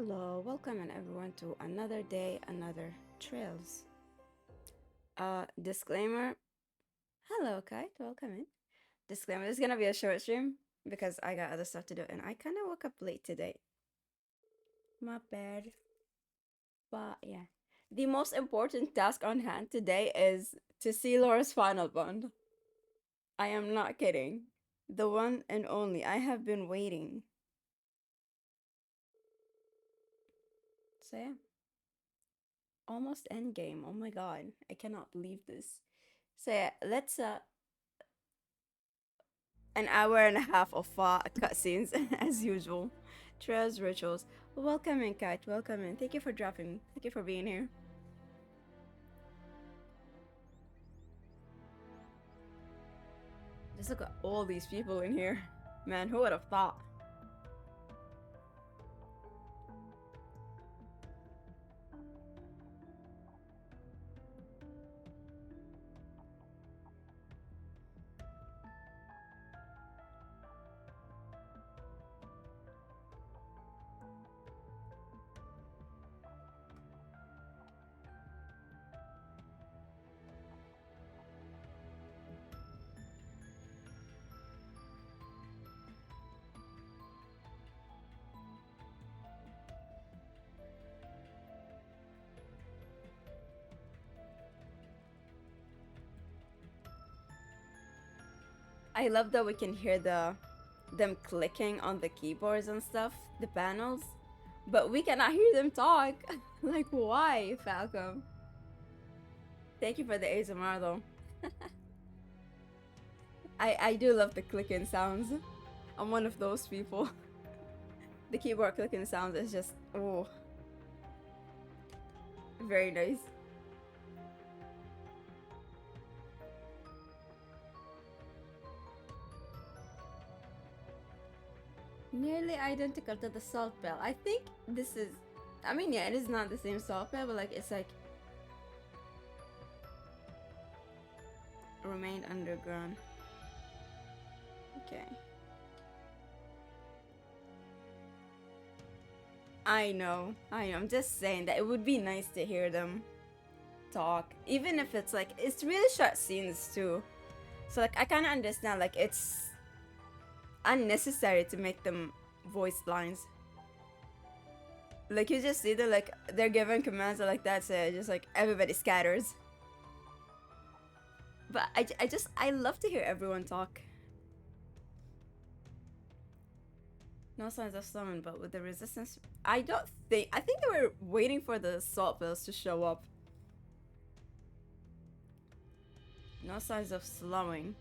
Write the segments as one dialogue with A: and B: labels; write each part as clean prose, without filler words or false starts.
A: Hello, welcome and everyone to another day, another trails. Disclaimer. Hello, Kite. Welcome in. Disclaimer. This is gonna be a short stream because I got other stuff to do, and I kind of woke up late today. My bad. But yeah, the most important task on hand today is to see Laura's final bond. I am not kidding. The one and only. I have been waiting. So yeah, almost end game. Oh my god, I cannot believe this. So yeah, let's an hour and a half of cutscenes as usual. Trails rituals. Welcome in, Kat. Welcome in. Thank you for dropping. Thank you for being here. Just look at all these people in here. Man, who would have thought? I love that we can hear them clicking on the keyboards and stuff, the panels, but we cannot hear them talk. Like why, Falcom? Thank you for the ASMR though. I do love the clicking sounds. I'm one of those people. The keyboard clicking sounds is just oh, very nice. Nearly identical to the salt bell. I think this is. I mean, yeah, it is not the same salt bell, but like it's like remained underground. Okay. I know. I know. I'm just saying that it would be nice to hear them talk, even if it's like it's really short scenes too. So like I kind of understand like it's unnecessary to make them voice lines. Like you just see them like they're given commands and like that's it. Just like everybody scatters. But I love to hear everyone talk. No signs of summon, but with the resistance, I don't think. I think they were waiting for the salt bills to show up. No signs of slowing.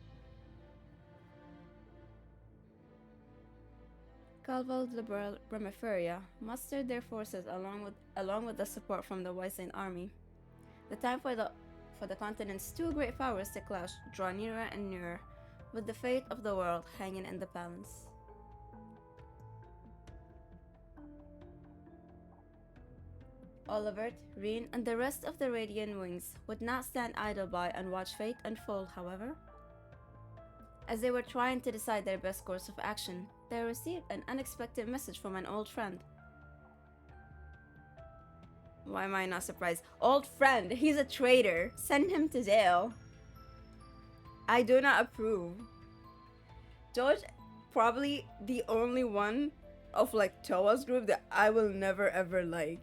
A: Calval liberal Bramiferia mustered their forces along with the support from the Wysian army. The time for the continent's two great powers to clash draw nearer and nearer, with the fate of the world hanging in the balance. Olivert, Reen, and the rest of the Radiant Wings would not stand idle by and watch fate unfold, however. As they were trying to decide their best course of action, they received an unexpected message from an old friend. Why am I not surprised? Old friend, he's a traitor. Send him to jail. I do not approve. George, probably the only one of like Toa's group that I will never ever like.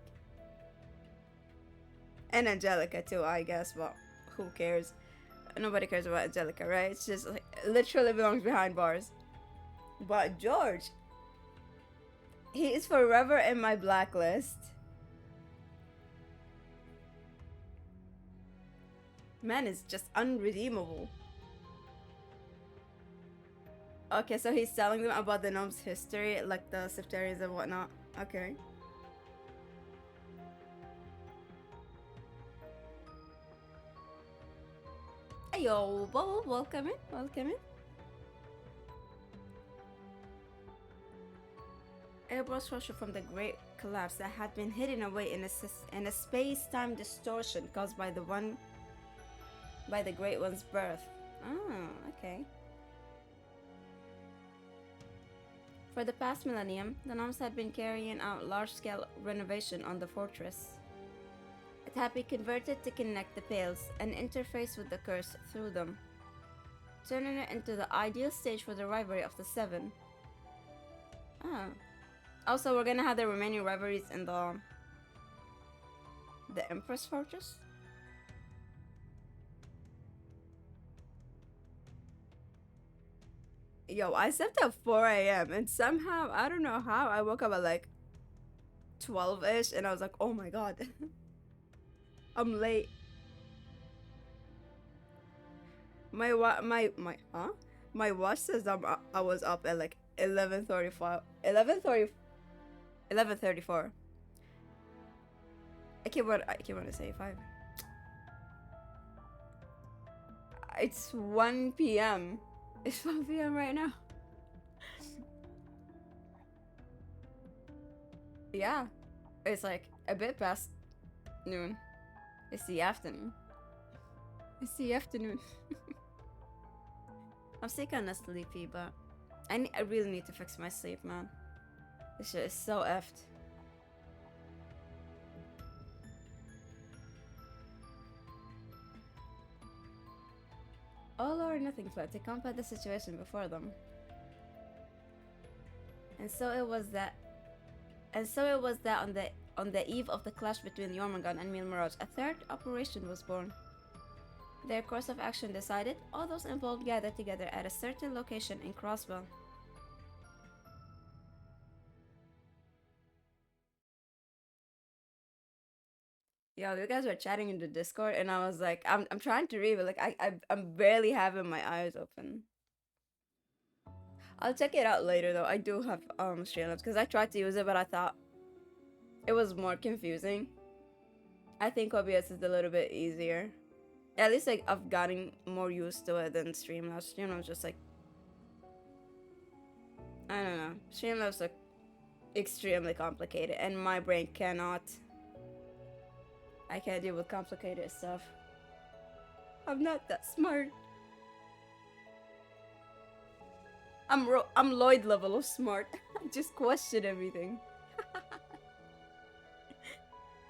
A: And Angelica too, I guess, but who cares? Nobody cares about Angelica, right? It's just like literally belongs behind bars. But George, he is forever in my blacklist. Man is just unredeemable. Okay, so he's telling them about the gnome's history, like the Septarians and whatnot. Okay. Yo, Bob, welcome in, welcome in. Airburst rupture from the Great Collapse that had been hidden away in a space-time distortion caused by the Great One's birth. Oh, okay. For the past millennium, the Gnomes had been carrying out large-scale renovation on the fortress. It had been converted to connect the Pales and interface with the curse through them, turning it into the ideal stage for the rivalry of the Seven. Ah. Also, we're gonna have the remaining rivalries in the Empress Fortress. Yo, I slept at 4 a.m. and somehow, I don't know how, I woke up at like 12-ish and I was like, oh my god. I'm late. My watch says I was up at like 11:35. 11:34. I keep want to say 5. It's 1 p.m. It's 1 p.m. right now. Yeah. It's like a bit past noon. It's the afternoon. It's the afternoon. I'm still kinda sleepy, but I really need to fix my sleep, man. This shit is so effed. All or nothing fled to combat the situation before them. And so it was that on the eve of the clash between Jormungand and Milmirage, a third operation was born. Their course of action decided, all those involved gathered together at a certain location in Crosswell. Yo, you guys were chatting in the Discord, and I was like, I'm trying to read, but like I'm barely having my eyes open. I'll check it out later though. I do have Streamlabs because I tried to use it, but I thought it was more confusing. I think OBS is a little bit easier. At least like I've gotten more used to it than Streamlabs. Streamlabs just like, I don't know. Streamlabs like extremely complicated, and my brain cannot. I can't deal with complicated stuff. I'm not that smart. I'm Lloyd level of smart. I just question everything.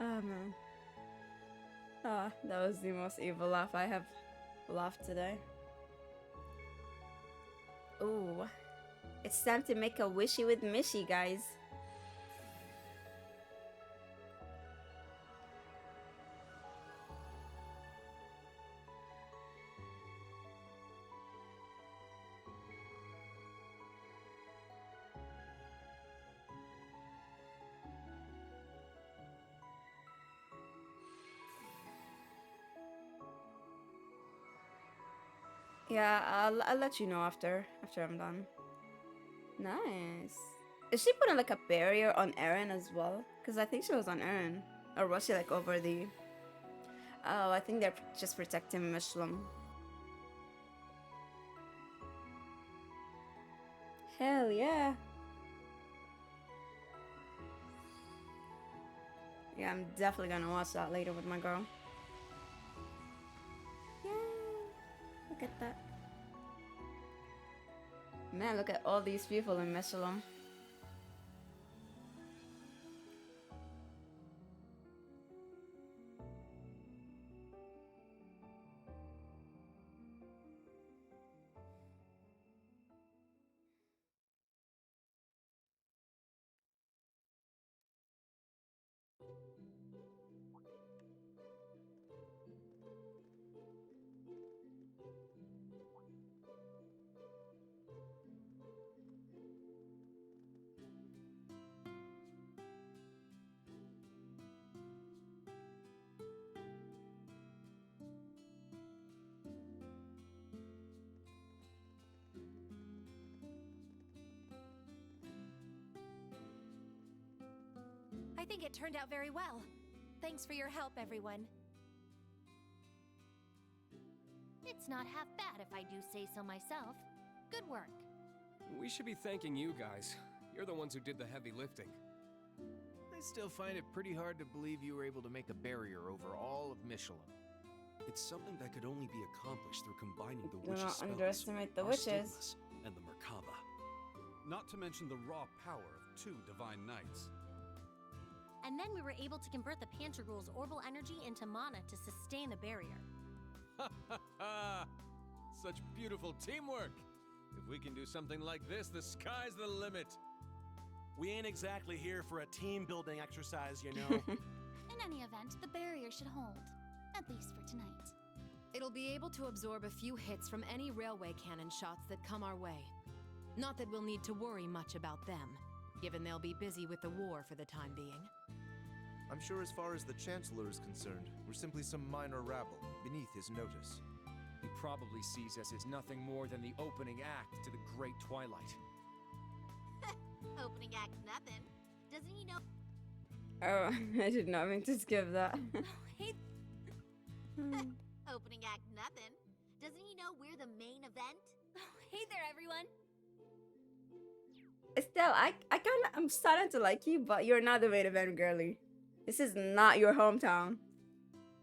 A: Oh man. Ah, that was the most evil laugh I have laughed today. Ooh. It's time to make a wishy with Mishy, guys. Yeah, I'll let you know after I'm done. Nice. Is she putting like a barrier on Erin as well? Because I think she was on Erin. Or was she like over the... Oh, I think they're just protecting Mishlam. Hell yeah. Yeah, I'm definitely gonna watch that later with my girl. Yay! Look at that. Man, look at all these people in Mishlam.
B: I think it turned out very well. Thanks for your help, everyone. It's not half bad if I do say so myself. Good work.
C: We should be thanking you guys. You're the ones who did the heavy lifting.
D: I still find it pretty hard to believe you were able to make a barrier over all of Michelin.
E: It's something that could only be accomplished through combining the
A: Do
E: witch's
A: not
E: spells,
A: underestimate the
E: our
A: witches.
E: stigmas, and the Merkaba. Not to mention the raw power of 2 divine knights.
B: And then we were able to convert the Pancherghoul's orbal energy into mana to sustain the barrier.
D: Ha ha ha! Such beautiful teamwork! If we can do something like this, the sky's the limit.
F: We ain't exactly here for a team-building exercise, you know.
G: In any event, the barrier should hold. At least for tonight.
H: It'll be able to absorb a few hits from any railway cannon shots that come our way. Not that we'll need to worry much about them, given they'll be busy with the war for the time being.
I: I'm sure as far as the Chancellor is concerned, we're simply some minor rabble, beneath his notice.
C: He probably sees us as nothing more than the opening act to the Great Twilight.
B: Opening act nothing. Doesn't he know?
A: Oh, I did not mean to skip that.
B: Hey. Opening act nothing. Doesn't he know we're the main event? Hey there, everyone.
A: Estelle, I'm starting to like you, but you're not the main event, girly. This is not your hometown.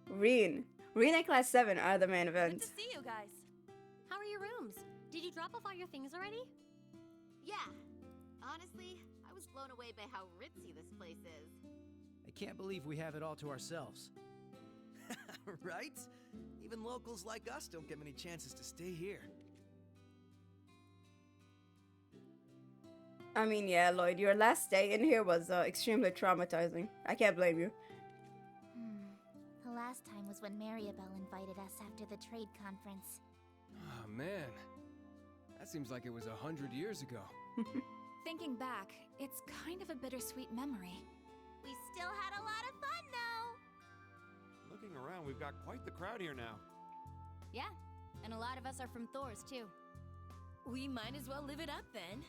A: Reen and Class 7 are the main
B: Good
A: event.
B: to see you guys. How are your rooms? Did you drop off all your things already? Yeah. Honestly, I was blown away by how ritzy this place is.
J: I can't believe we have it all to ourselves.
F: Right? Even locals like us don't get many chances to stay here.
A: I mean, yeah, Lloyd, your last day in here was extremely traumatizing. I can't blame you.
G: The last time was when Maribel invited us after the trade conference.
C: Oh, man. That seems like it was 100 years ago.
H: Thinking back, it's kind of a bittersweet memory.
B: We still had a lot of fun, though.
E: Looking around, we've got quite the crowd here now.
G: Yeah, and a lot of us are from Thor's too.
H: We might as well live it up then.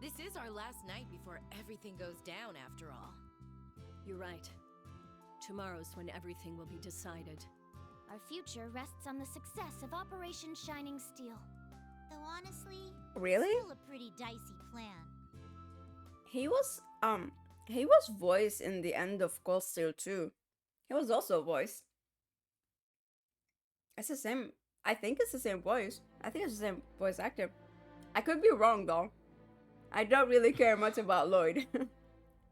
H: This is our last night before everything goes down, after all.
K: You're right. Tomorrow's when everything will be decided.
G: Our future rests on the success of Operation Shining Steel.
B: Though honestly,
A: Really?
B: still a pretty dicey plan.
A: He was voiced in the end of Cold Steel 2. He was also voiced. It's the same. I think it's the same voice. I think it's the same voice actor. I could be wrong though. I don't really care much about Lloyd.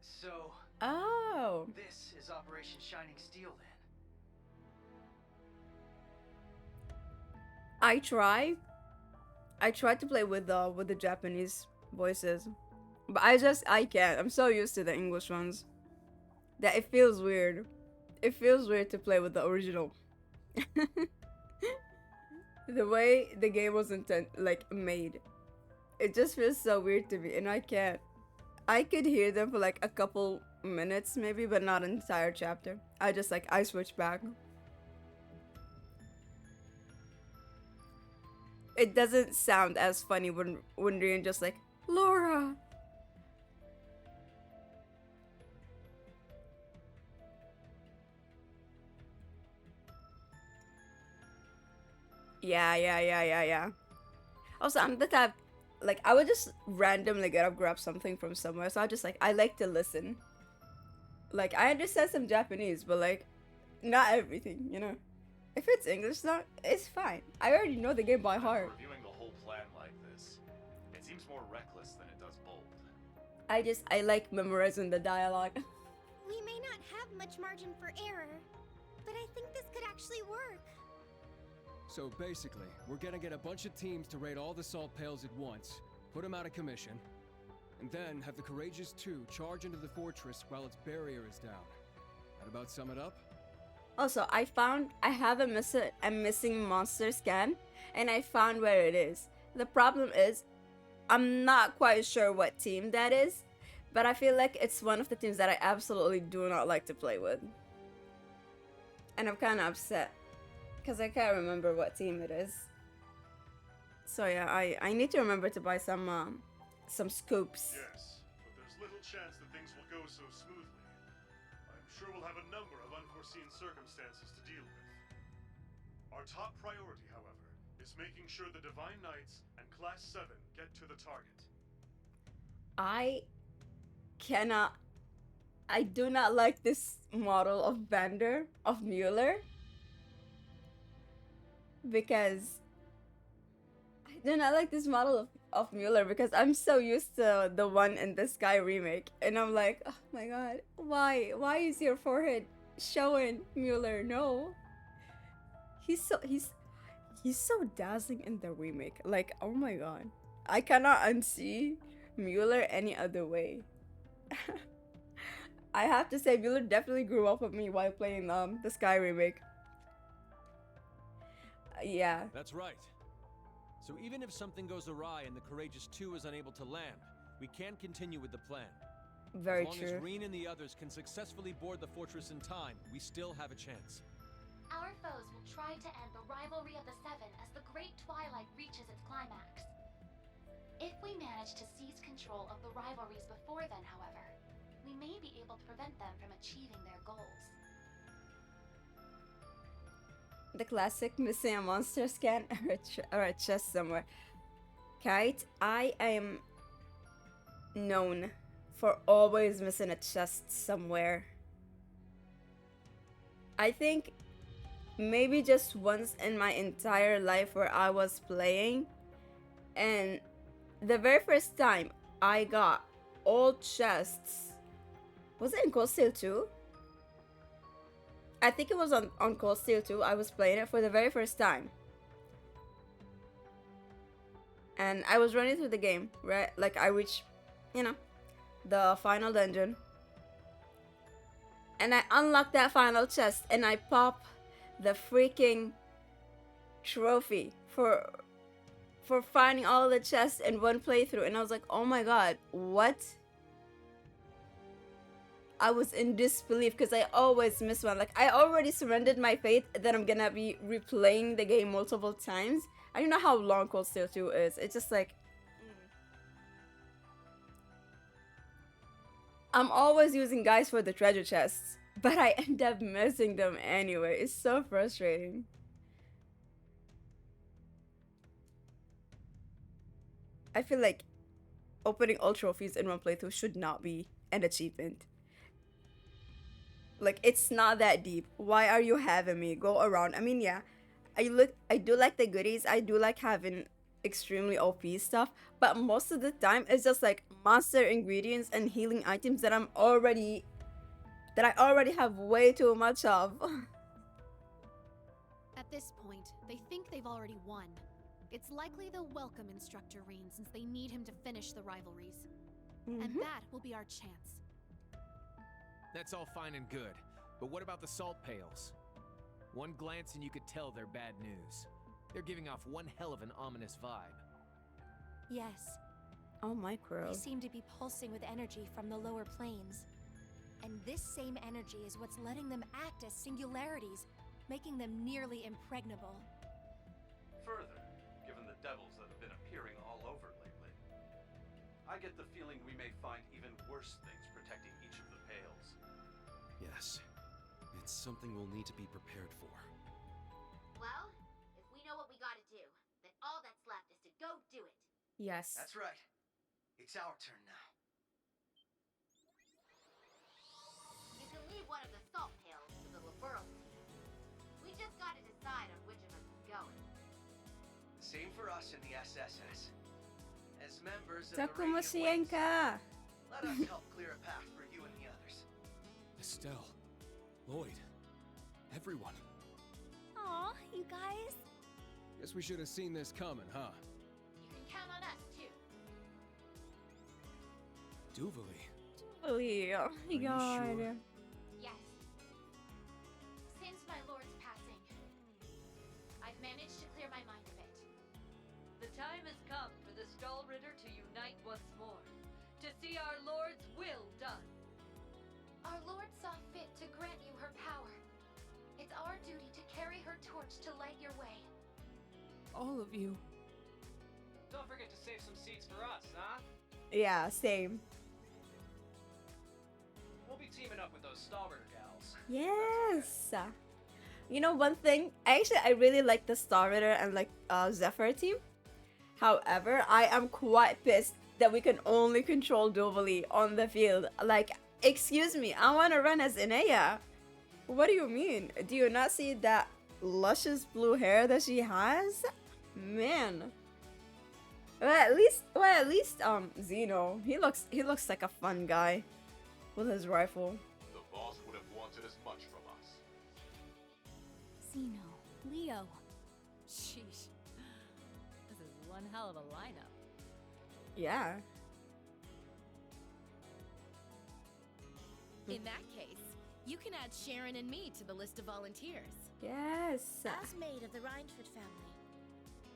J: So,
A: Oh.
J: this is Operation Shining Steel then.
A: I tried to play with the Japanese voices, but I can't. I'm so used to the English ones that it feels weird. It feels weird to play with the original. The way the game was made, it just feels so weird to me, and I can't. I could hear them for like a couple minutes maybe, but not an entire chapter. I switch back. It doesn't sound as funny when Ryan just like, Laura. Yeah. Also, I'm the type, like, I would just randomly get up, grab something from somewhere. So I like to listen. Like, I understand some Japanese, but like, not everything, you know? If it's English, though, it's fine. I already know the game by heart.
L: Reviewing the whole plan like this, it seems more reckless than it does bold.
A: I like memorizing the dialogue.
B: We may not have much margin for error, but I think this could actually work.
C: So basically, we're gonna get a bunch of teams to raid all the salt pails at once, put them out of commission, and then have the Courageous 2 charge into the fortress while its barrier is down. That about sum it up?
A: Also, I have a missing monster scan, and I found where it is. The problem is, I'm not quite sure what team that is, but I feel like it's one of the teams that I absolutely do not like to play with. And I'm kind of upset, because I can't remember what team it is. So yeah, I need to remember to buy some scoops.
L: Yes, but there's little chance that things will go so smoothly. I'm sure we'll have a number of unforeseen circumstances to deal with. Our top priority, however, is making sure the Divine Knights and Class 7 get to the target.
A: I do not like this model of Mueller, because I do not like this model of of Mueller because I'm so used to the one in the Sky remake, and I'm like, oh my god, why? Why is your forehead showing, Mueller? No, he's so he's so dazzling in the remake. Like, oh my god, I cannot unsee Mueller any other way. I have to say, Mueller definitely grew up with me while playing the Sky remake. Yeah.
D: That's right. So even if something goes awry and the Courageous 2 is unable to land, we can continue with the plan.
A: Very
D: as long
A: true.
D: as Reen and the others can successfully board the fortress in time, we still have a chance.
G: Our foes will try to end the rivalry of the Seven as the Great Twilight reaches its climax. If we manage to seize control of the rivalries before then, however, we may be able to prevent them from achieving their goals.
A: The classic missing a monster scan or a chest somewhere. Kite, I am known for always missing a chest somewhere. I think maybe just once in my entire life where I was playing, and the very first time I got all chests, was it in Cold Steel 2? I think it was on Cold Steel 2. I was playing it for the very first time. And I was running through the game, right? Like, I reached, you know, the final dungeon. And I unlocked that final chest and I pop the freaking trophy for finding all the chests in one playthrough. And I was like, oh my god, what? I was in disbelief because I always miss one. Like, I already surrendered my faith that I'm gonna be replaying the game multiple times. I don't know how long Cold Steel 2 is. It's just like... I'm always using guys for the treasure chests, but I end up missing them anyway. It's so frustrating. I feel like opening all trophies in one playthrough should not be an achievement. Like, it's not that deep. Why are you having me go around? I mean, yeah, I do like the goodies. I do like having extremely OP stuff, but most of the time it's just like monster ingredients and healing items that I already have way too much of.
H: At this point, they think they've already won. It's likely they'll welcome Instructor Reen since they need him to finish the rivalries. And that will be our chance.
D: That's all fine and good, but what about the salt pails? One glance and you could tell they're bad news. They're giving off one hell of an ominous vibe.
G: Yes.
A: Oh, micro.
G: They seem to be pulsing with energy from the lower planes. And this same energy is what's letting them act as singularities, making them nearly impregnable.
E: Further, given the devils that have been appearing all over lately, I get the feeling we may find even worse things protecting each of the pails.
I: Yes. It's something we'll need to be prepared for.
B: Well, if we know what we gotta do, then all that's left is to go do it.
A: Yes.
J: That's right. It's our turn now.
B: You can leave one of the salt pails to the Liberal team. We just gotta decide on which of us is going.
J: Same for us in the SSS. As members of the
A: Takuma
J: Radiant Wings,
A: Shienka.
J: let us help clear a path for you and the others.
C: Estelle, Lloyd, everyone.
G: Aw, you guys.
C: Guess we should have seen this coming, huh?
B: You can count on us, too.
C: Duvalie.
A: Oh my god.
C: sure?
B: Yes. Since my lord's passing, I've managed to clear my mind a bit.
M: The time has come for the Stahlritter to unite once more, to see our Lord's will done.
G: Our Lord saw fit to grant you her power. It's our duty to carry her torch to light your way.
H: All of you.
J: Don't forget to save some seats for us, huh?
A: Yeah, same.
J: We'll be teaming up with those Stahlritter gals.
A: Yes. You know, one thing, I really like the Star Ritter and like Zephyr team. However, I am quite pissed that we can only control Duvalie on the field. Like, excuse me, I want to run as Inea. What do you mean? Do you not see that luscious blue hair that she has? Man. Well, at least Zeno, he looks like a fun guy with his rifle.
N: The boss would have wanted as much from us.
K: Zeno, Leo.
M: Sheesh. This is one hell of a lineup.
A: Yeah.
H: In that case, you can add Sharon and me to the list of volunteers.
A: Yes.
O: As maid of the Reinford family,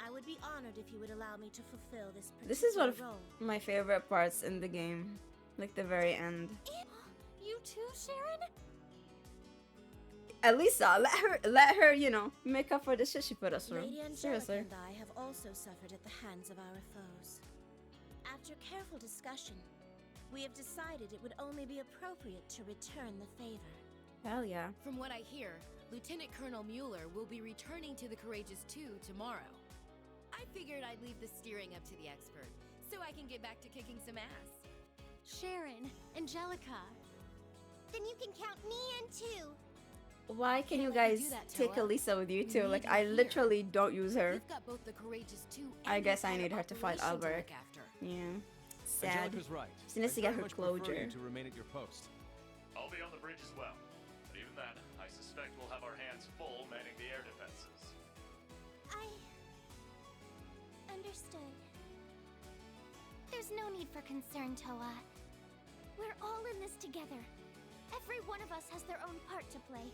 O: I would be honored if you would allow me to fulfill this
A: This is one of
O: particular role.
A: my favorite parts in the game, like the very end.
O: You too, Sharon?
A: Elisa, let her, make up for the shit she put us through.
O: Lady Angelica
A: Seriously.
O: and I have also suffered at the hands of our foes. After careful discussion, we have decided it would only be appropriate to return the favor.
A: Hell yeah.
H: From what I hear, Lieutenant Colonel Mueller will be returning to the Courageous 2 tomorrow. I figured I'd leave the steering up to the expert, so I can get back to kicking some ass.
O: Sharon, Angelica. Then you can count me in too.
A: Why can you
H: Can't let me
A: guys
H: do that,
A: take
H: Toa.
A: Elisa with you
H: We
A: too?
H: need
A: Like,
H: you
A: I
H: here.
A: literally don't use her.
H: We've got both the Courageous 2 and
A: I guess I
H: the
A: need her to fight
H: operation
A: Albert.
H: look after.
A: Yeah. Sad.
C: Angelica's right.
A: She needs to
C: I'd
A: get
C: very
A: her
C: much prefer
A: closure.
C: you to remain at your post.
L: I'll be on the bridge as well. But even then, I suspect we'll have our hands full manning the air defenses.
O: I understood. There's no need for concern, Toa. We're all in this together. Every one of us has their own part to play.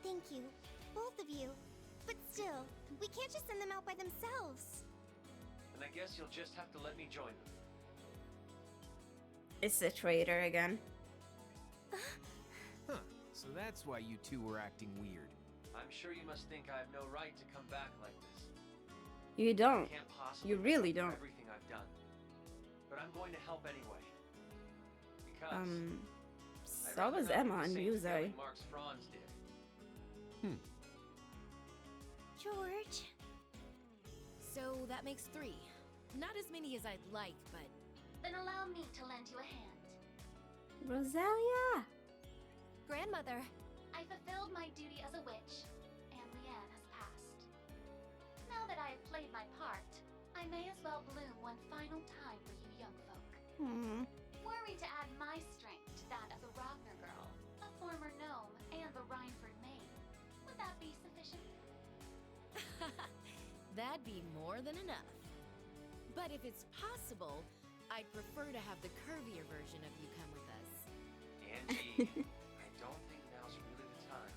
O: Thank you, both of you. But still, we can't just send them out by themselves.
J: And I guess you'll just have to let me join them.
A: It's the traitor again.
D: Huh. So that's why you two were acting weird.
J: I'm sure you must think I have no right to come back like this.
A: You don't.
J: I can't possibly
A: You really
J: make up
A: don't.
J: for everything I've done. But I'm going to help anyway. Because I'd
A: So
J: rather
A: was
J: not do
A: Emma
J: the
A: and
J: same
A: Yuze.
J: thing Mark's Franz did.
O: George?
H: So that makes 3. Not as many as I'd like, but
G: Then allow me to lend you a hand.
A: Rosalia!
O: Grandmother.
G: I fulfilled my duty as a witch, and Leanne has passed. Now that I have played my part, I may as well bloom one final time for you young folk.
A: Hmm.
G: Were we to add my strength to that of the Ragnar girl, a former gnome, and the Reinford maid, would that be sufficient?
H: that'd be more than enough. But if it's possible, I'd prefer to have the curvier version of you come with us.
J: Angie, I don't think now's really the time.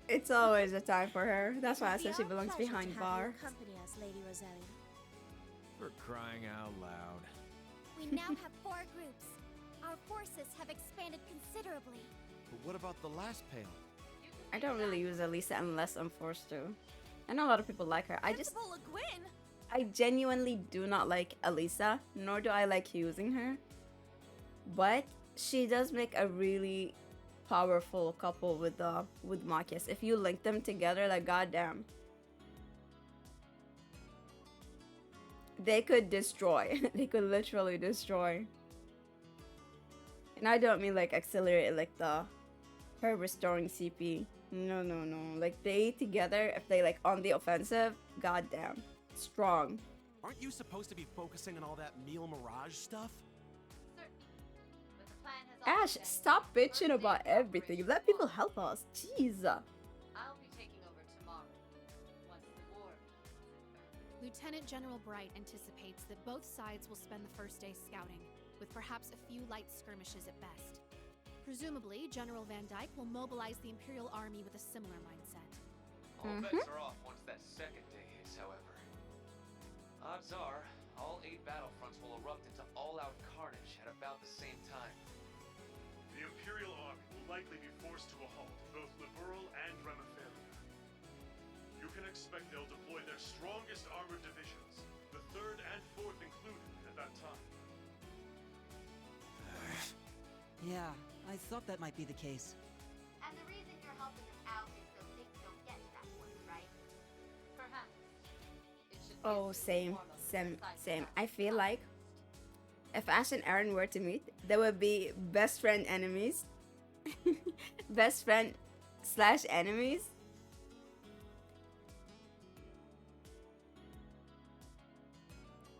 A: It's always a time for her. That's why I
O: It would
A: said
O: be
A: she
O: our
A: belongs
O: pleasure
A: behind
O: to have
A: bar.
O: you accompany us, Lady Rosalia.
D: For crying out loud.
O: We now have 4 groups. Our forces have expanded considerably.
I: But what about the last pail?
A: I don't really use Elisa unless I'm forced to. I know a lot of people like her. I genuinely do not like Elisa, nor do I like using her. But she does make a really powerful couple with Marcus. If you link them together, like goddamn. They could destroy. They could literally destroy. And I don't mean like accelerate like her restoring CP. No. Like they together, if they like on the offensive, goddamn. Strong.
P: Aren't you supposed to be focusing on all that meal mirage stuff?
A: Ash, stop bitching about everything. Let people help us. Jeez.
M: I'll be taking over tomorrow, once the war begins.
Q: Lieutenant General Bright anticipates that both sides will spend the first day scouting, with perhaps a few light skirmishes at best. Presumably, General Van Dyke will mobilize the Imperial Army with a similar mindset.
J: All bets are off once that second day hits, however. Odds are, all 8 battlefronts will erupt into all-out carnage at about the same time.
L: The Imperial Army will likely be forced to a halt in both Liberal and Remifaria. You can expect they'll deploy their strongest armored divisions, the 3rd and 4th included, at that time.
R: Yeah, I thought that might be the case.
B: And the reason you're helping us out is so things don't get to that point, right?
M: Perhaps. It should be
A: Oh, same. I feel like if Ash and Aaron were to meet, they would be best friend enemies. Best friend / enemies.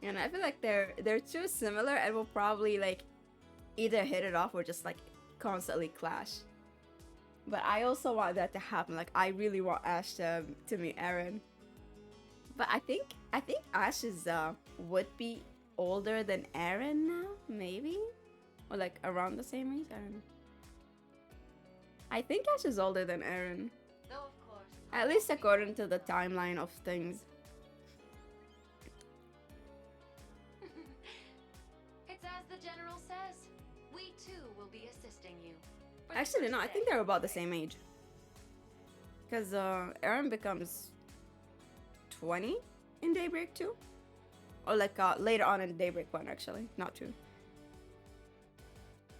A: And I feel like they're too similar and will probably like either hit it off or just like constantly clash. But I also want that to happen. Like I really want Ash to meet Aaron. But I think Ash is would be older than Aaron now, maybe? Or like around the same age? I don't know. I think Ash is older than Aaron.
M: Though, of course,
A: At least according to the timeline of things.
B: It's as the general says. We too will be assisting you. For the
A: Actually,
B: first
A: no, I
B: day.
A: think they're about the same age. Because Aaron becomes 20 in Daybreak 2? Or like later on in Daybreak 1, actually, not 2.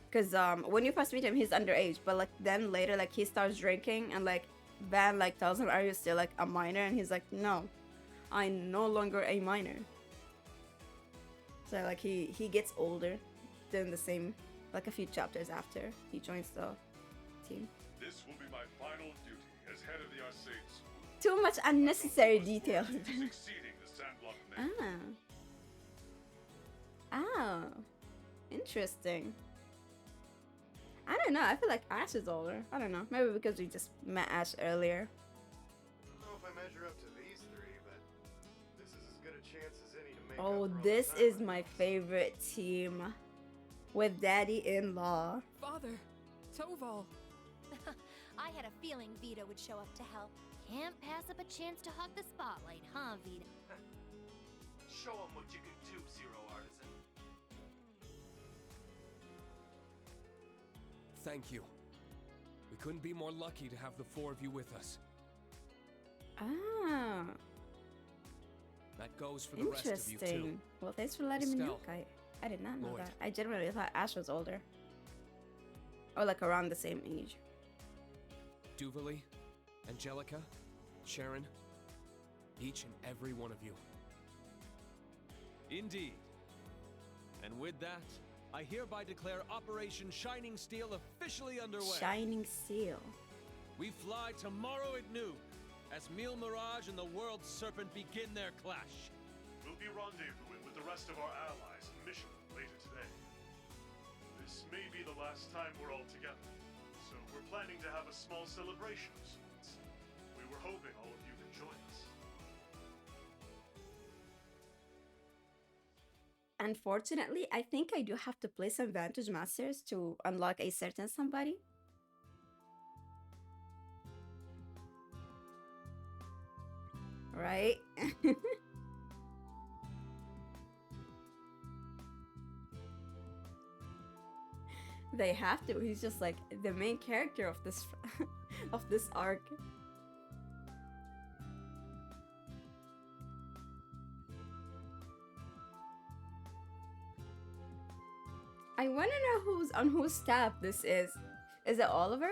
A: Because when you first meet him, he's underage. But like then later, like he starts drinking and like Van like tells him, are you still like a minor? And he's like, no, I'm no longer a minor. So like he gets older than the same, like a few chapters after he joins the team.
L: This will be my final duty as head of the Arcade School.
A: Too much unnecessary details.
L: Succeeding the Sandblock men.
A: Oh, interesting. I don't know. I feel like Ash is older. I don't know. Maybe because we just met Ash earlier.
L: I don't know if I measure up to these three, but this is as good a chance as any to make
A: Oh,
L: up for all
A: this
L: the
A: is
L: time
A: my favorite team. With Daddy-in-law.
H: Father, Toval.
O: I had a feeling Vita would show up to help. Can't pass up a chance to hog the spotlight, huh, Vita?
N: Show them what you can do, Zero Artisan.
C: Thank you. We couldn't be more lucky to have the four of you with us.
A: Ah,
C: That goes for the rest of you too.
A: interesting. Well, thanks for letting me know,
C: Estelle.
A: Kai. I did not know
C: Lloyd.
A: that. I genuinely thought Ash was older. Or like around the same age.
C: Duvalie, Angelica, Sharon, each and every one of you.
S: Indeed. And with that, I hereby declare Operation Shining Steel officially underway.
A: Shining Seal.
S: We fly tomorrow at noon as Mille Mirage and the World Serpent begin their clash.
L: We'll be rendezvousing with the rest of our allies in Michelin later today. This may be the last time we're all together, so we're planning to have a small celebration of sorts. We were hoping all of you could join us.
A: Unfortunately, I think I do have to play some Vantage Masters to unlock a certain somebody. Right? They have to. He's just like the main character of this of this arc. I want to know who's on whose staff this is. Is it Oliver?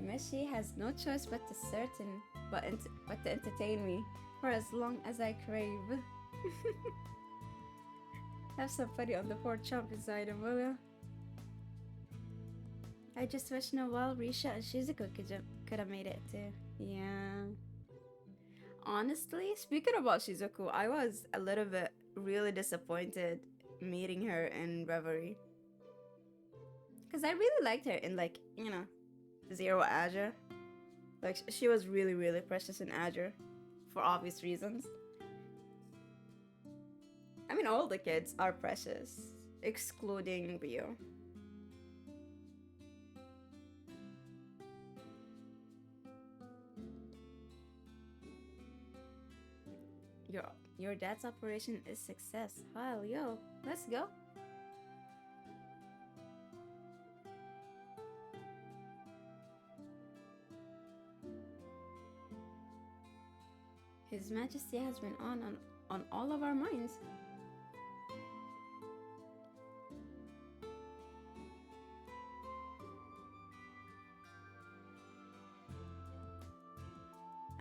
A: Meshi has no choice but to entertain me for as long as I crave. Have somebody on the board jump inside him, will ya? I just wish Noelle, Risha, and Shizuku could have made it too. Yeah. Honestly, speaking about Shizuku, I was a little bit really disappointed meeting her in Reverie. Because I really liked her in, like, you know, Zero Azure. Like, she was really, really precious in Azure. For obvious reasons. I mean, all the kids are precious. Excluding Ryo. Your dad's operation is success. Well, yo, let's go. His Majesty has been on all of our minds.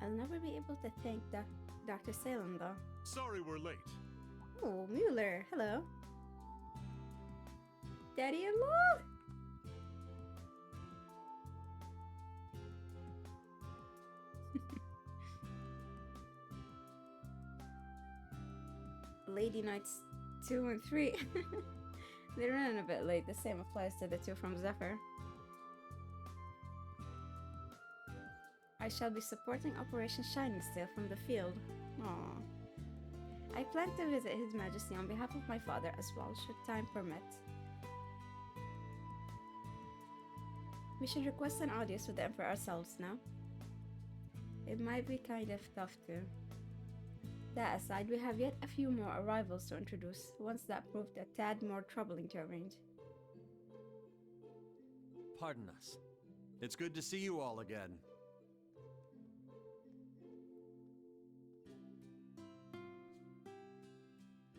A: I'll never be able to thank Dr. Salem, though.
L: Sorry we're late.
A: Oh, Mueller, hello. Daddy-in-law! Lady Knights 2 and 3. They ran a bit late. The same applies to the two from Zephyr. I shall be supporting Operation Shining Steel from the field. Aww. I plan to visit His Majesty on behalf of my father as well, should time permit. We should request an audience with the Emperor ourselves now. It might be kind of tough too. That aside, we have yet a few more arrivals to introduce, once that proved a tad more troubling to arrange.
P: Pardon us. It's good to see you all again.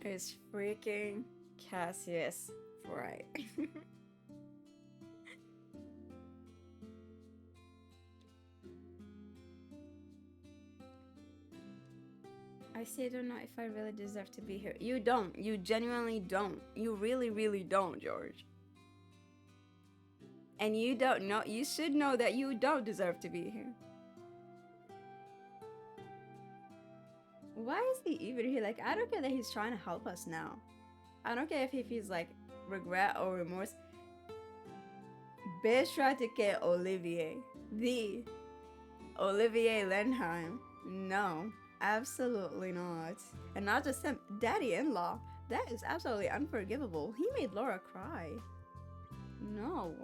A: It's freaking Cassius Bright. I say I don't know if I really deserve to be here. You don't. You genuinely don't. You really, really don't, George. And you don't know. You should know that you don't deserve to be here. Why is he even here? Like, I don't care that he's trying to help us now. I don't care if he feels like regret or remorse. Bitch tried to kill Olivier. The Olivier Lenheim. No. Absolutely not. And not just him, daddy-in-law. That is absolutely unforgivable. He made Laura cry. No.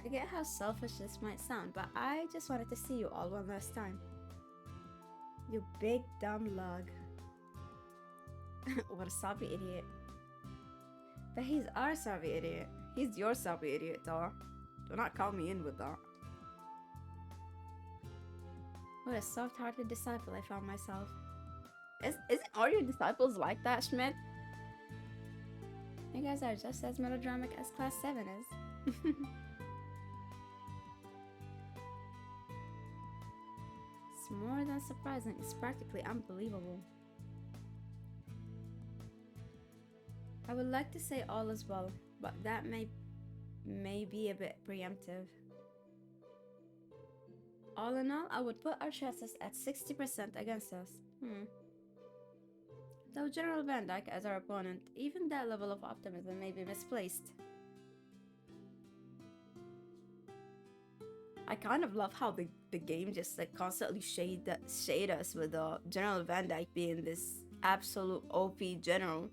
A: I get how selfish this might sound, but I just wanted to see you all one last time. You big dumb lug. What a soppy idiot. But he's our soppy idiot. He's your soppy idiot, though. Do not call me in with that. What a soft-hearted disciple I found myself. Isn't all your disciples like that, Schmidt? You guys are just as melodramatic as Class 7 is. It's more than surprising. It's practically unbelievable. I would like to say all is well, but that may be a bit preemptive. All in all, I would put our chances at 60% against us. Though General Van Dyke as our opponent, even that level of optimism may be misplaced. I kind of love how the game just like constantly shade us with General Van Dyke being this absolute OP general.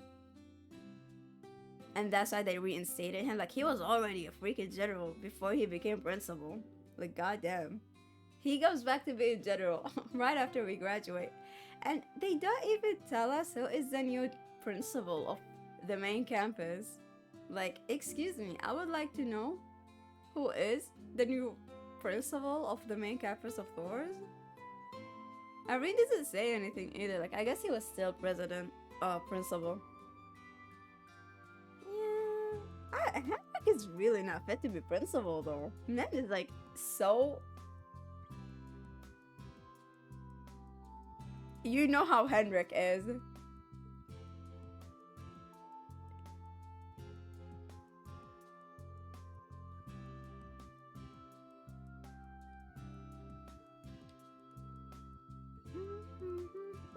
A: And that's why they reinstated him. Like, he was already a freaking general before he became principal. Like, goddamn. He goes back to being general right after we graduate. And they don't even tell us who is the new principal of the main campus. Like, excuse me, I would like to know who is the new principal of the main campus of Thor's. Irene doesn't say anything either. Like, I guess he was still principal. Yeah, Henrik is really not fit to be principal though. Ned is like so. You know how Henrik is.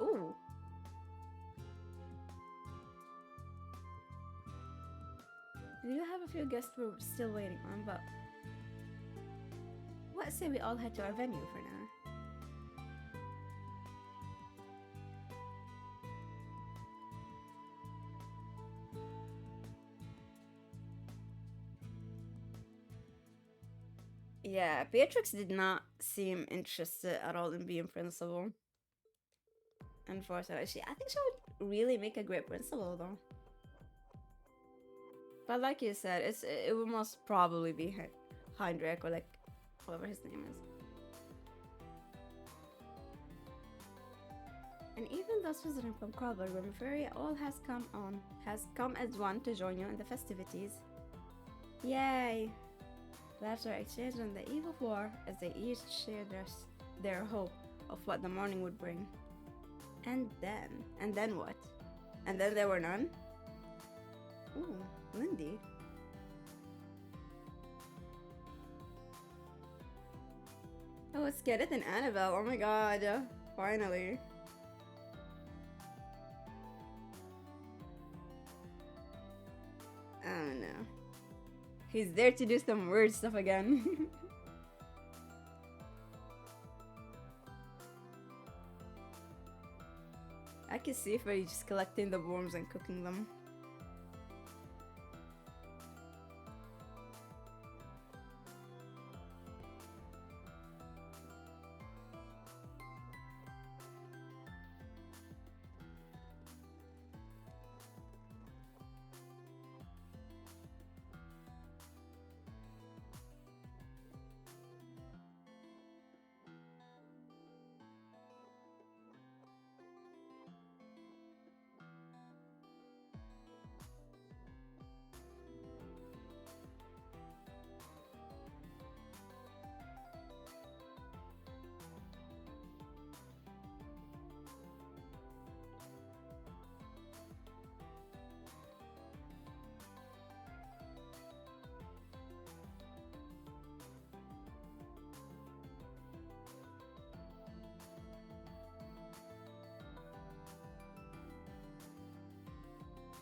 A: Ooh. We do have a few guests we're still waiting on, but what say we all head to our venue for now? Yeah, Beatrix did not seem interested at all in being principal. Unfortunately, I think she would really make a great principal though. But like you said, it would most probably be Heinrich or like whoever his name is. And even those visiting from Kralberg, Room all has come as one to join you in the festivities. Yay! Laughs are exchanged on the eve of war as they each share their hope of what the morning would bring. And then what? And then there were none? Ooh, Lindy. Oh, it's Kenneth and Annabelle. Oh my god. Finally. He's there to do some weird stuff again. I can see if he's just collecting the worms and cooking them.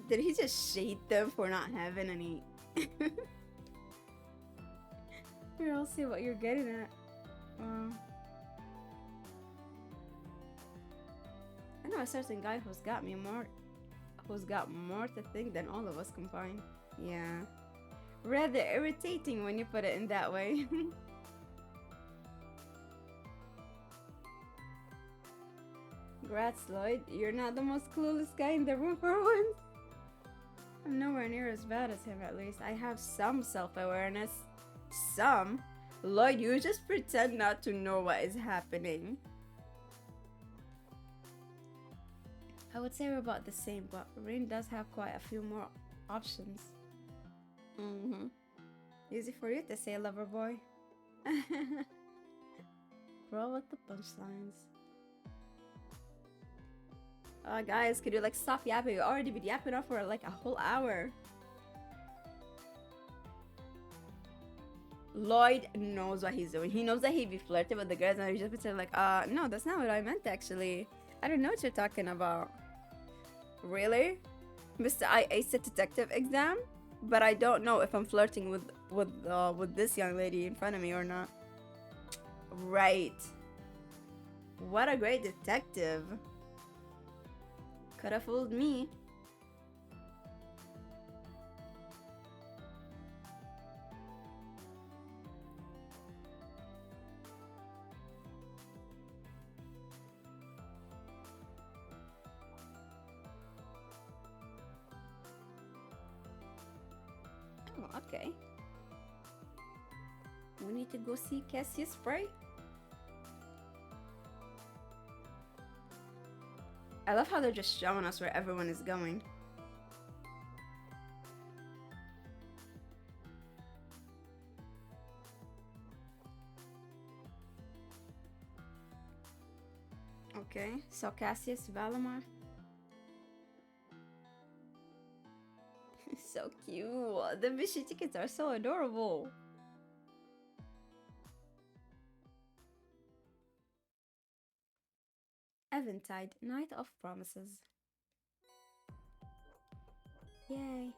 A: Did he just shade them for not having any? Here, I'll see what you're getting at. I know a certain guy who's got more to think than all of us combined. Yeah. Rather irritating when you put it in that way. Grats, Lloyd. You're not the most clueless guy in the room for once. I'm nowhere near as bad as him, at least. I have some self-awareness. Some? Lloyd, you just pretend not to know what is happening. I would say we're about the same, but Rain does have quite a few more options. Easy for you to say, lover boy. Roll with the punchlines. Guys, could you like stop yapping? You already been yapping off for like a whole hour. Lloyd knows what he's doing. He knows that he'd be flirting with the girls and he's just pretending like, no, that's not what I meant actually. I don't know what you're talking about. Really? Mr. I aced a detective exam, but I don't know if I'm flirting with this young lady in front of me or not. Right. What a great detective. Could have fooled me. Oh, okay. We need to go see Cassius Spray. I love how they're just showing us where everyone is going. Okay, so Cassius Valamar. So cute. The Vichy tickets are so adorable. Eventide, Night of Promises. Yay.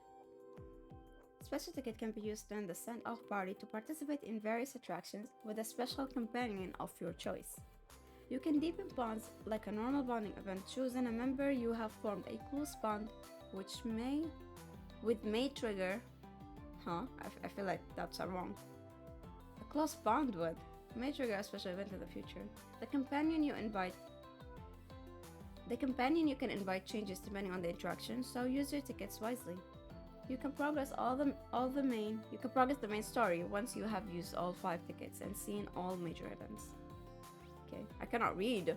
A: Special ticket can be used during the send-off party to participate in various attractions with a special companion of your choice. You can deepen bonds like a normal bonding event, choosing a member you have formed a close bond which may trigger... I feel like that's wrong. A close bond with may trigger a special event in the future. The companion you can invite changes depending on the interaction, so use your tickets wisely. You can progress the main story once you have used all 5 tickets and seen all major events. Okay, I cannot read.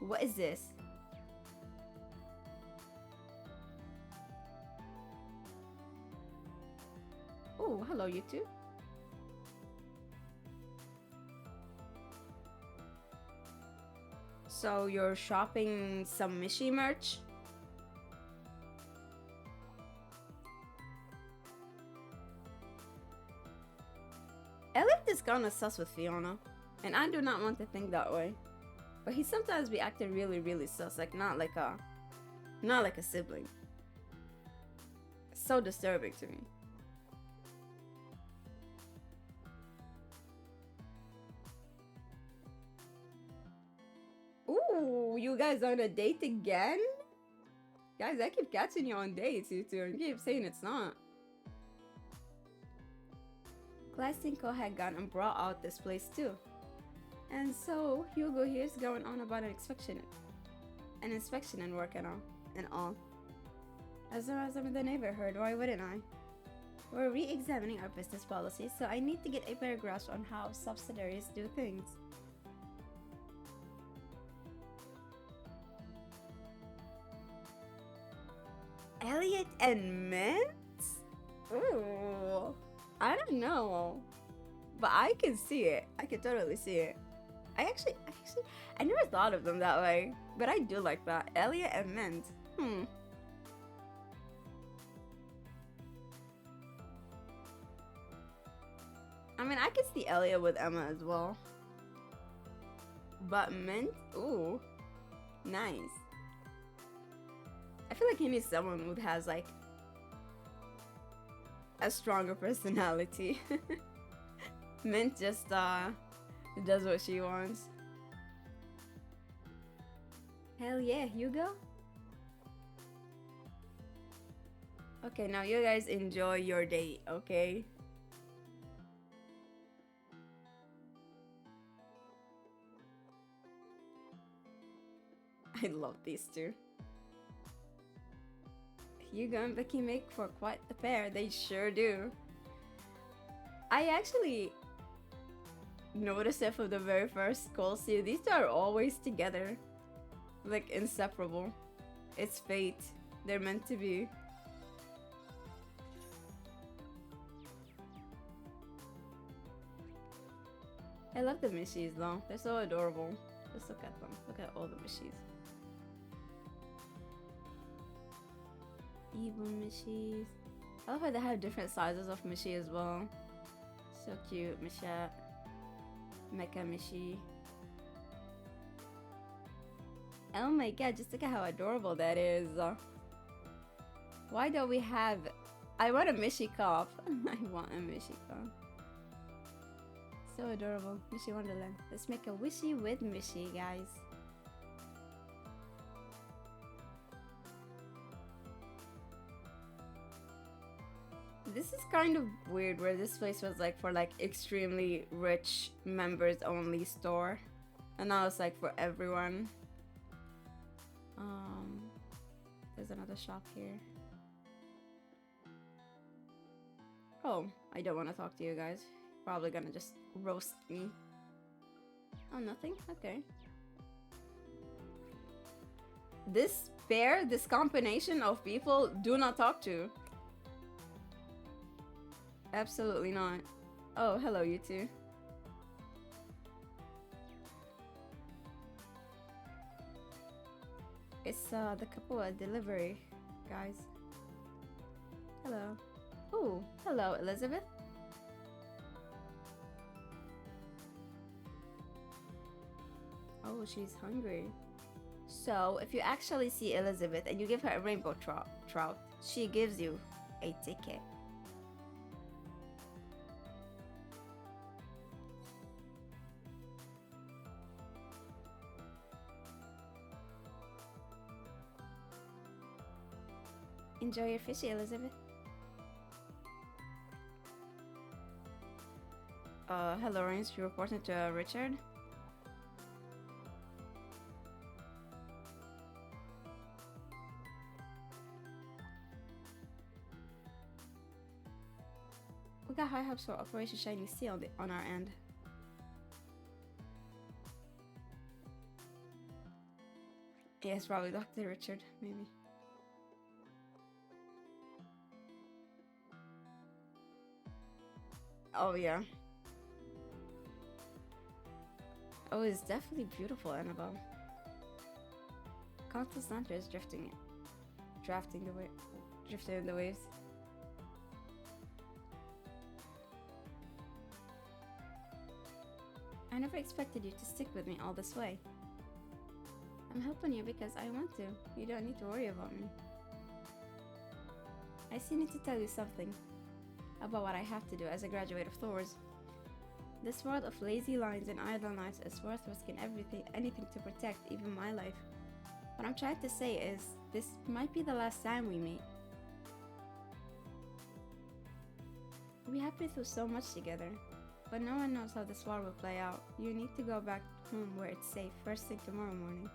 A: What is this? Oh, hello you two. So you're shopping some Mishi merch? Elliot is kinda sus with Fiona, and I do not want to think that way. But he sometimes be acting really, really sus, like not like a sibling. It's so disturbing to me. Oh, you guys on a date again? Guys, I keep catching you on dates, you two, and you keep saying it's not. Glasinko had gone and brought out this place too. And so Hugo here's going on about an inspection and work and all. As long as I'm in the neighborhood, why wouldn't I? We're re-examining our business policies, so I need to get a better grasp on how subsidiaries do things. Elliot and Mint? Ooh, I don't know, but I can see it. I can totally see it. I never thought of them that way, but I do like that. Elliot and Mint. I mean, I could see Elliot with Emma as well. But Mint? Ooh. Nice. I feel like he needs someone who has, like, a stronger personality. Mint just, does what she wants. Hell yeah, Hugo? Okay, now you guys enjoy your date, okay? I love these two. Hugo and Becky make for quite the pair, they sure do. I actually noticed it from the very first call scene. These two are always together. Like inseparable. It's fate. They're meant to be. I love the Mishies though. They're so adorable. Just look at them. Look at all the Mishies. Evil Mishies. I love how they have different sizes of Mishi as well. So cute. Misha. Mecha Mishi. Oh my god, just look at how adorable that is. Why don't we have... I want a Mishi cop. I want a Mishi cop. So adorable. Mishi Wonderland. Let's make a wishy with Mishi, guys. This is kind of weird where this place was like for like extremely rich members only store. And now it's like for everyone. There's another shop here. Oh, I don't want to talk to you guys. Probably gonna just roast me. Oh, nothing? Okay. This pair, this combination of people, do not talk to. Absolutely not. Oh, hello, you two. It's the Kapua delivery, guys. Hello. Oh, hello, Elizabeth. Oh, she's hungry. So, if you actually see Elizabeth and you give her a rainbow trout, she gives you a ticket. Enjoy your fishy, Elizabeth. Hello, Rains. You reporting to Richard? We got high hopes for Operation Shining Steel on our end. Yes, probably Dr. Richard, maybe. Oh, yeah. Oh, it's definitely beautiful, Annabelle. Council Center is drifting in the waves. I never expected you to stick with me all this way. I'm helping you because I want to. You don't need to worry about me. I still need to tell you something about what I have to do as a graduate of Thor's. This world of lazy lines and idle nights is worth risking anything to protect, even my life. What I'm trying to say is, this might be the last time we meet. We have been through so much together, but no one knows how this war will play out. You need to go back home where it's safe first thing tomorrow morning.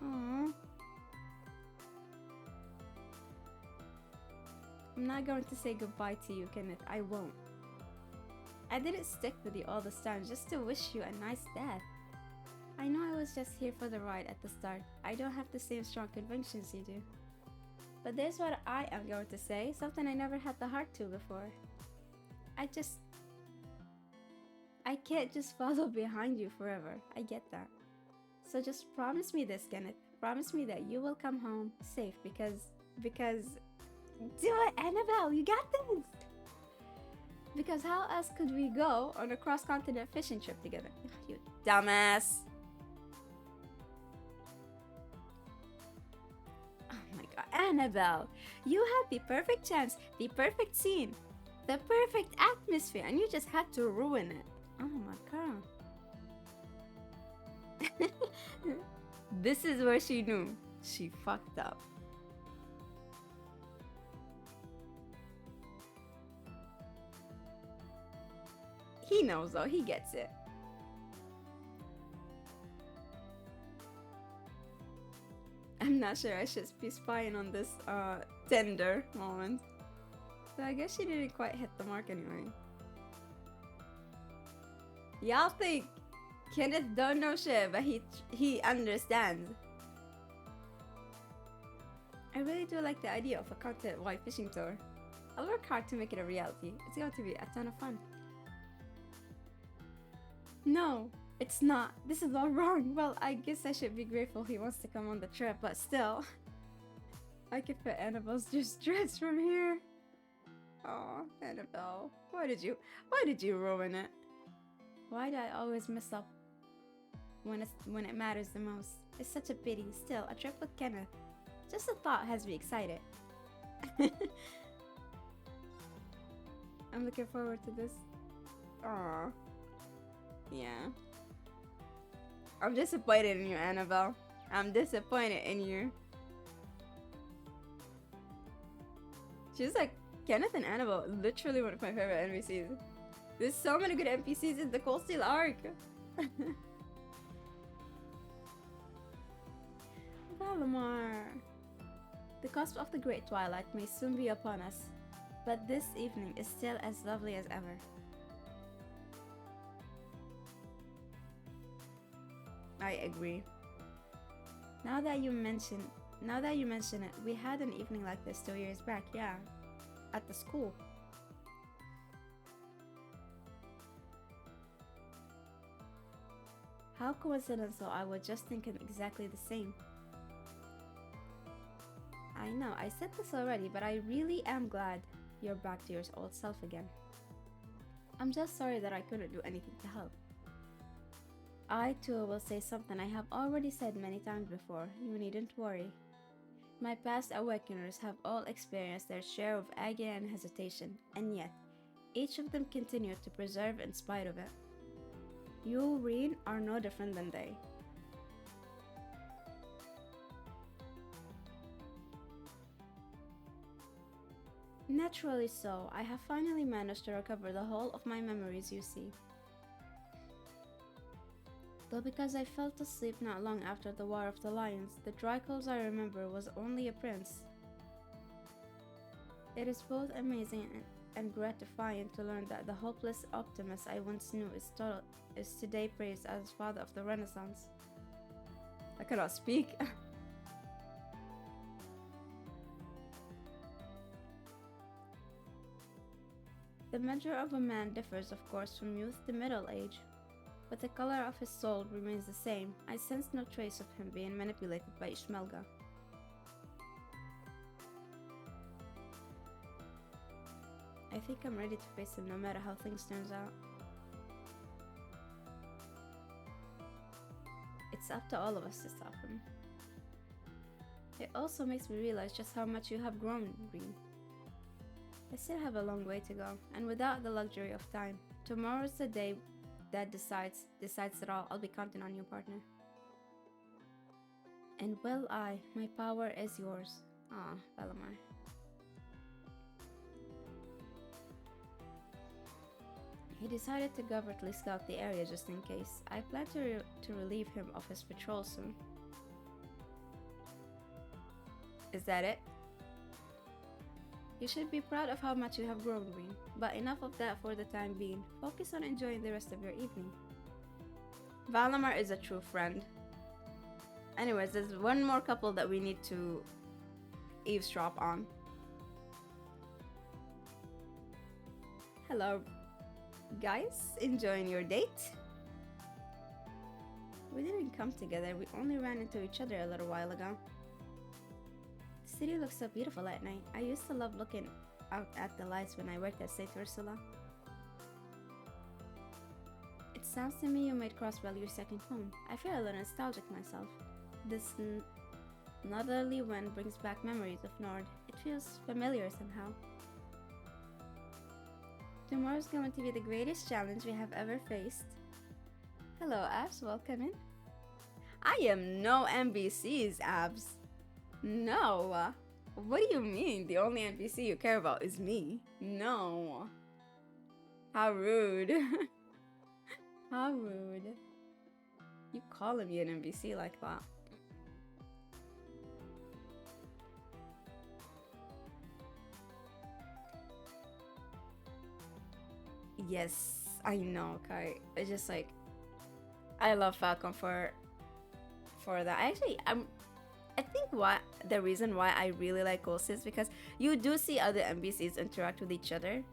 A: Aww. I'm not going to say goodbye to you, Kenneth. I won't. I didn't stick with you all this time just to wish you a nice death. I know I was just here for the ride at the start. I don't have the same strong convictions you do. But there's what I am going to say, something I never had the heart to before. I can't just follow behind you forever. I get that. So just promise me this, Kenneth. Promise me that you will come home safe because... Do it, Annabelle! You got this! Because how else could we go on a cross-continent fishing trip together? You dumbass! Oh my god, Annabelle! You had the perfect chance, the perfect scene, the perfect atmosphere, and you just had to ruin it. Oh my god. This is where she knew. She fucked up. He knows though, he gets it. I'm not sure I should be spying on this tender moment. So I guess she didn't quite hit the mark anyway. Y'all think Kenneth don't know shit, but he understands. I really do like the idea of a continent-wide fishing tour. I'll work hard to make it a reality. It's going to be a ton of fun. No, it's not. This is all wrong. Well, I guess I should be grateful he wants to come on the trip, but still. I could fit Annabelle's distress from here. Aw, Annabelle. Why did you ruin it? Why do I always mess up when it matters the most? It's such a pity. Still, a trip with Kenneth. Just the thought has me excited. I'm looking forward to this. Aw. Yeah. I'm disappointed in you, Annabelle. I'm disappointed in you. She's like, Kenneth and Annabelle, literally one of my favorite NPCs. There's so many good NPCs in the Cold Steel arc. Valamar. The cusp of the Great Twilight may soon be upon us, but this evening is still as lovely as ever. I agree. Now that you mention it, we had an evening like this 2 years back, yeah. At the school. How coincidental, I was just thinking exactly the same. I know, I said this already, but I really am glad you're back to your old self again. I'm just sorry that I couldn't do anything to help. I too will say something I have already said many times before. You needn't worry. My past awakeners have all experienced their share of agony and hesitation, and yet, each of them continued to persevere in spite of it. You, Reen, are no different than they. Naturally so, I have finally managed to recover the whole of my memories, you see. Though because I fell asleep not long after the War of the Lions, the Dracos I remember was only a prince. It is both amazing and gratifying to learn that the hopeless optimist I once knew is today praised as father of the Renaissance. I cannot speak. The measure of a man differs, of course, from youth to middle age, but the color of his soul remains the same. I sense no trace of him being manipulated by Ishmelga. I think I'm ready to face him no matter how things turns out. It's up to all of us to stop him. It also makes me realize just how much you have grown, Green. I still have a long way to go, and without the luxury of time, tomorrow's the day that decides it all. I'll be counting on you, partner. And will I? My power is yours. Ah, Valamar. He decided to covertly scout the area just in case. I plan to relieve him of his patrol soon. Is that it? You should be proud of how much you have grown, Green. But enough of that for the time being. Focus on enjoying the rest of your evening. Valamar is a true friend. Anyways, there's one more couple that we need to eavesdrop on. Hello, guys. Enjoying your date? We didn't come together. We only ran into each other a little while ago. The city looks so beautiful at night. I used to love looking out at the lights when I worked at St. Ursula. It sounds to me you made Crosswell your second home. I feel a little nostalgic myself. This northerly wind brings back memories of Nord. It feels familiar somehow. Tomorrow's going to be the greatest challenge we have ever faced. Hello, Abs. Welcome in. I am no NPCs, Abs. No. What do you mean? The only NPC you care about is me? No. How rude. How rude. You calling me an NPC like that? Yes, I know, Kai. It's just like I love Falcon for that. I think the reason why I really like Ghost is because you do see other NPCs interact with each other,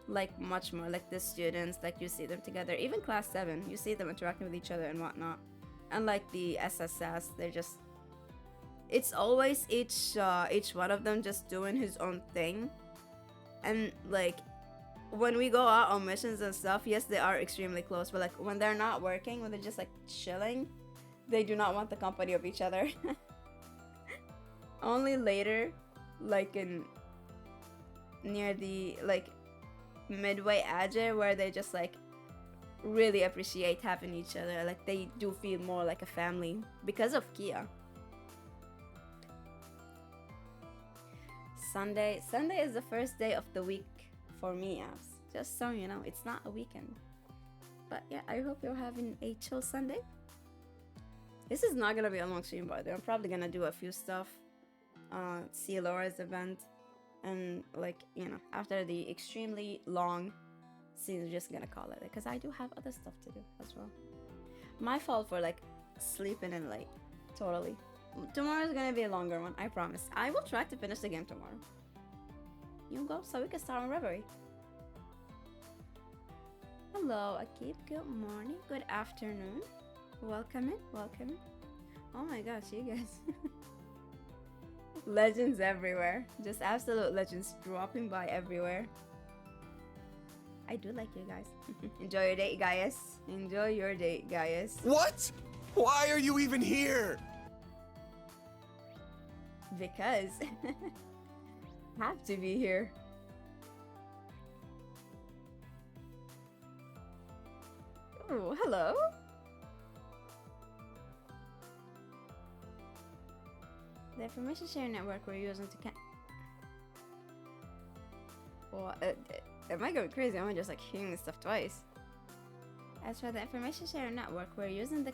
A: like much more, like the students, like you see them together. Even class 7, you see them interacting with each other and whatnot. And like the SSS, they're just, it's always each one of them just doing his own thing. And like when we go out on missions and stuff, yes, they are extremely close, but like when they're not working, when they're just like chilling, they do not want the company of each other. Only later, like in near the like midway Ager, where they just like really appreciate having each other. Like they do feel more like a family because of Kia. Sunday is the first day of the week for me, Abs. Just so you know, it's not a weekend. But yeah, I hope you're having a chill Sunday. This is not gonna be a long stream, by the way. I'm probably gonna do a few stuff. See Laura's event, and like, you know, after the extremely long scene, I'm just gonna call it, because I do have other stuff to do as well. My fault for like sleeping in late. Totally. Tomorrow's gonna be a longer one, I promise. I will try to finish the game tomorrow. You go, so we can start on Reverie. Hello, Akib. Good morning. Good afternoon. Welcome in. Welcome in. Oh my gosh, you guys. Legends everywhere. Just absolute legends dropping by everywhere. I do like you guys. Enjoy your date, guys. Enjoy your date, guys.
I: What? Why are you even here?
A: Because have to be here. Oh, hello. The information sharing network we're using to well, am I going crazy? Am I just like hearing this stuff twice? As for the information sharing network, we're using the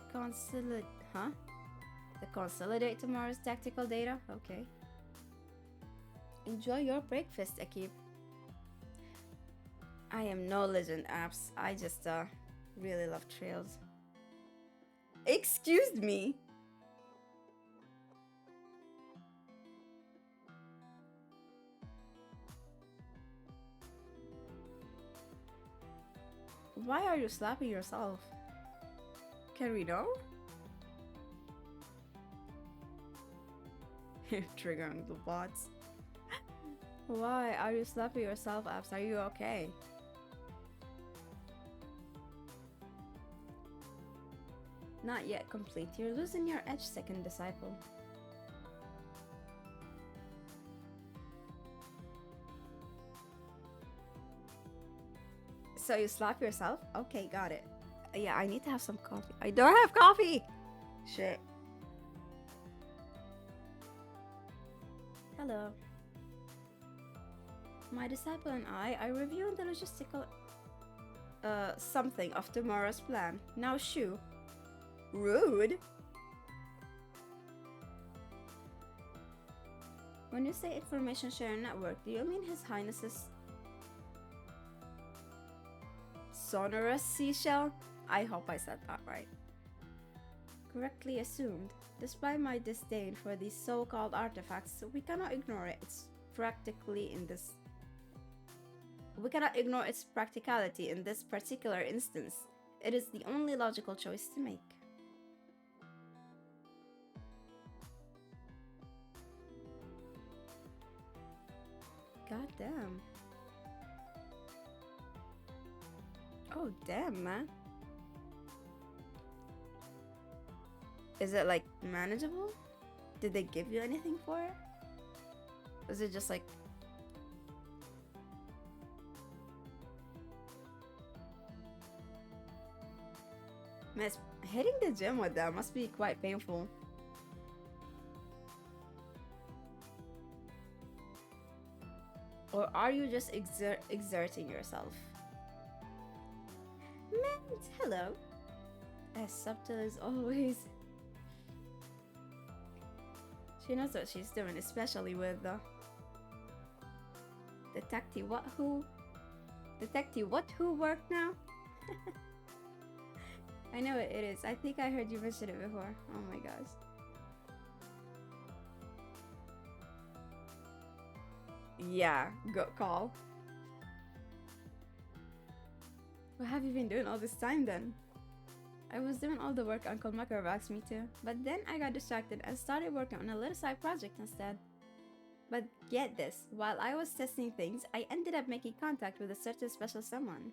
A: consolidate tomorrow's tactical data. Okay. Enjoy your breakfast, Akib. I am no legend, Apps. I just really love trails. Excuse me. Why are you slapping yourself? Can we know? Triggering the bots. Why are you slapping yourself, Abs? Are you okay? Not yet complete. You're losing your edge, second disciple. So you slap yourself? Okay, got it. Yeah, I need to have some coffee. I don't have coffee! Shit. Hello. My disciple and I are reviewing the logistical something of tomorrow's plan. Now shoo. Rude? When you say information sharing network, do you mean His Highness's sonorous seashell? I hope I said that right. Correctly assumed. Despite my disdain for these so-called artifacts, we cannot ignore it. It's practically in this. We cannot ignore its practicality in this particular instance. It is the only logical choice to make. God damn. Oh damn, man. Is it like manageable? Did they give you anything for it? Was it just like... Man, hitting the gym with that must be quite painful. Or are you just exerting yourself? Mint, hello. As subtle as always. She knows what she's doing, especially with the Detective what who? Detective what who work now? I know it is. I think I heard you mention it before. Oh my gosh. Yeah, go call. What have you been doing all this time then? I was doing all the work Uncle Makarov asked me to, but then I got distracted and started working on a little side project instead. But get this, while I was testing things, I ended up making contact with a certain special someone.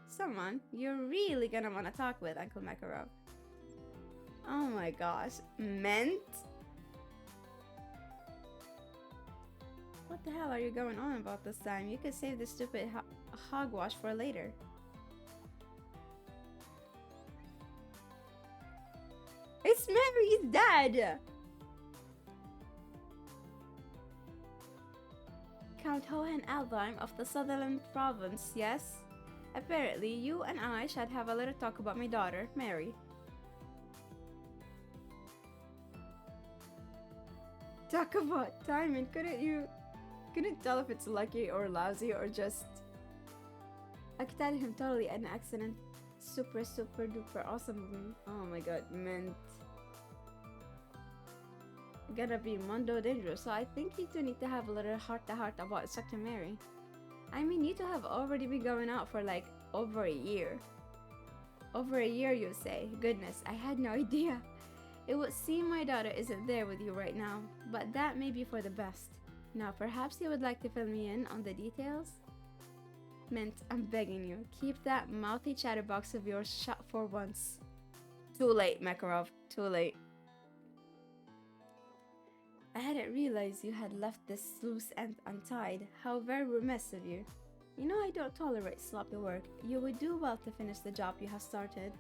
A: Someone you're really gonna wanna talk with, Uncle Makarov. Oh my gosh, Ment? What the hell are you going on about this time? You could save this stupid hogwash for later. It's Mary's dad! Count Hohen Alvheim of the Sutherland province, yes? Apparently, you and I should have a little talk about my daughter, Mary. Talk about timing, couldn't tell if it's lucky or lousy or just... I could tell him totally an accident. Super duper awesome of me. Oh my god, Mint. Gonna be Mondo dangerous, so I think you two need to have a little heart-to-heart about Instructor Mary. I mean, you two have already been going out for like over a year. Over a year, you say? Goodness, I had no idea. It would seem my daughter isn't there with you right now, but that may be for the best. Now, perhaps you would like to fill me in on the details? Mint, I'm begging you, keep that mouthy chatterbox of yours shut for once. Too late, Makarov, too late. I hadn't realized you had left this loose end untied. How very remiss of you. You know I don't tolerate sloppy work. You would do well to finish the job you have started.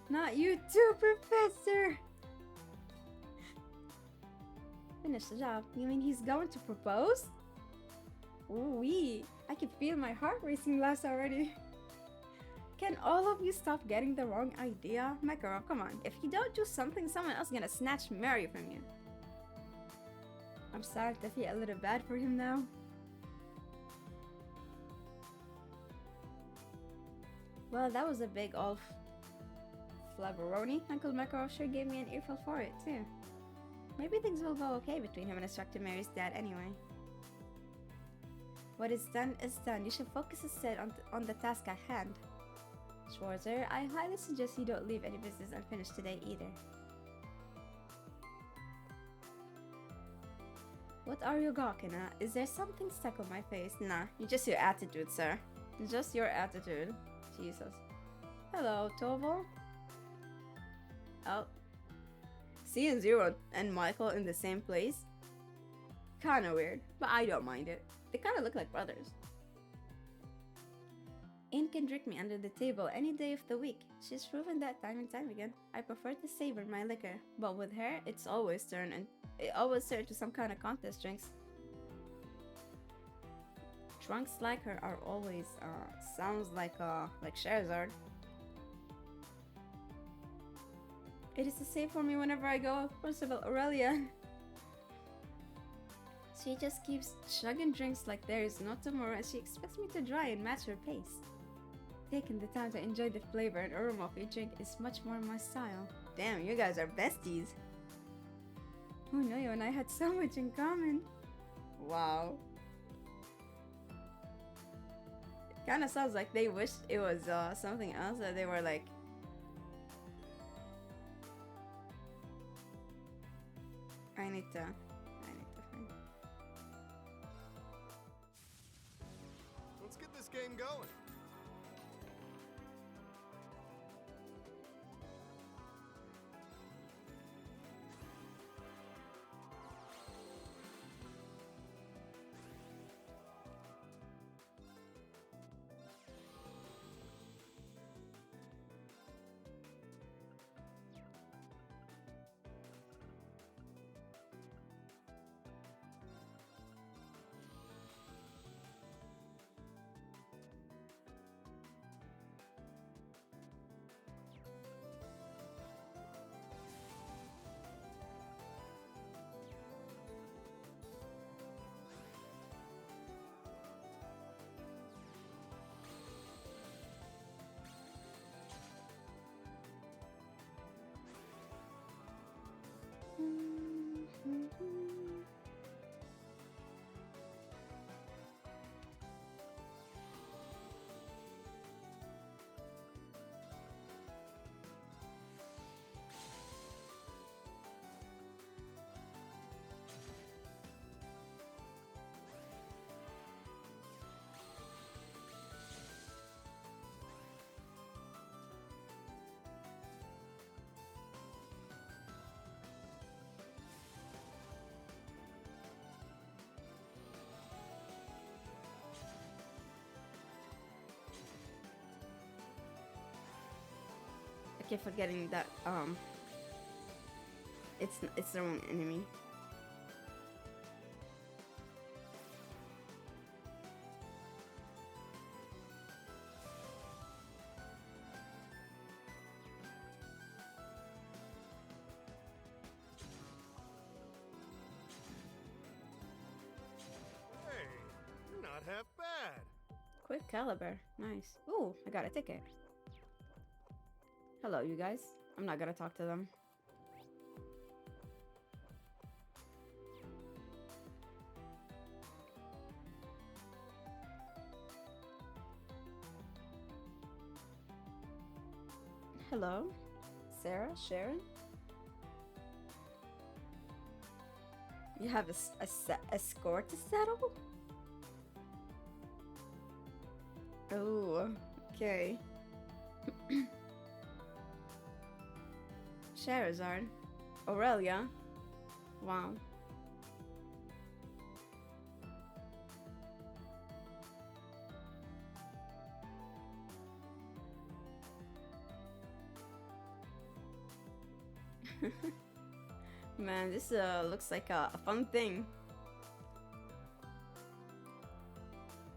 A: Not you too, Professor! Finish the job? You mean he's going to propose? Ooh-wee, I can feel my heart racing less already. Can all of you stop getting the wrong idea? Makarov, come on. If you don't do something, someone else is gonna snatch Mary from you. I'm starting to feel a little bad for him now. Well, that was a big old flabberoni. Uncle Makarov sure gave me an earful for it, too. Maybe things will go okay between him and Instructor Mary's dad anyway. What is done is done. You should focus instead on the task at hand. Schwarzer, I highly suggest you don't leave any business unfinished today either. What are you gawking at? Is there something stuck on my face? Nah, just your attitude, sir. Just your attitude. Jesus. Hello, Toval. Oh. Seeing Zero and Michael in the same place? Kinda weird, but I don't mind it. They kinda look like brothers. can drink me under the table any day of the week. She's proven that time and time again. I prefer to savor my liquor, but with her, it always turned to some kind of contest drinks. Drunks like her are always, sounds like Charizard. It is the same for me whenever I go, Percival Aurelia. She just keeps chugging drinks like there is no tomorrow, and she expects me to try and match her pace. Taking the time to enjoy the flavor and aroma of each drink is much more my style. Damn, you guys are besties. Who knew you and I had so much in common? Wow. It kind of sounds like they wish it was something else, that they were like... I need to find...
I: Let's get this game going.
A: I keep forgetting that it's their own enemy.
I: Hey, you're not half bad.
A: Quick caliber, nice. Ooh, I got a ticket. Hello, you guys. I'm not gonna talk to them. Hello, Sarah, Sharon. You have a score to settle? Oh, okay. Charizard. Aurelia. Wow. Man, this looks like a fun thing.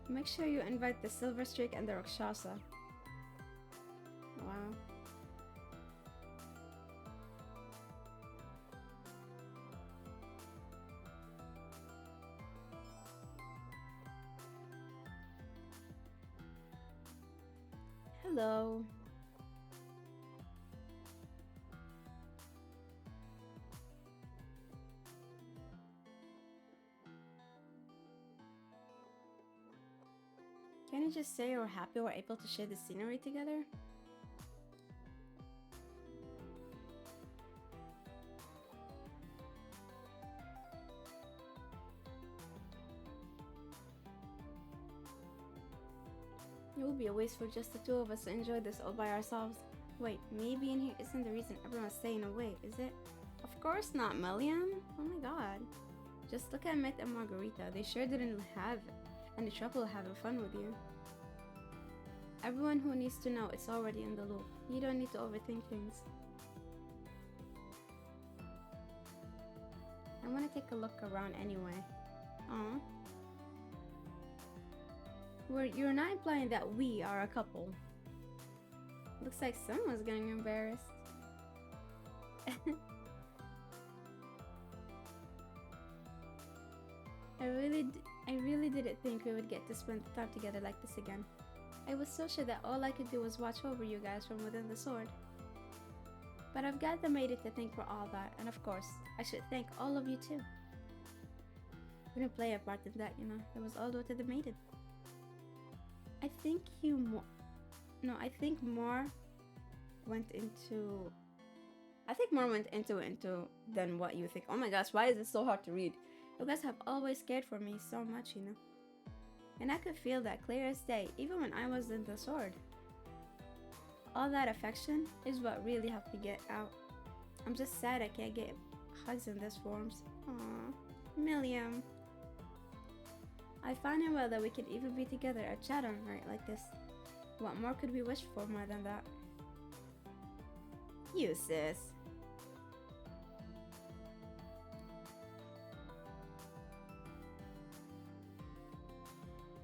A: Make sure you invite the Silver Streak and the Rakshasa. Wow. Hello. Can you just say you're happy we're able to share the scenery together? It would be a waste for just the two of us to enjoy this all by ourselves. Wait, me being here isn't the reason everyone's staying away, is it? Of course not, Meliam. Oh my god. Just look at Mitt and Margarita. They sure didn't have any trouble having fun with you. Everyone who needs to know it's already in the loop. You don't need to overthink things. I want to take a look around anyway. Aw. You're not implying that we are a couple. Looks like someone's getting embarrassed. I really didn't think we would get to spend time together like this again. I was so sure that all I could do was watch over you guys from within the sword. But I've got the maiden to thank for all that, and of course, I should thank all of you too. We didn't play a part in that, you know. It was all due to the maiden. I think more went into it than what you think. Oh my gosh, why is it so hard to read? You guys have always cared for me so much, you know. And I could feel that clear as day, even when I was in the sword. All that affection is what really helped me get out. I'm just sad I can't get hugs in this forms. Aww, Milliam. I find it well that we can even be together at chat on a night like this. What more could we wish for more than that? You sis.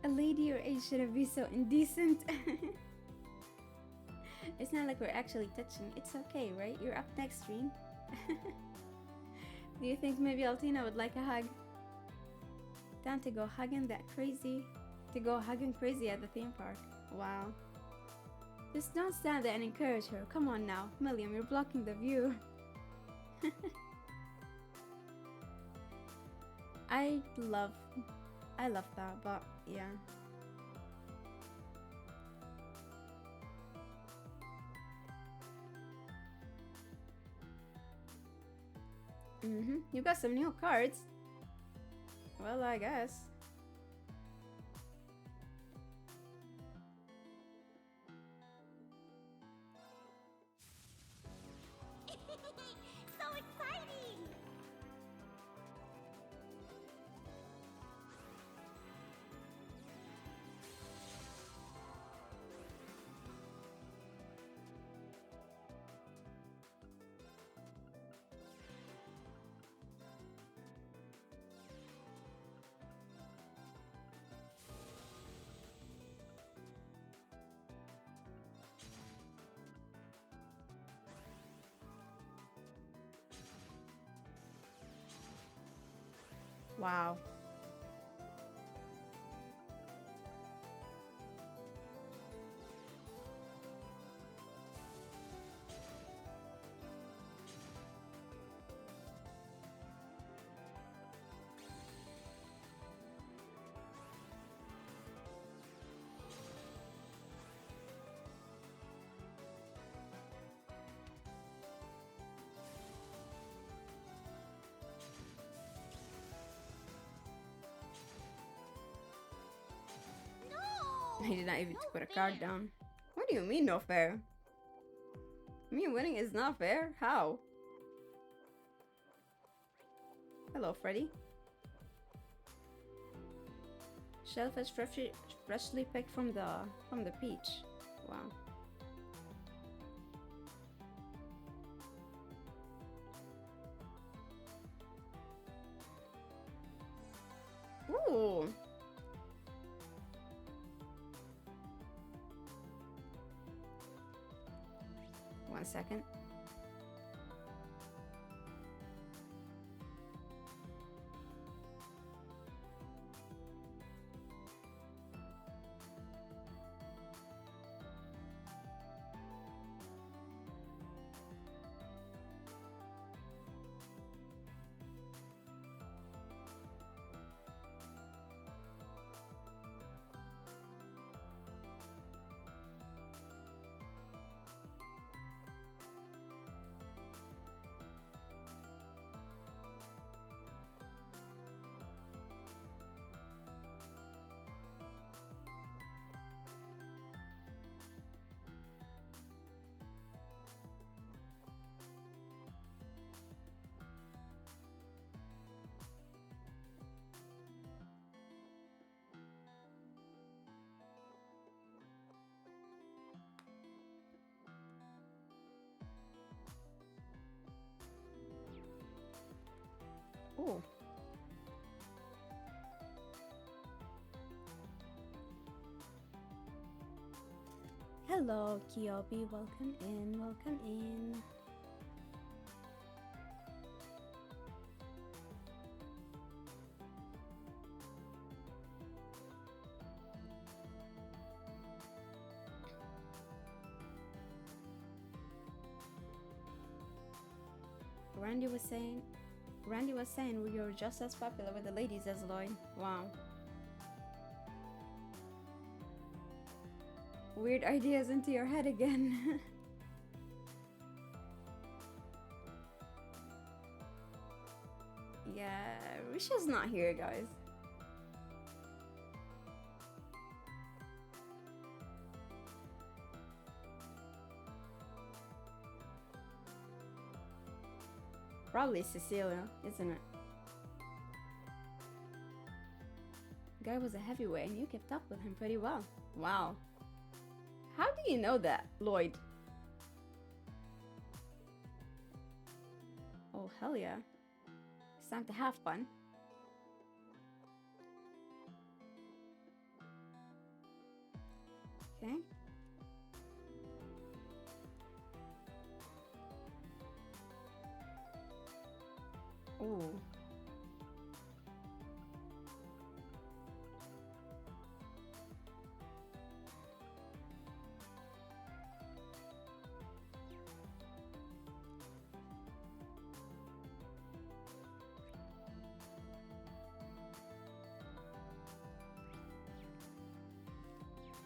A: A lady your age shouldn't be so indecent. It's not like we're actually touching. It's okay, right? You're up next, Reen. Do you think maybe Altina would like a hug? Time to go hugging crazy at the theme park. Wow. Just don't stand there and encourage her. Come on now. Milliam, you're blocking the view. I love that, but yeah. You got some new cards. Well, I guess.
O: So exciting!
A: Wow. He did not even put a card down. What do you mean no fair? Me winning is not fair? How? Hello, Freddy. Shellfish freshly picked from the beach. Wow. Ooh. One second. Oh. Hello, Kyobi. Welcome in. Welcome in. Randy was saying you're just as popular with the ladies as Lloyd. Wow. Weird ideas into your head again. Yeah, Risha's not here, guys. Probably Cecilia, isn't it? Guy was a heavyweight and you kept up with him pretty well. Wow. How do you know that, Lloyd? Oh, hell yeah. It's time to have fun. Okay. Ooh.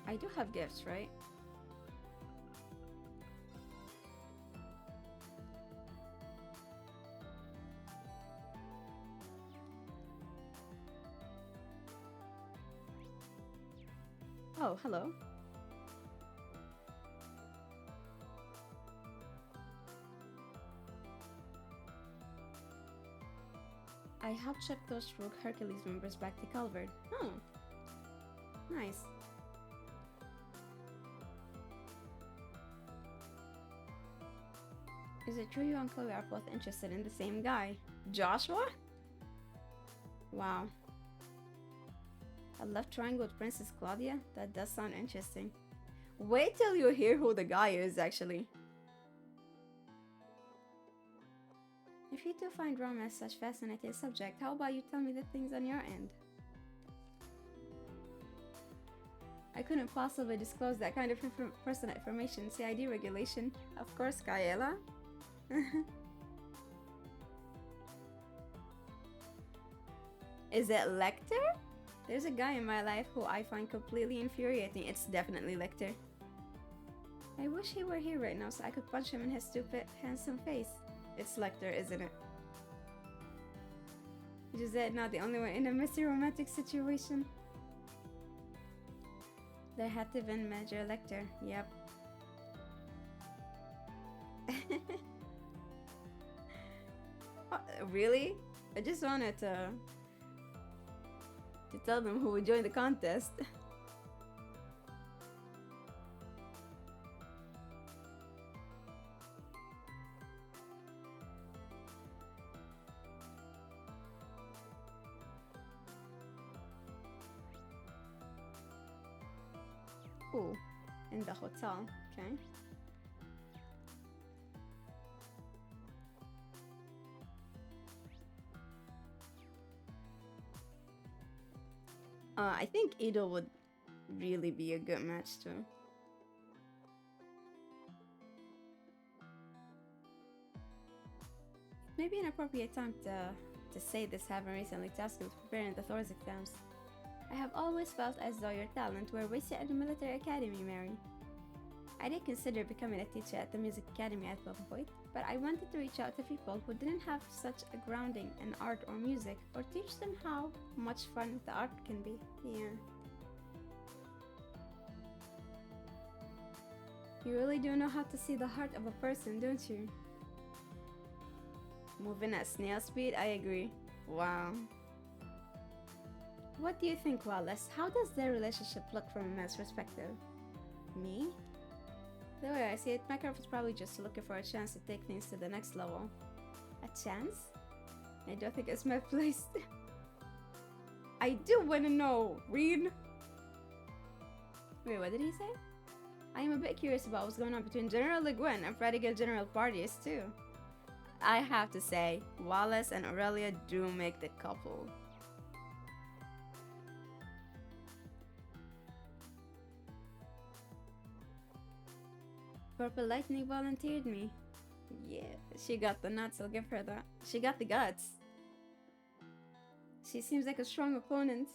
A: I do have gifts, right? Oh, hello. I helped ship those rogue Hercules members back to Calvert. Oh. Nice. Is it true you and Chloe are both interested in the same guy? Joshua? Wow. A love triangle with Princess Claudia? That does sound interesting. Wait till you hear who the guy is, actually. If you do find romance such fascinating subject, how about you tell me the things on your end? I couldn't possibly disclose that kind of personal information. CID regulation. Of course, Kaela. Is it Lecter? There's a guy in my life who I find completely infuriating. It's definitely Lecter. I wish he were here right now so I could punch him in his stupid, handsome face. It's Lecter, isn't it? Gisette not the only one in a messy romantic situation. There had to been Major Lecter. Yep. Really? I just wanted to tell them who would join the contest. Ooh, in the hotel. Okay. I think Ido would really be a good match too. Maybe an appropriate time to say this, having recently tasked with preparing the Thor's exams. I have always felt as though your talent were wasted at the military academy, Mary. I did consider becoming a teacher at the music academy at one point, but I wanted to reach out to people who didn't have such a grounding in art or music, or teach them how much fun the art can be. Yeah. You really do know how to see the heart of a person, don't you? Moving at snail speed, I agree. Wow. What do you think, Wallace? How does their relationship look from a man's perspective? Me? The way I see it, Mycroft is probably just looking for a chance to take things to the next level. A chance? I don't think it's my place. I do want to know, Reed. Wait, what did he say? I am a bit curious about what's going on between General Le Guin and Prodigal General Pardius too. I have to say, Wallace and Aurelia do make the couple. Purple Lightning volunteered me. Yeah, she got the nuts, I'll give her that. She got the guts. She seems like a strong opponent.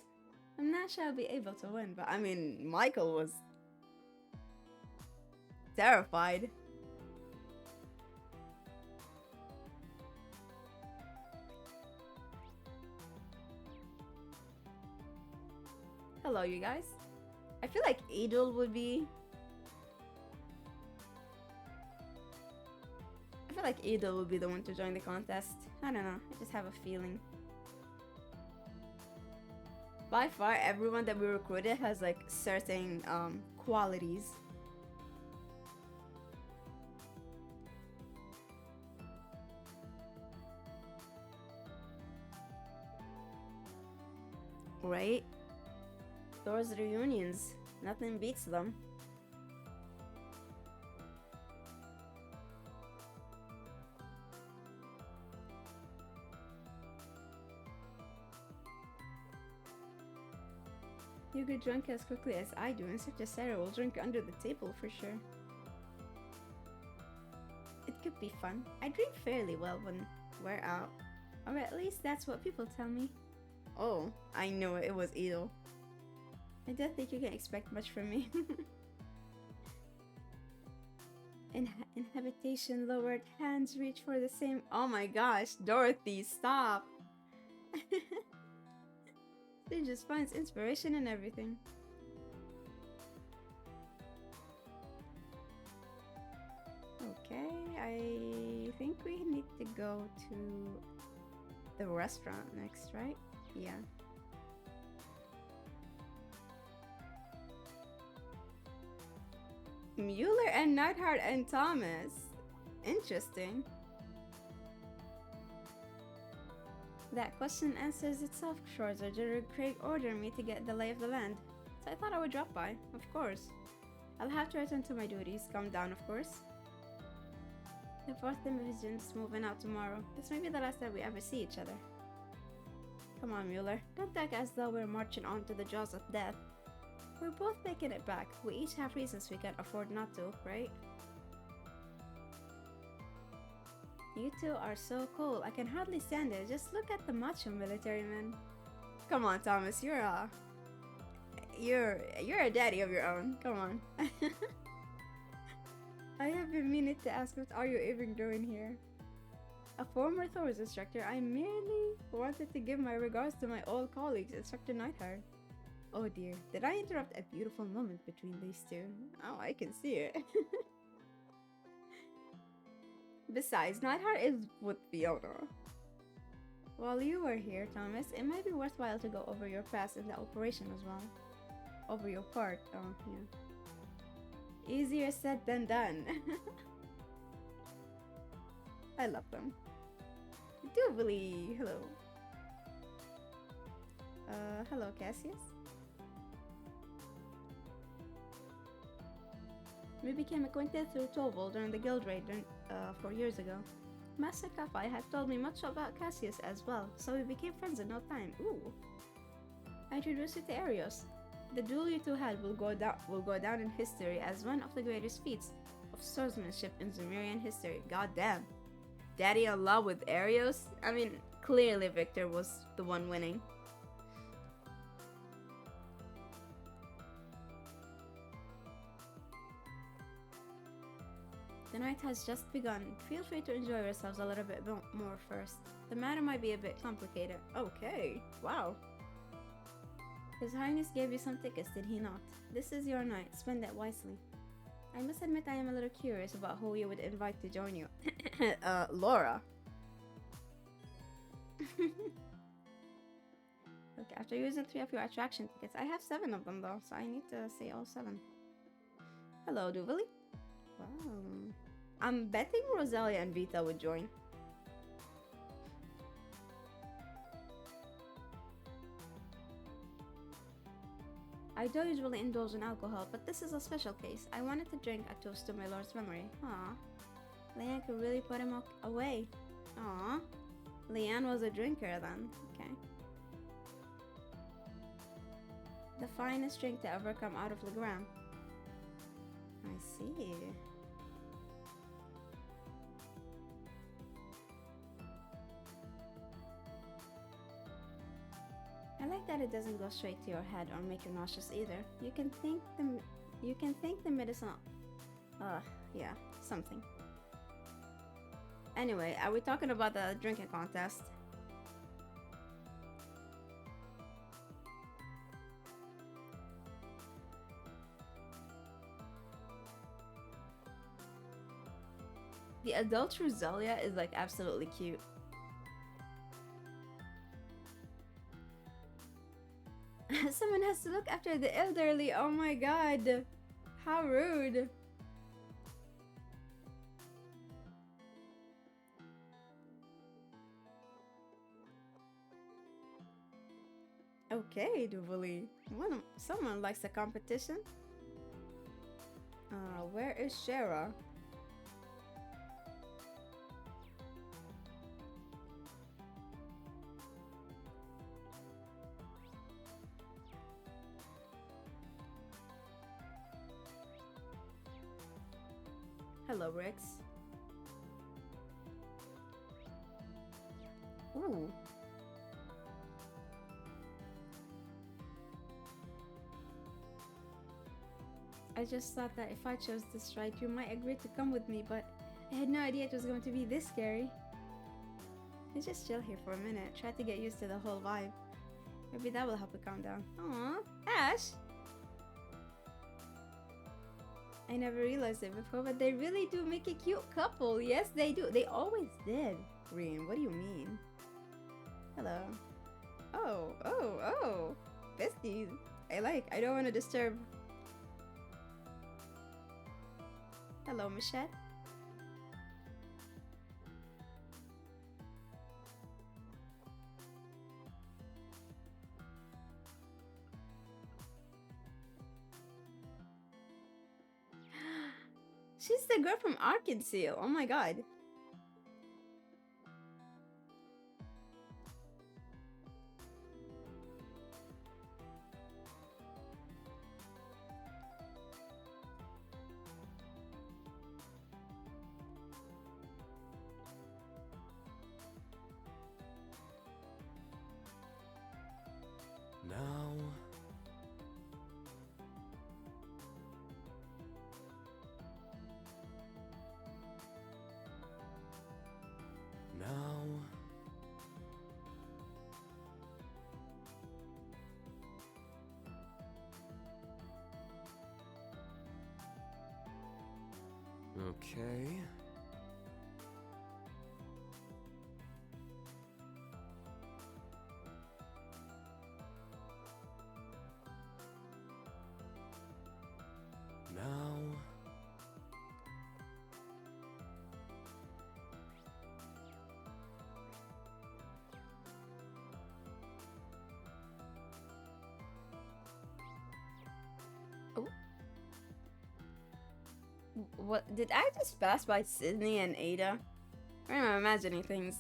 A: I'm not sure I'll be able to win, but I mean, Michael was terrified. Hello, you guys. I feel like Adol would be... I feel like Adol would be the one to join the contest. I don't know, I just have a feeling. By far, everyone that we recruited has like certain qualities. Right? Those reunions, nothing beats them. You get drunk as quickly as I do, and such a Sarah will drink under the table for sure. It could be fun. I drink fairly well when we're out. Or at least that's what people tell me. Oh, I knew it was Edel. I don't think you can expect much from me. Inhabitation lowered, hands reach for the same. Oh my gosh, Dorothy, stop! She just finds inspiration in everything. Okay, I think we need to go to the restaurant next, right? Yeah. Mueller and Neidhart and Thomas. Interesting. That question answers itself, Schwarzer. General Craig ordered me to get the lay of the land, so I thought I would drop by, of course. I'll have to return to my duties, calm down, of course. The 4th Division's moving out tomorrow. This may be the last time we ever see each other. Come on, Mueller. Don't act as though we're marching on to the jaws of death. We're both making it back. We each have reasons we can't afford not to, right? You two are so cool. I can hardly stand it. Just look at the macho military men. Come on, Thomas. You're a daddy of your own. Come on. I have been meaning to ask, what are you even doing here? A former Thor's instructor, I merely wanted to give my regards to my old colleagues, Instructor Neidhart. Oh dear, did I interrupt a beautiful moment between these two? Oh, I can see it. Besides, Neidhart is with Fiona. While you were here, Thomas, it might be worthwhile to go over your past in the operation as well. Over your part, oh yeah. Easier said than done. I love them. Doobly, hello. Hello, Cassius. We became acquainted through Toval during the guild raid 4 years ago. Master Kappai had told me much about Cassius as well, so we became friends in no time. Ooh. I introduced you to Arios. The duel you two had will go down in history as one of the greatest feats of swordsmanship in Zemirian history. God damn. Daddy in love with Arios? I mean, clearly Victor was the one winning. The night has just begun. Feel free to enjoy yourselves a little bit more first. The matter might be a bit complicated. Okay, wow. His Highness gave you some tickets, did he not? This is your night. Spend it wisely. I must admit I am a little curious about who you would invite to join you. Laura. Okay, after using 3 of your attraction tickets, I have 7 of them though, so I need to say all 7. Hello, Duvally. Wow. I'm betting Rosalia and Vita would join. I don't usually indulge in alcohol, but this is a special case. I wanted to drink a toast to my lord's memory. Aw. Leanne could really put him away. Aw. Leanne was a drinker then. Okay. The finest drink to ever come out of Legram. I see. I like that it doesn't go straight to your head or make you nauseous either. You can think the medicine. Yeah, something. Anyway, are we talking about the drinking contest? The adult Rosalia is like absolutely cute. Someone has to look after the elderly. Oh my god. How rude. Okay, Duvali. Someone likes a competition. Where is Shara? Hello, Rex. Ooh. I just thought that if I chose this right, you might agree to come with me, but I had no idea it was going to be this scary. Let's just chill here for a minute, try to get used to the whole vibe. Maybe that will help you calm down. Aww, Ash! I never realized it before, but they really do make a cute couple. Yes, they do. They always did. Reem, what do you mean? Hello. Oh. Besties. I don't want to disturb. Hello, Michelle. She's the girl from Arkansas. Oh my god.
I: Now... Now... Okay... Now...
A: Oh. What did I just pass by Sydney and Ada? Or am I imagining things?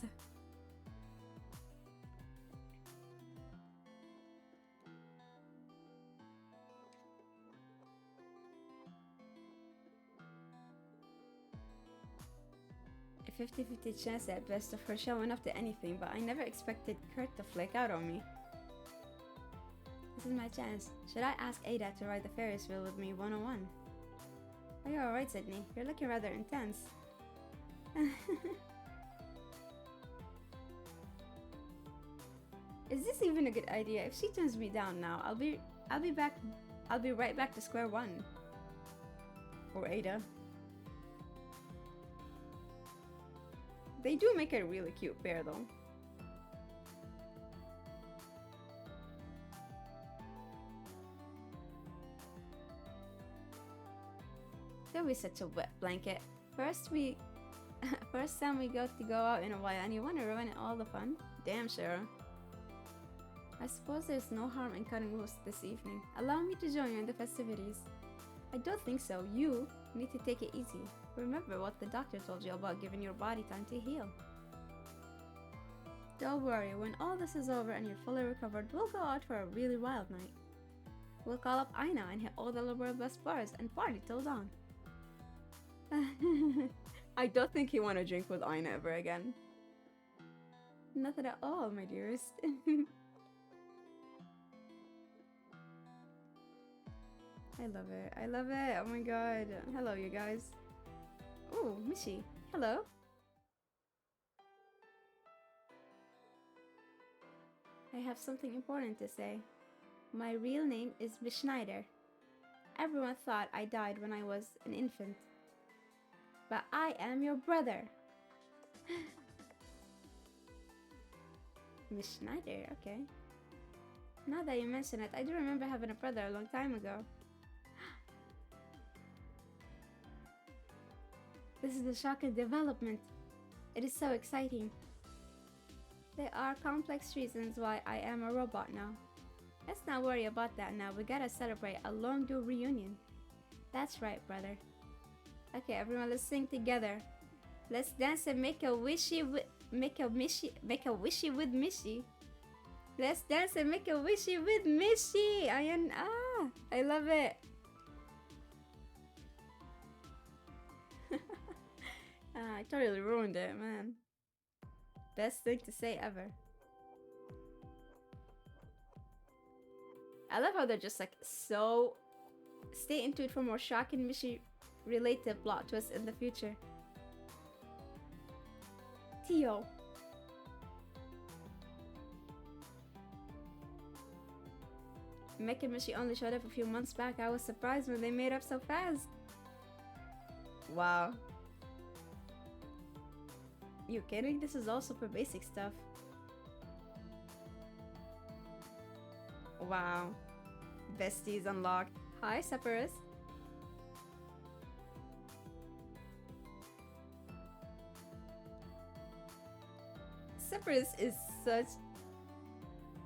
A: A 50-50 chance at best of her showing up to anything, but I never expected Kurt to flake out on me. This is my chance. Should I ask Ada to ride the Ferris wheel with me one-on-one? Oh, you're alright, Sydney. You're looking rather intense. Is this even a good idea? If she turns me down now, I'll be right back to square one. Or Ada. They do make a really cute pair though. Don't be such a wet blanket. First time we got to go out in a while and you want to ruin all the fun? Damn, Sarah. I suppose there's no harm in cutting loose this evening. Allow me to join you in the festivities. I don't think so. You need to take it easy. Remember what the doctor told you about giving your body time to heal. Don't worry, when all this is over and you're fully recovered, we'll go out for a really wild night. We'll call up Aina and hit all the liberal best bars and party till dawn. I don't think you want to drink with Aina ever again. Nothing at all, my dearest. I love it. I love it. Oh my god. Hello, you guys. Ooh, Mishi. Hello. I have something important to say. My real name is Miss Schneider. Everyone thought I died when I was an infant. But I am your brother. Miss Schneider, okay. Now that you mention it, I do remember having a brother a long time ago. This is a shocking development. It is so exciting. There are complex reasons why I am a robot now. Let's not worry about that now. We gotta celebrate a long due reunion. That's right, brother. Okay, everyone, let's sing together. Let's dance and make a wishy with Mishi. Let's dance and make a wishy with Mishi. I love it. I totally ruined it, man. Best thing to say ever. I love how they're just like so. Stay into it for more shocking Mishi related plot twists in the future. Tio. Mick and Mishi only showed up a few months back. I was surprised when they made up so fast. Wow. You kidding? This is all super basic stuff. Wow. Besties unlocked. Hi, Separus. Separus is such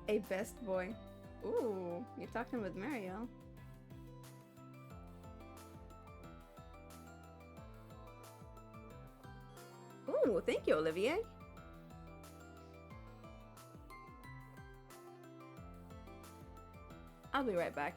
A: a best boy. Ooh, you're talking with Mariel. Ooh, thank you, Olivier. I'll be right back.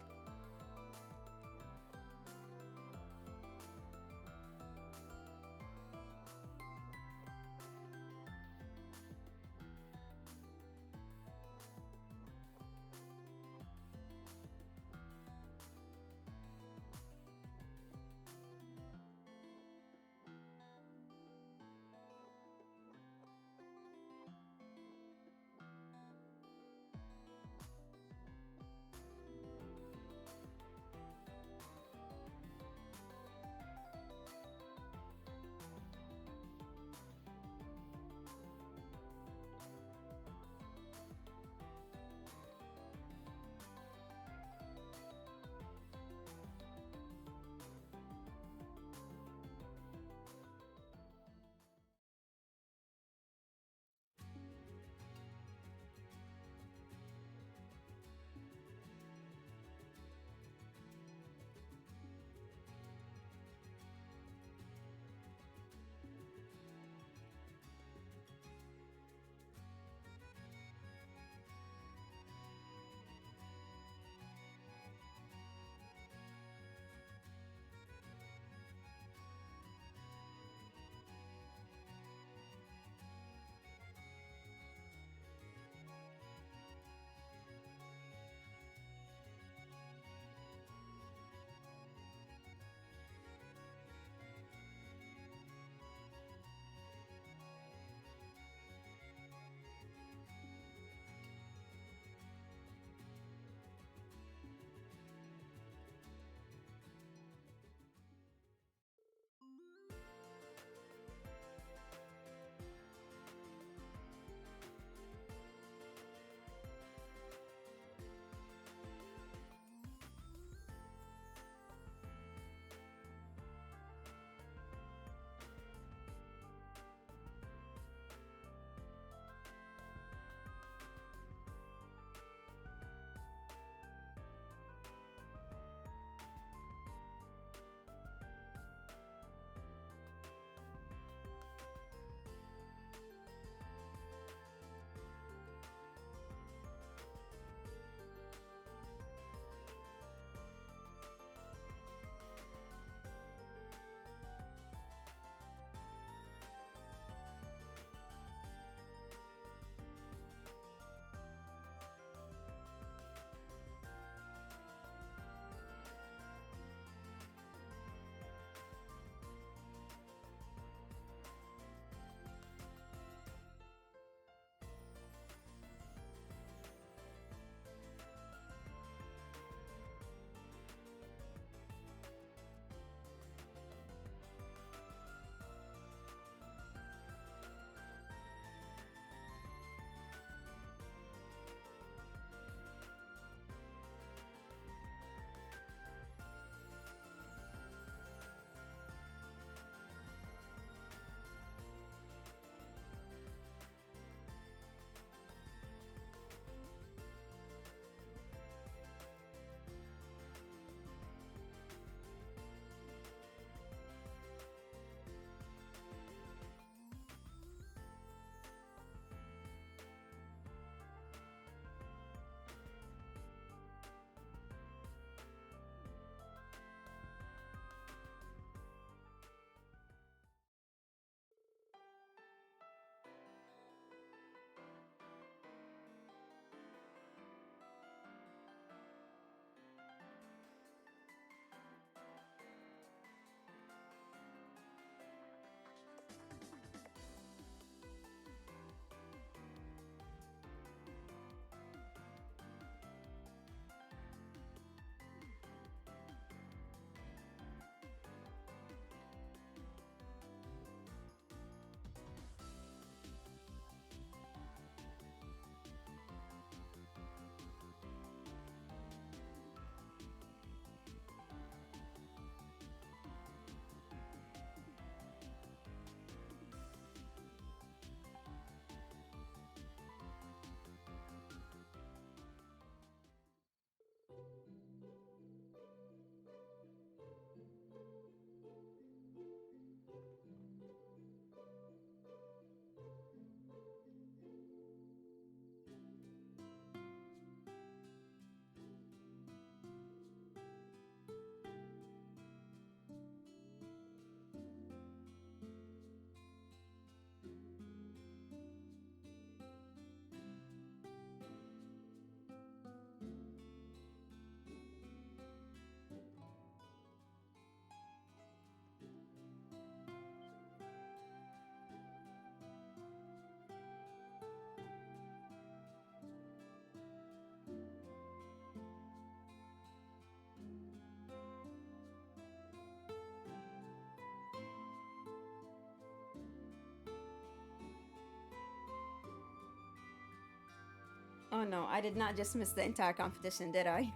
A: Oh no, I did not just miss the entire competition, did I?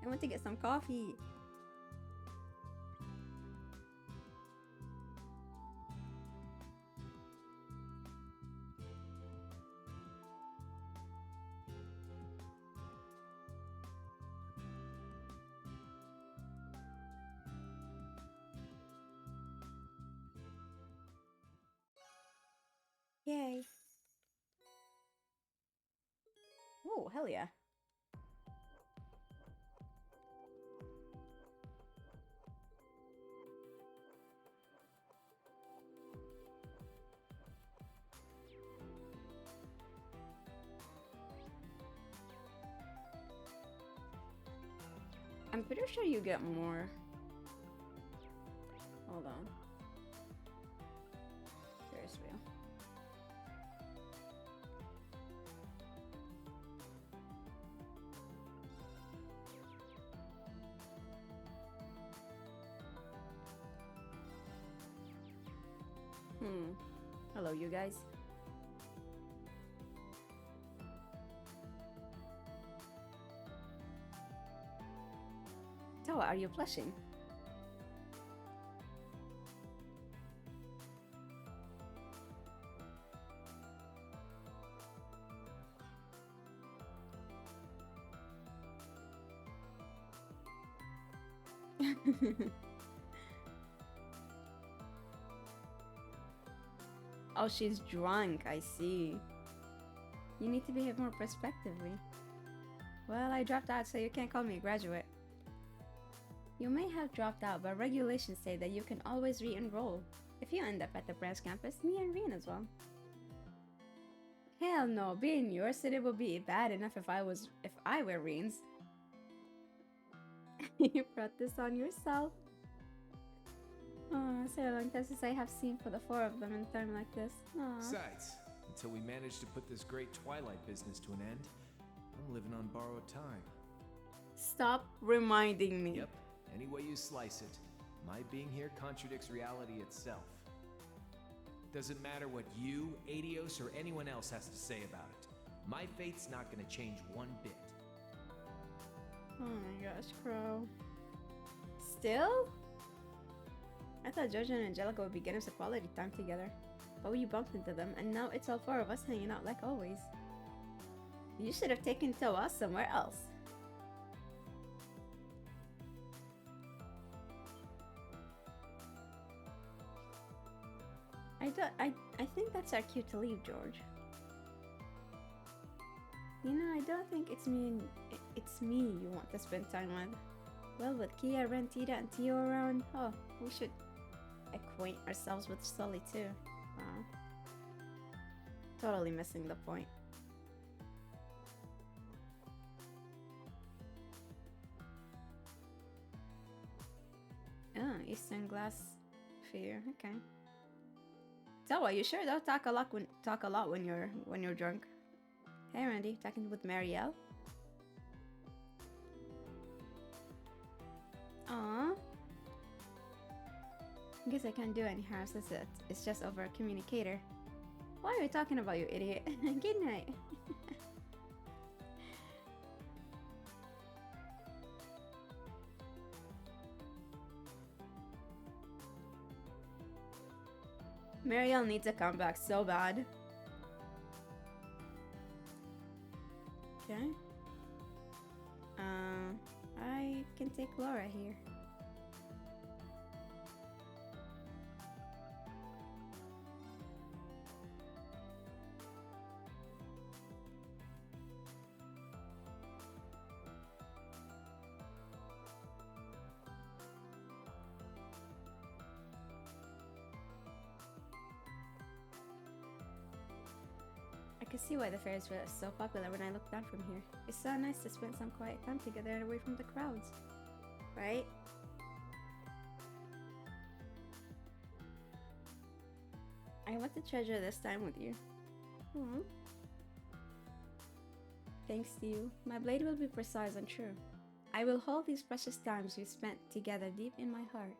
A: I went to get some coffee. Yay. Oh, hell yeah. I'm pretty sure you get more. Hold on. Ferris wheel. Hello, you guys. Toa, are you plushing? Oh, she's drunk, I see. You need to behave more prospectively. Well, I dropped out, so you can't call me a graduate. You may have dropped out, but regulations say that you can always re-enroll. If you end up at the branch campus, me and Reen as well. Hell no, being in your city would be bad enough if I were Reen's. You brought this on yourself. Oh, so long time since I have seen for the four of them in time like this. Aww.
D: Besides, until we manage to put this great Twilight business to an end, I'm living on borrowed time.
A: Stop reminding me.
D: Yep, any way you slice it, my being here contradicts reality itself. Doesn't matter what you, Adios, or anyone else has to say about it. My fate's not gonna change one bit.
A: Oh my gosh, Crow. Still? I thought Georgia and Angelica would be getting some quality time together. But we bumped into them, and now it's all four of us hanging out like always. You should have taken Toa somewhere else. I think that's our cue to leave, George. You know, I don't think it's me you want to spend time with. Well, with Kia, Rentita, and Tio around, oh, we should acquaint ourselves with Sully too. Wow. Totally missing the point. Oh, Eastern Glass Fear. Okay. So, are you sure they'll talk a lot when you're drunk? Hey, Randy, talking with Marielle. Aww. Guess I can't do any harm since it's just over a communicator. Why are you talking about, you idiot? Good night. Marielle needs a comeback so bad. Okay. I can take Laura here. I can see why the Ferris wheel is so popular when I look down from here. It's so nice to spend some quiet time together and away from the crowds. Right? I want to treasure this time with you. Aww. Thanks to you, my blade will be precise and true. I will hold these precious times we spent together deep in my heart.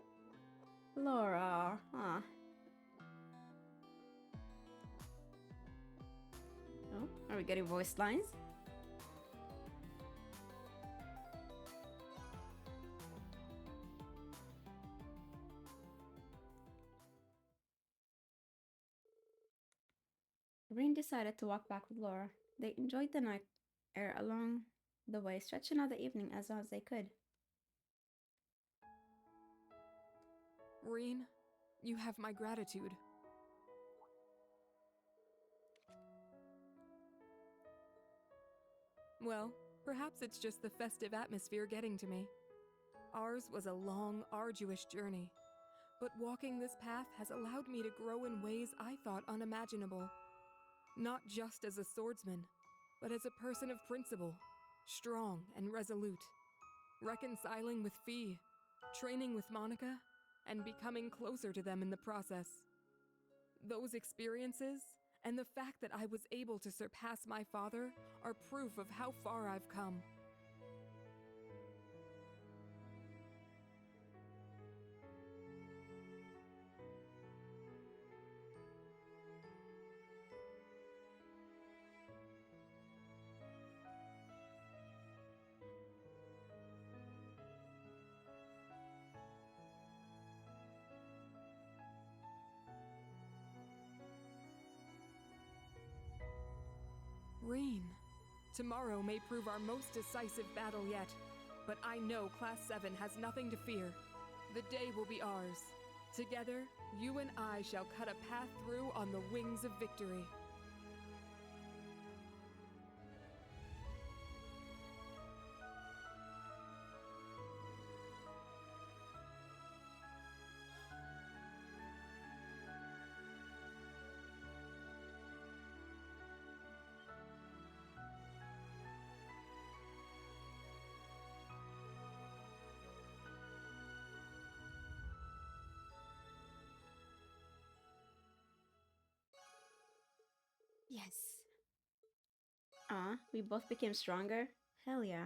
A: Laura, ah. Oh, are we getting voice lines? Rain decided to walk back with Laura. They enjoyed the night air along the way, stretching out the evening as long as they could.
T: Reen, you have my gratitude. Well, perhaps it's just the festive atmosphere getting to me. Ours was a long, arduous journey, but walking this path has allowed me to grow in ways I thought unimaginable. Not just as a swordsman, but as a person of principle, strong and resolute, reconciling with Fee, training with Monica, and becoming closer to them in the process. Those experiences, and the fact that I was able to surpass my father, are proof of how far I've come. Reen, tomorrow may prove our most decisive battle yet, but I know Class 7 has nothing to fear. The day will be ours. Together, you and I shall cut a path through on the wings of victory.
A: Yes. We both became stronger? Hell yeah.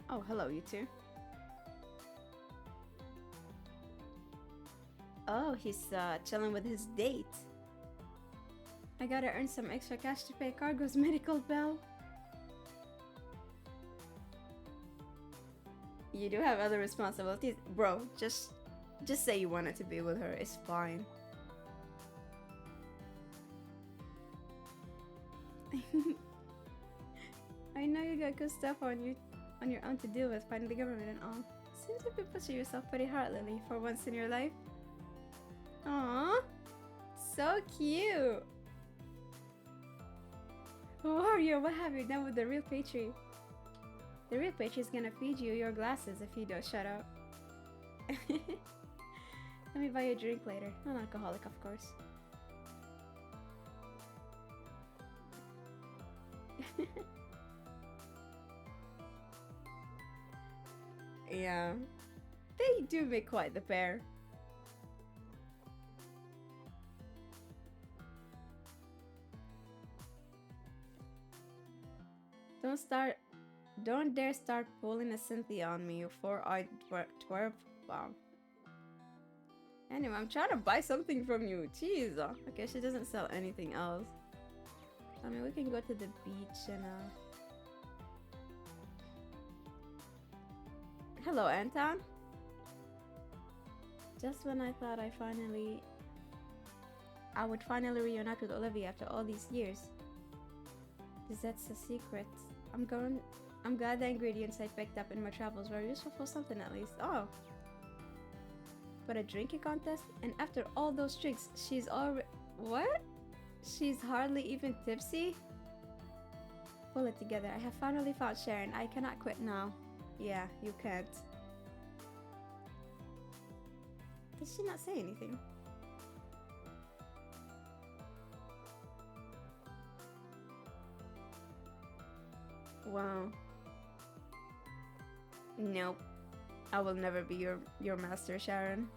A: Oh, hello, you two. Oh, he's chilling with his date. I gotta earn some extra cash to pay Cargo's medical bill. You do have other responsibilities. Bro, just say you wanted to be with her. It's fine. I know you got good stuff on your own to deal with, fighting the government and all. Seems like you pushing yourself pretty hard, Lily, for once in your life. Aww, so cute. Who are you? What have you done with the real Patri? The real Patri is gonna feed you your glasses if you don't shut up. Let me buy you a drink later. Non-alcoholic, of course. Yeah, they do make quite the pair. Don't dare start pulling a Cynthia on me, you four-eyed twerp. Wow. Anyway, I'm trying to buy something from you. Jeez. Okay, she doesn't sell anything else. I mean, we can go to the beach and Hello, Anton. Just when I thought I would finally reunite with Olivia after all these years. That's a secret. I'm glad the ingredients I picked up in my travels were useful for something at least. Oh. But a drinking contest? And after all those drinks, she's already... What? She's hardly even tipsy? Pull it together. I have finally found Sharon. I cannot quit now. Yeah, you can't. Did she not say anything? Wow. Nope. I will never be your master, Sharon.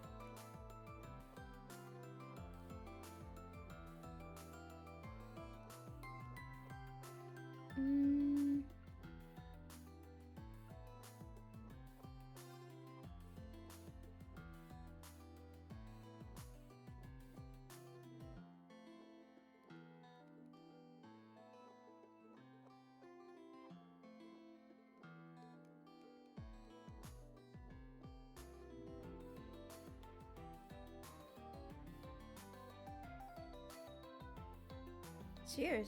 A: Cheers.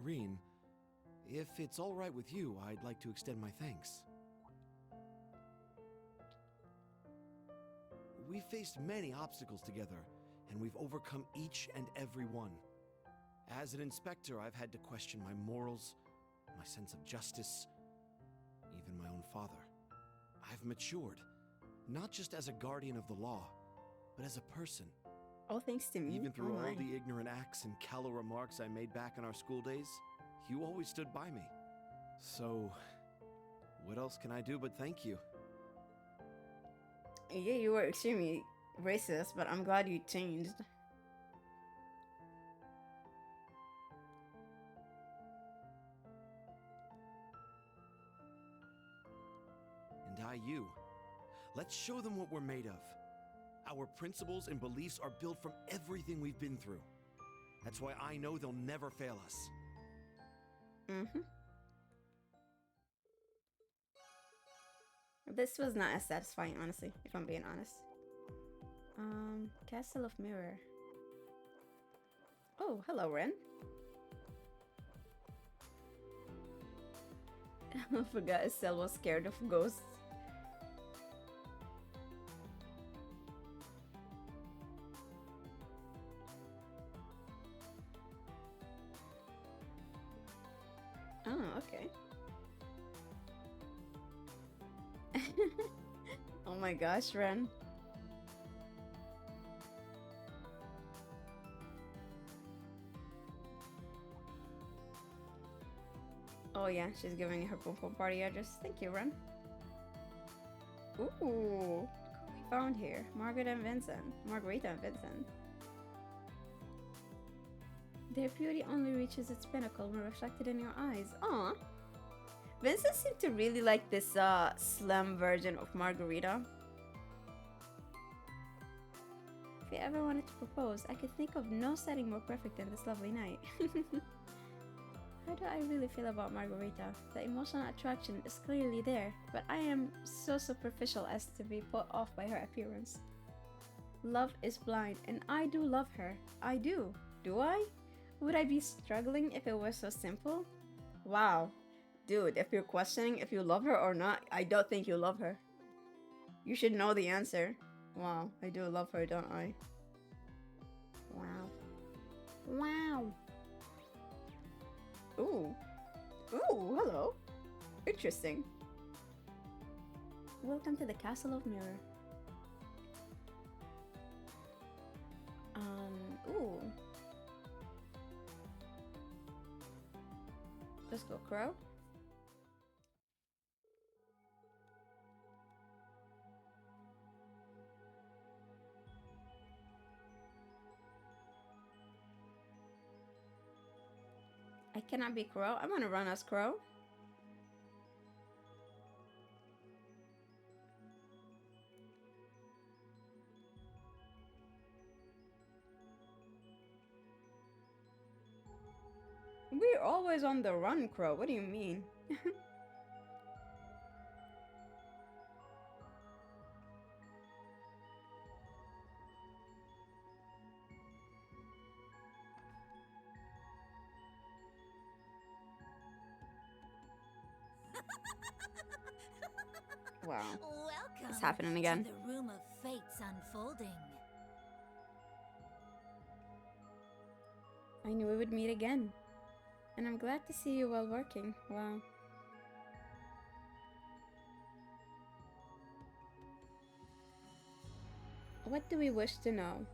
P: Reen, if it's all right with you, I'd like to extend my thanks. We've faced many obstacles together, and we've overcome each and every one. As an inspector, I've had to question my morals, my sense of justice, even my own father. I've matured, not just as a guardian of the law, but as a person.
A: All thanks to me.
P: Even through
A: Oh
P: all
A: my.
P: the ignorant acts and callow remarks I made back in our school days, you always stood by me. So, what else can I do but thank you?
A: Yeah, you were extremely racist, but I'm glad you changed.
P: And I you. Let's show them what we're made of. Our principles and beliefs are built from everything we've been through. That's why I know they'll never fail us.
A: Mm-hmm. This was not as satisfying, honestly, if I'm being honest. Castle of Mirror. Oh, hello, Ren. I forgot Estelle was scared of ghosts. Oh, okay. Oh my gosh, Ren. Oh yeah, she's giving her pom pom party address. Thank you, Ren. Ooh, look who we found here. Margaret and Vincent. Margarita and Vincent. Their beauty only reaches its pinnacle when reflected in your eyes. Aw. Vincent seemed to really like this slim version of Margarita. If you ever wanted to propose, I could think of no setting more perfect than this lovely night. How do I really feel about Margarita? The emotional attraction is clearly there, but I am so superficial as to be put off by her appearance. Love is blind, and I do love her. I do. Do I? Would I be struggling if it was so simple? Wow. Dude, if you're questioning if you love her or not, I don't think you love her. You should know the answer. Wow, I do love her, don't I? Wow. Wow. Ooh. Ooh, hello. Interesting. Welcome to the Castle of Mirror. Ooh. Let's go, Crow. I cannot be Crow. I'm gonna run as Crow. We're always on the run, Crow. What do you mean? Wow.
U: Welcome
A: It's happening again.
U: to the room of fates unfolding.
A: I knew we would meet again. And I'm glad to see you while working. Wow. What do we wish to know?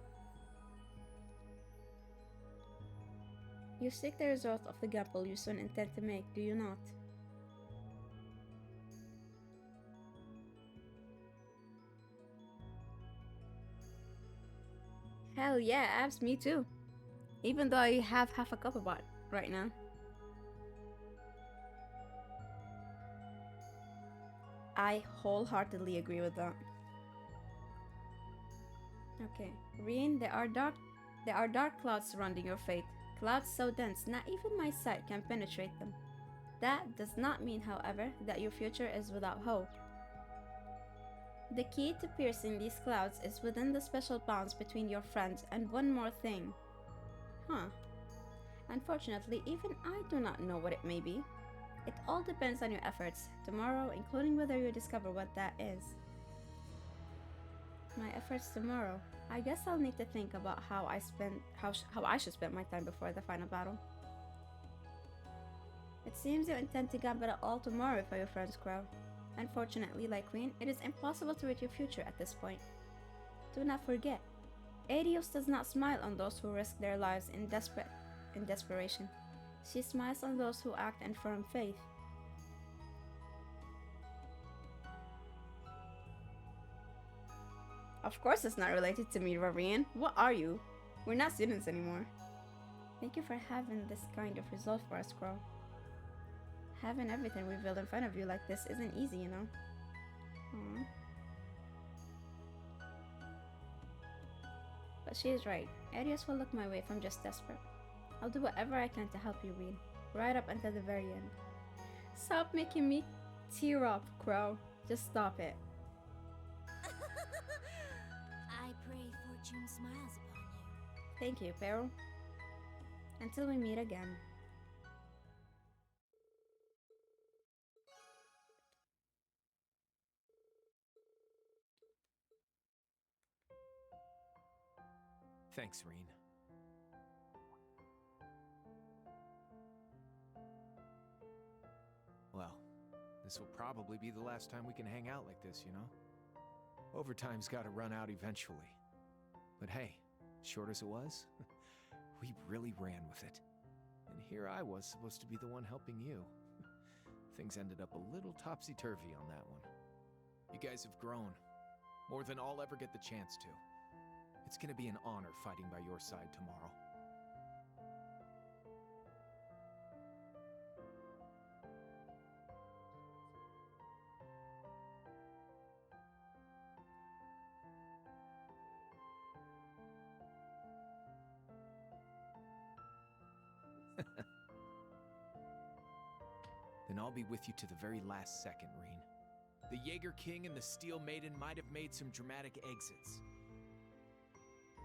A: You seek the result of the gamble you soon intend to make, do you not? Hell yeah, abs, me too. Even though I have half a cup of it right now. I wholeheartedly agree with that. Okay, Reen, there are dark clouds surrounding your fate. Clouds so dense, not even my sight can penetrate them. That does not mean, however, that your future is without hope. The key to piercing these clouds is within the special bonds between your friends, and one more thing. Huh. Unfortunately, even I do not know what it may be. It all depends on your efforts, tomorrow, including whether you discover what that is. My efforts tomorrow. I guess I'll need to think about how I should spend my time before the final battle. It seems you intend to gambit it all tomorrow for your friend's Crow. Unfortunately, like Queen, it is impossible to read your future at this point. Do not forget, Adios does not smile on those who risk their lives in desperation. She smiles on those who act in firm faith. Of course it's not related to me, Rarian. What are you? We're not students anymore. Thank you for having this kind of result for us, Crow. Having everything revealed in front of you like this isn't easy, you know. Aww. But she is right. Arias will look my way if I'm just desperate. I'll do whatever I can to help you, Reed. Right up until the very end. Stop making me tear up, Crow. Just stop it.
U: I pray fortune smiles upon you.
A: Thank you, Peril. Until we meet again.
D: Thanks, Reen. Well, this will probably be the last time we can hang out like this, you know? Overtime's gotta run out eventually. But hey, short as it was, we really ran with it. And here I was supposed to be the one helping you. Things ended up a little topsy-turvy on that one. You guys have grown, more than I'll ever get the chance to. It's gonna be an honor fighting by your side tomorrow. Then I'll be with you to the very last second, Reen. The Jaeger King and the Steel Maiden might have made some dramatic exits.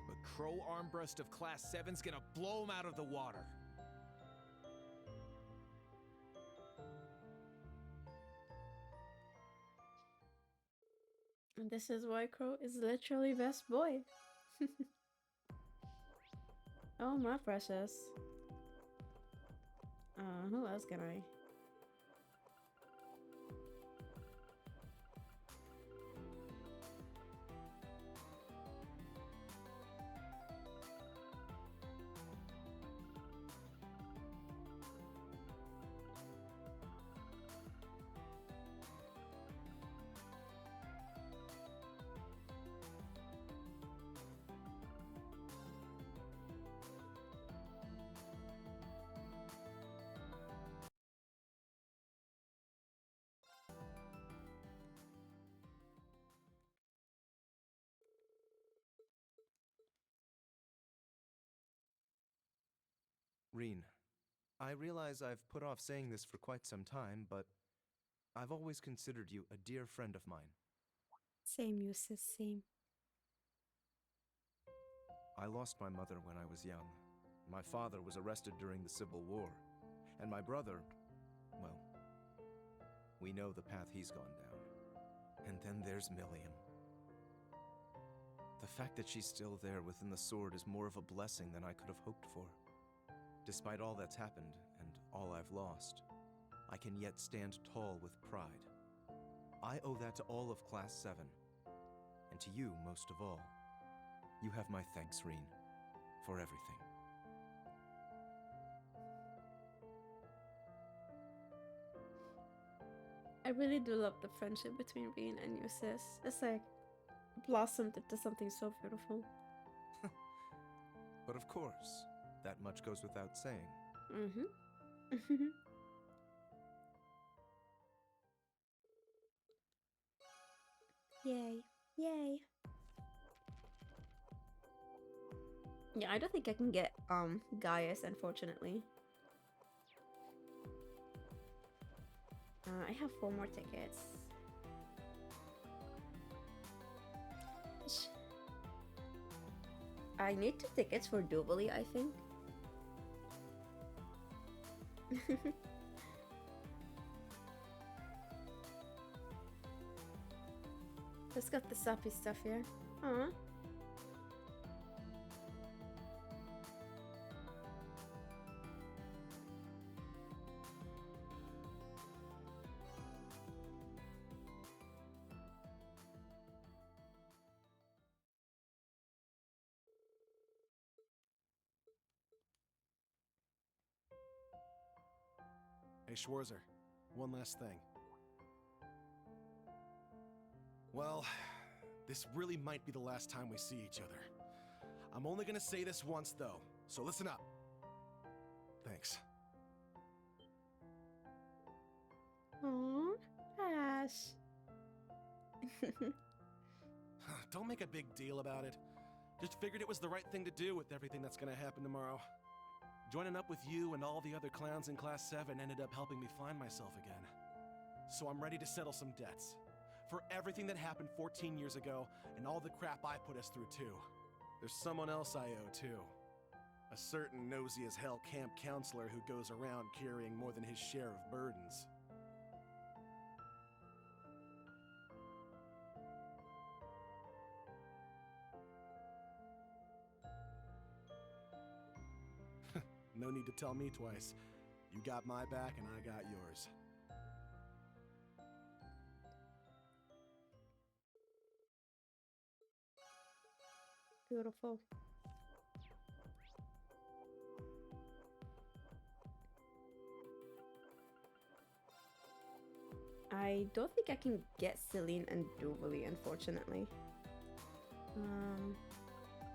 D: But Crow Armbrust of Class 7's gonna blow him out of the water.
A: And this is why Crow is literally best boy. Oh, my precious. Who else can I?
I: Reen, I realize I've put off saying this for quite some time, but I've always considered you a dear friend of mine.
A: Same, Eustace, same.
I: I lost my mother when I was young. My father was arrested during the Civil War. And my brother, well, we know the path he's gone down. And then there's Milliam. The fact that she's still there within the sword is more of a blessing than I could have hoped for. Despite all that's happened and all I've lost, I can yet stand tall with pride. I owe that to all of Class 7, and to you most of all. You have my thanks, Reen, for everything.
A: I really do love the friendship between Reen and Eustace. It's like blossomed into something so beautiful.
I: But of course, that much goes without saying.
A: Mm-hmm. Yay. Yay. Yeah, I don't think I can get Gaius, unfortunately. I have 4 more tickets. I need 2 tickets for Jubilee, I think. Let's got the sappy stuff here. Huh?
P: Hey, Schwarzer, one last thing. Well, this really might be the last time we see each other. I'm only gonna say this once, though, so listen up. Thanks.
A: Aww, Ash.
P: Don't make a big deal about it. Just figured it was the right thing to do with everything that's gonna happen tomorrow. Joining up with you and all the other clowns in Class 7 ended up helping me find myself again. So I'm ready to settle some debts. For everything that happened 14 years ago, and all the crap I put us through too. There's someone else I owe too. A certain nosy-as-hell camp counselor who goes around carrying more than his share of burdens. No need to tell me twice. You got my back and I got yours.
A: Beautiful. I don't think I can get Celine and Jubilee, unfortunately.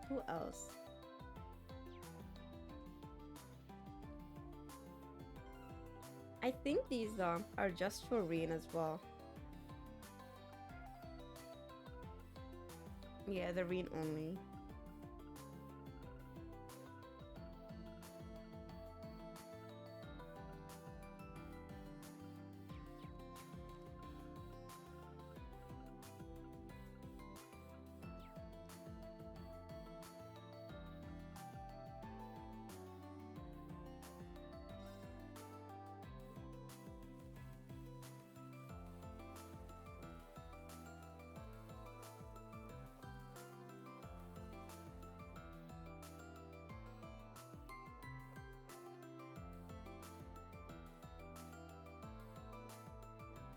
A: Who else? I think these are just for Reen as well. Yeah, the Reen only.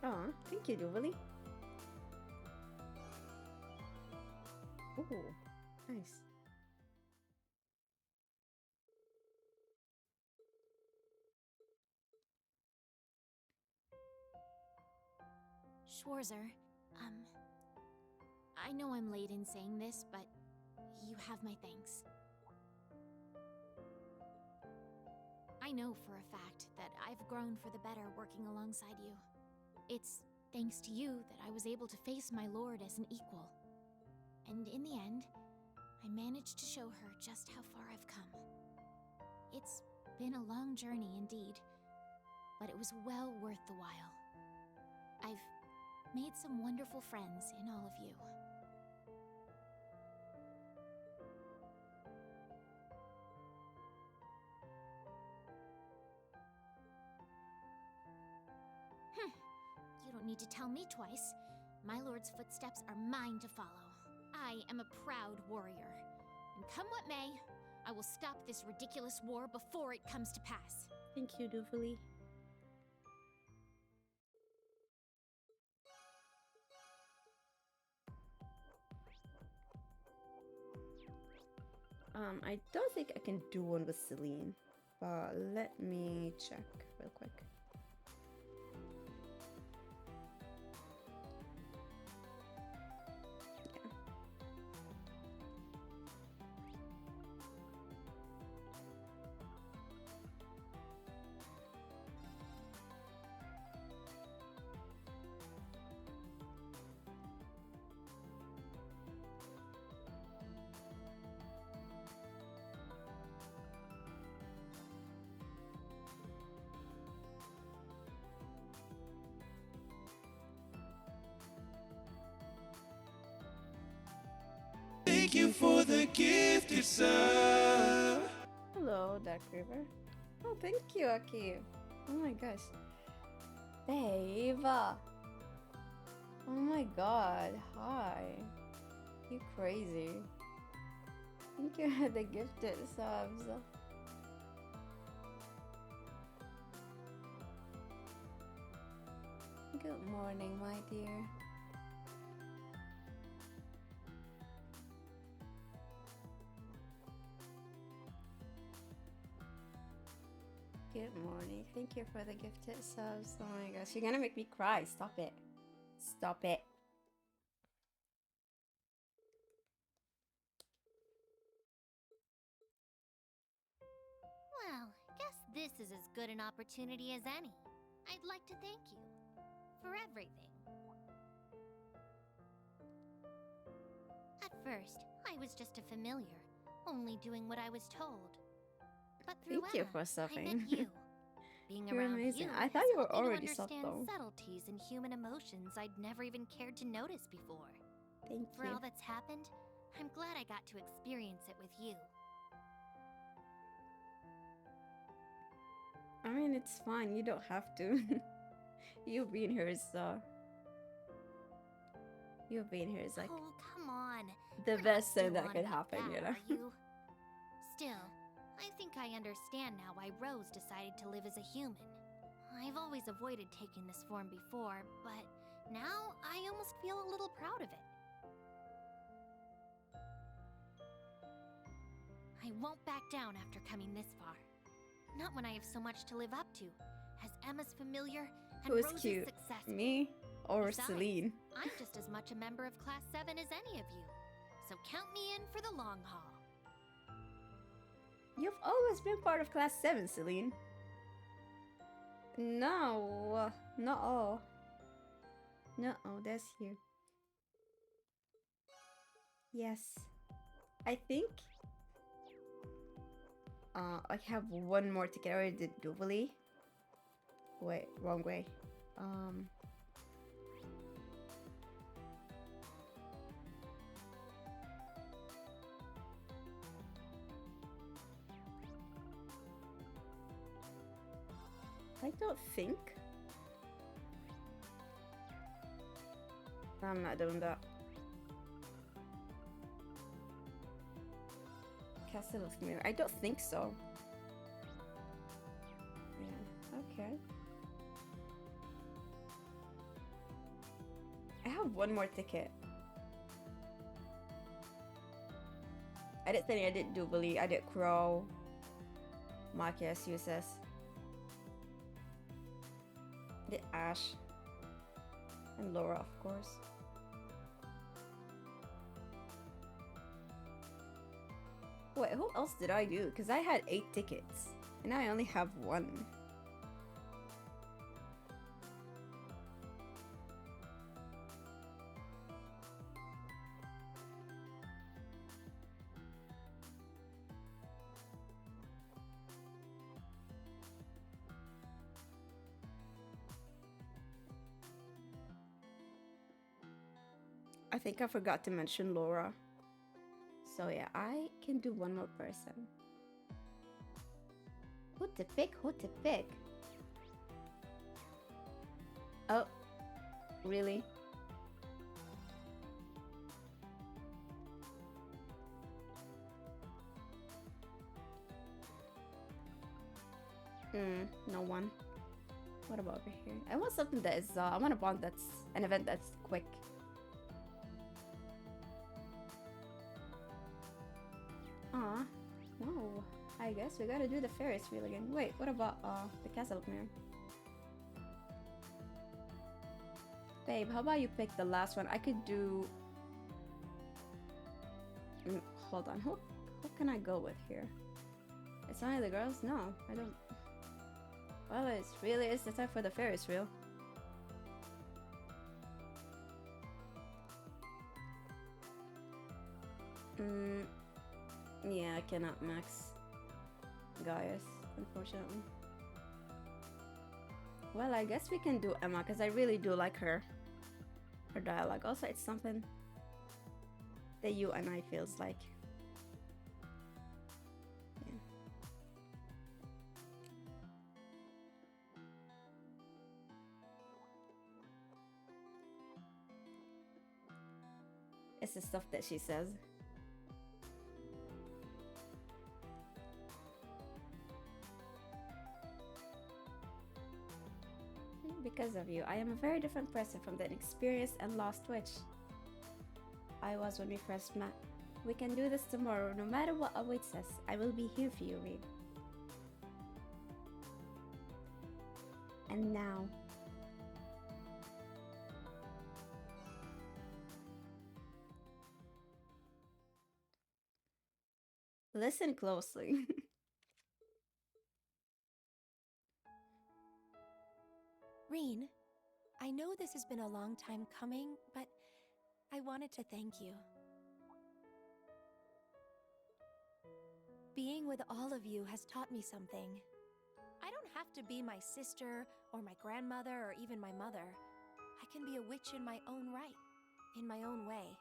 A: Oh, thank you, Jubilee. Ooh, nice.
O: Schwarzer, I know I'm late in saying this, but you have my thanks. I know for a fact that I've grown for the better working alongside you. It's thanks to you that I was able to face my lord as an equal. And in the end, I managed to show her just how far I've come. It's been a long journey indeed, but it was well worth the while. I've made some wonderful friends in all of you. You don't need to tell me twice. My lord's footsteps are mine to follow. I am a proud warrior. And come what may, I will stop this ridiculous war before it comes to pass.
A: Thank you, Jubilee. I don't think I can do one with Celine, but let me check real quick.
F: Thank you for the gifted sub.
A: Hello, Dark River. Oh, thank you, Aki. Oh my gosh. Babe. Oh my god. Hi. You crazy. Thank you for the gifted subs. Good morning, my dear. Good morning. Thank you for the gifted subs. Oh my gosh, you're gonna make me cry. Stop it. Stop it.
O: Well, guess this is as good an opportunity as any. I'd like to thank you for everything. At first, I was just a familiar, only doing what I was told. But through
A: Thank you
O: Emma,
A: for
O: I
A: subbing.
O: met you. Being
A: You're
O: around
A: amazing.
O: you
A: I thought
O: has
A: you were
O: helped me to
A: already subbed
O: understand
A: though.
O: subtleties in human emotions I'd never even cared to notice before.
A: Thank
O: For
A: you.
O: all that's happened, I'm glad I got to experience it with you.
A: I mean, it's fine. You don't have to. You being here is you being here is like
O: Oh, come on.
A: the
O: We're not
A: best thing
O: still
A: that
O: on
A: could
O: about
A: happen,
O: that,
A: you know.
O: are you? Still, I think I understand now why Rose decided to live as a human. I've always avoided taking this form before, but now I almost feel a little proud of it. I won't back down after coming this far. Not when I have so much to live up to, as Emma's familiar and
A: Who's
O: Rose's
A: cute?
O: success.
A: Me or
O: Besides,
A: Celine?
O: I'm just as much a member of Class 7 as any of you, so count me in for the long haul.
A: You've always been part of Class 7, Celine. No, not all. No, that's you. Yes, I think. I have one more ticket. I already did Jubilee. Wait, wrong way. I don't think. I'm not doing that. Castle of Mirror. I don't think so. Yeah, okay. I have one more ticket. I did think I did Jubilee, I did Crow, Marcus, USS. I did Ash. And Laura, of course. Wait, who else did I do? Because I had 8 tickets. And I only have 1. I think I forgot to mention Laura. So yeah, I can do one more person. Who to pick? Who to pick? Oh, really? No one. What about over here? I want something that is, I want a bond that's, an event that's quick. Aw, no. I guess we gotta do the Ferris wheel again. Wait, what about the Castle of Mirror? Babe, how about you pick the last one? I could do... hold on, who can I go with here? It's only the girls? No, I don't... Well, it's really is the time for the Ferris wheel. Yeah, I cannot max Gaius, unfortunately. Well, I guess we can do Emma, because I really do like her dialogue. Also, it's something the you and I feels like. Yeah. It's the stuff that she says. Because of you, I am a very different person from the inexperienced and lost witch I was when we first met. We can do this tomorrow, no matter what awaits us. I will be here for you, Reed. And now, listen closely.
E: Reen, I know this has been a long time coming, but I wanted to thank you. Being with all of you has taught me something. I don't have to be my sister, or my grandmother, or even my mother. I can be a witch in my own right, in my own way.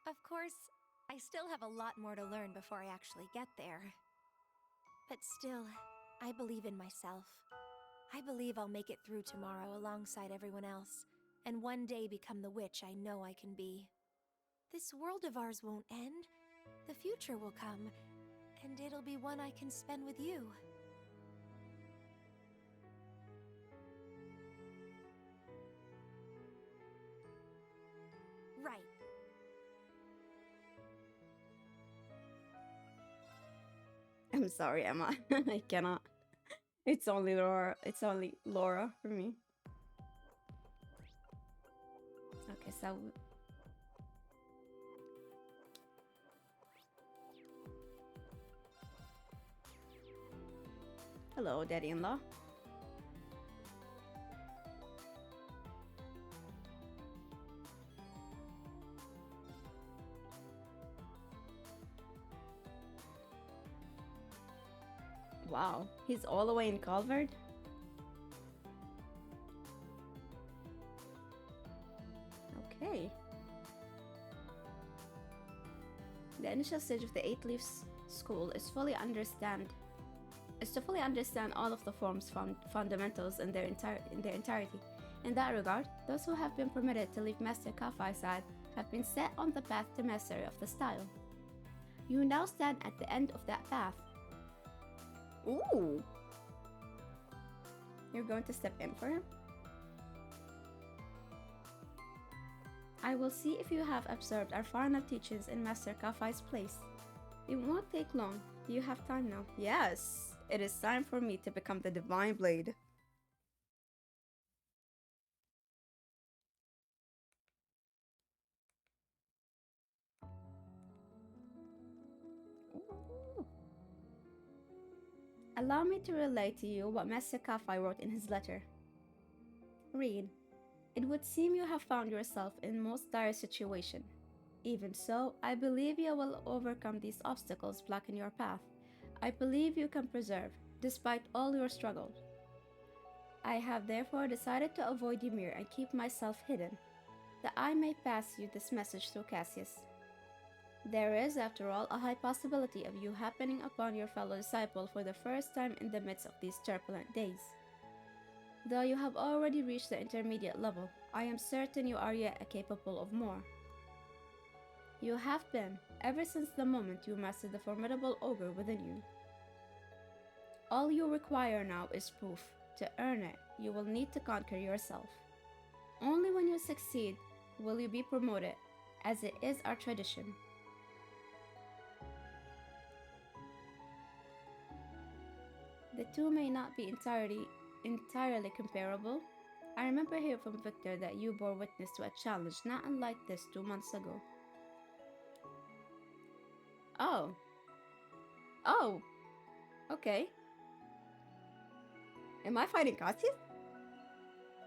E: Of course, I still have a lot more to learn before I actually get there. But still, I believe in myself. I believe I'll make it through tomorrow alongside everyone else, and one day become the witch I know I can be. This world of ours won't end. The future will come, and it'll be one I can spend with you. Right.
A: I'm sorry, Emma. I cannot. It's only Laura. It's only Laura for me. Okay, so hello, daddy-in-law. Wow, he's all the way in Calvard? Okay. The initial stage of the Eight Leaves School is to fully understand all of the form's fundamentals in their entirety. In that regard, those who have been permitted to leave Master Kafai's side have been set on the path to mastery of the style. You now stand at the end of that path. Ooh! You're going to step in for him? I will see if you have absorbed our far enough teachings in Master Kafai's place. It won't take long. Do you have time now? Yes! It is time for me to become the Divine Blade. Ooh. Allow me to relate to you what Master Kafai wrote in his letter. Read. It would seem you have found yourself in most dire situation. Even so, I believe you will overcome these obstacles blocking your path. I believe you can persevere, despite all your struggles. I have therefore decided to avoid Ymir and keep myself hidden, that I may pass you this message through Cassius. There is, after all, a high possibility of you happening upon your fellow disciple for the first time in the midst of these turbulent days. Though you have already reached the intermediate level, I am certain you are yet capable of more. You have been, ever since the moment you mastered the formidable ogre within you. All you require now is proof. To earn it, you will need to conquer yourself. Only when you succeed will you be promoted, as it is our tradition. The two may not be entirely comparable. I remember hearing from Victor that you bore witness to a challenge not unlike this 2 months ago. Oh. Oh. Okay. Am I fighting Cassius?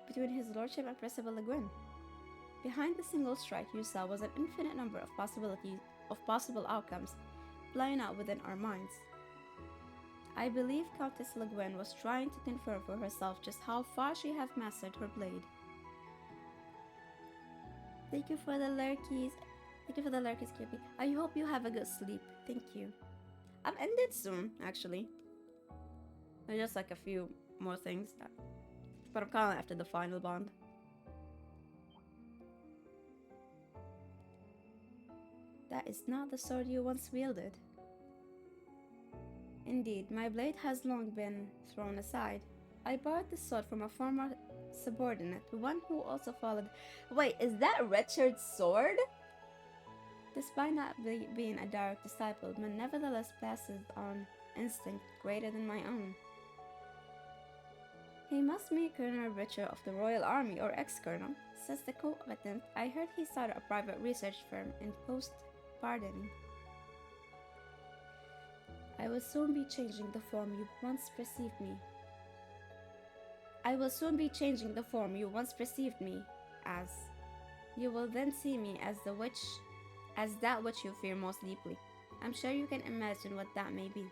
A: Between his lordship and Percival Le Guin. Behind the single strike you saw was an infinite number of possible outcomes playing out within our minds. I believe Countess Le Guin was trying to confirm for herself just how far she has mastered her blade. Thank you for the lurkies. Thank you for the lurkers, Kirby. I hope you have a good sleep. Thank you. I'm ended soon, actually. There's just like a few more things. But I'm calling after the final bond. That is not the sword you once wielded. Indeed, my blade has long been thrown aside. I borrowed the sword from a former subordinate, one who also followed. Wait, is that Richard's sword? Despite not being a direct disciple, but nevertheless passes on instinct greater than my own. He must be Colonel Richard of the Royal Army or ex-colonel. Since the coup attempt, I heard he started a private research firm in post-pardoning. I will soon be changing the form you once perceived me. I will soon be changing the form you once perceived me as. You will then see me as that which you fear most deeply. I'm sure you can imagine what that may be.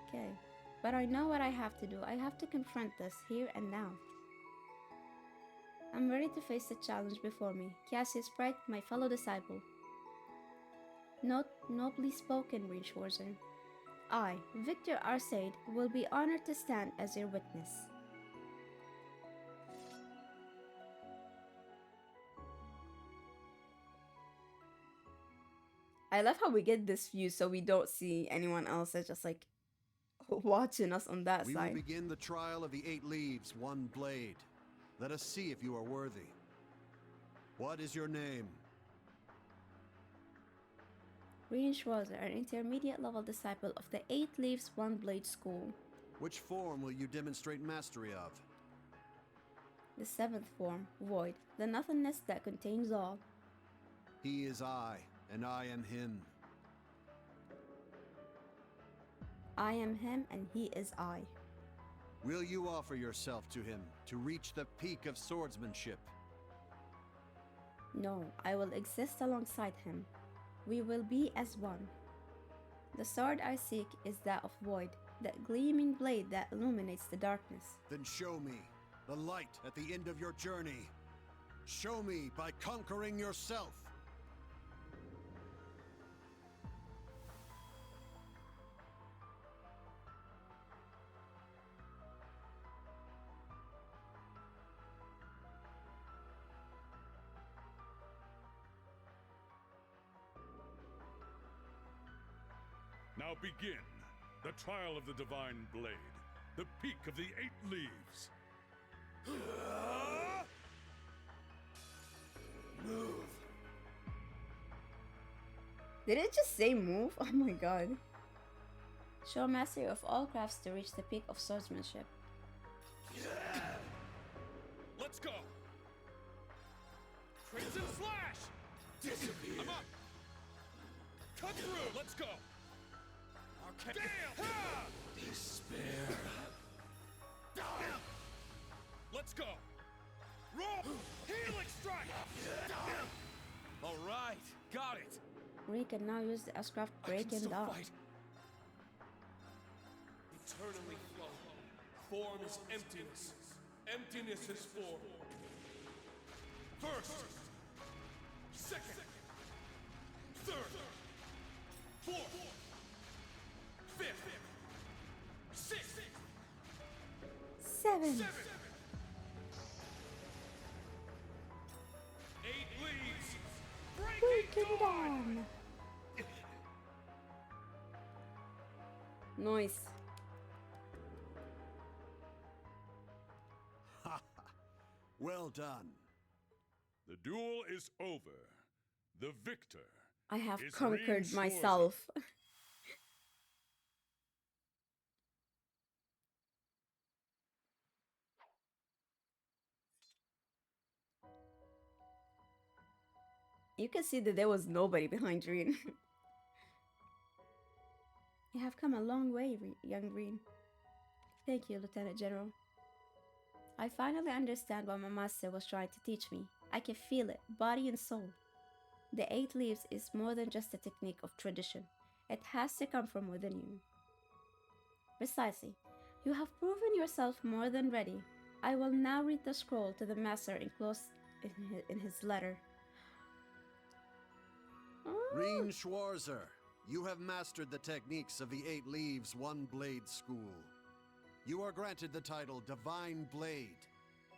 A: Okay, but I know what I have to do. I have to confront this here and now. I'm ready to face the challenge before me. Cassius Bright, my fellow disciple. Nobly spoken, Reinschwarzer. I, Victor Arcade, will be honored to stand as your witness. I love how we get this view so we don't see anyone else that's just like watching us on that
K: We
A: side.
K: will begin the trial of the 8 leaves, 1 blade. Let us see if you are worthy. What is your name?
A: Reinschwarzer, an intermediate level disciple of the 8 Leaves, 1 Blade School.
K: Which form will you demonstrate mastery of?
A: The 7th form, Void, the nothingness that contains all.
K: He is I, and I am him.
A: I am him, and he is I.
K: Will you offer yourself to him to reach the peak of swordsmanship?
A: No, I will exist alongside him. We will be as one. The sword I seek is that of Void, that gleaming blade that illuminates the darkness.
K: Then show me the light at the end of your journey. Show me by conquering yourself.
V: Now begin the trial of the Divine Blade, the peak of the 8 leaves.
K: Move.
A: Did it just say move? Oh my god. Show mastery of all crafts to reach the peak of swordsmanship.
V: Let's go! Crimson Flash!
K: Disappear!
V: I'm up! Cut through! Let's go! Damn!
K: Despair.
V: Let's go! Roll! Healing strike!
S: All right, got it.
A: We can now use the S-Craft break and dodge.
N: Eternally flow. Form is emptiness. Emptiness is form.
V: First, second, third, fourth, fifth, sixth,
A: 7.
V: 8 leaves.
A: Breaking dawn. Nice.
K: Well done.
V: The duel is over. The victor
A: I have
V: is
A: conquered
V: Reinschwarzer.
A: myself. You can see that there was nobody behind Reen. You have come a long way, young Reen. Thank you, Lieutenant General. I finally understand what my master was trying to teach me. I can feel it, body and soul. The 8 leaves is more than just a technique of tradition. It has to come from within you. Precisely. You have proven yourself more than ready. I will now read the scroll to the master enclosed in his letter.
K: Reen Schwarzer, you have mastered the techniques of the Eight Leaves One Blade School. You are granted the title Divine Blade.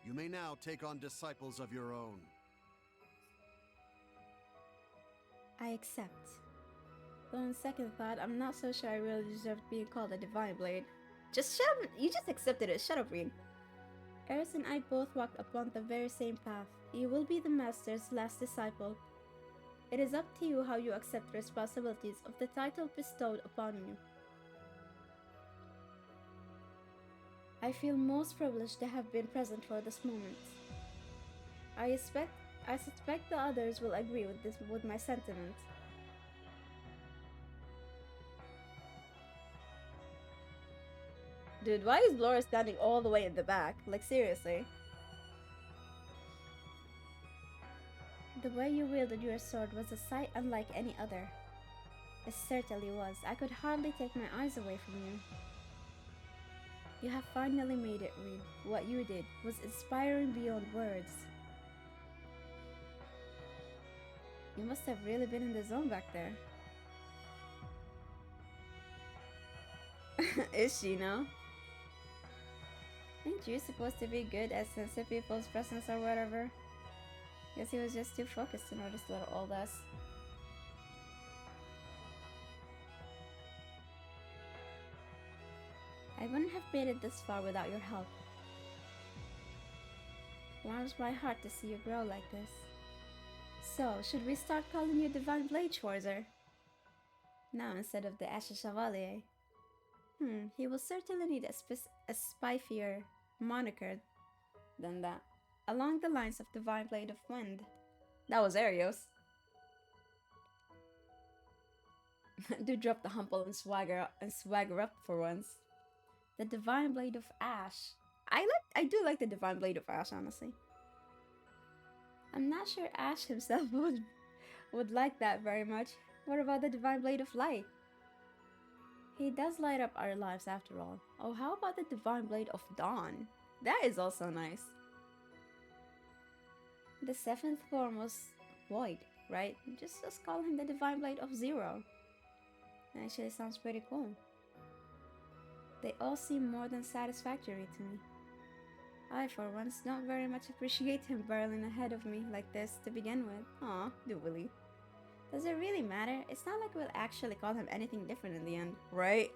K: You may now take on disciples of your own.
A: I accept. Though on second thought, I'm not so sure I really deserve being called a Divine Blade. Just shut up! You just accepted it. Shut up, Reen. Eris and I both walked upon the very same path. You will be the Master's last disciple. It is up to you how you accept the responsibilities of the title bestowed upon you. I feel most privileged to have been present for this moment. I suspect the others will agree with my sentiment. Dude, why is Laura standing all the way in the back? Like, seriously. The way you wielded your sword was a sight unlike any other. It certainly was. I could hardly take my eyes away from you. You have finally made it, Reed. What you did was inspiring beyond words. You must have really been in the zone back there. Is she now? Ain't you supposed to be good at sensing people's presence or whatever? Guess he was just too focused to notice little old us. I wouldn't have made it this far without your help. Warms my heart to see you grow like this. So, should we start calling you Divine Blade Schwarzer? Now instead of the Ashes Chevalier. He will certainly need a spiffier moniker than that. Along the lines of Divine Blade of Wind. That was Arios. Do drop the humble and swagger up for once. The Divine Blade of Ash. I do like the Divine Blade of Ash, honestly. I'm not sure Ash himself would like that very much. What about the Divine Blade of Light? He does light up our lives after all. Oh, how about the Divine Blade of Dawn? That is also nice. The seventh form was Void, right? Just call him the Divine Blade of Zero. That actually sounds pretty cool. They all seem more than satisfactory to me. I, for once, don't very much appreciate him barreling ahead of me like this to begin with. Aw, doobly. Does it really matter? It's not like we'll actually call him anything different in the end, right?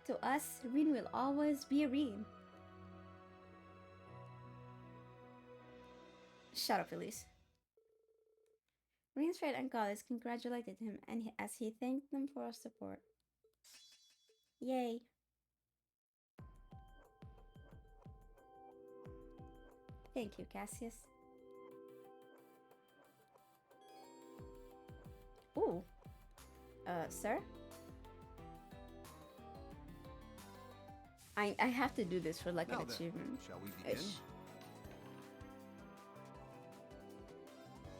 A: To us, Reen will always be Reen. Shut up, Elise. Reen's friend and colleagues congratulated him as he thanked them for his support. Yay. Thank you, Cassius. Ooh. Sir? I have to do this for like
K: Now
A: an achievement.
K: Shall we begin?
A: Ish.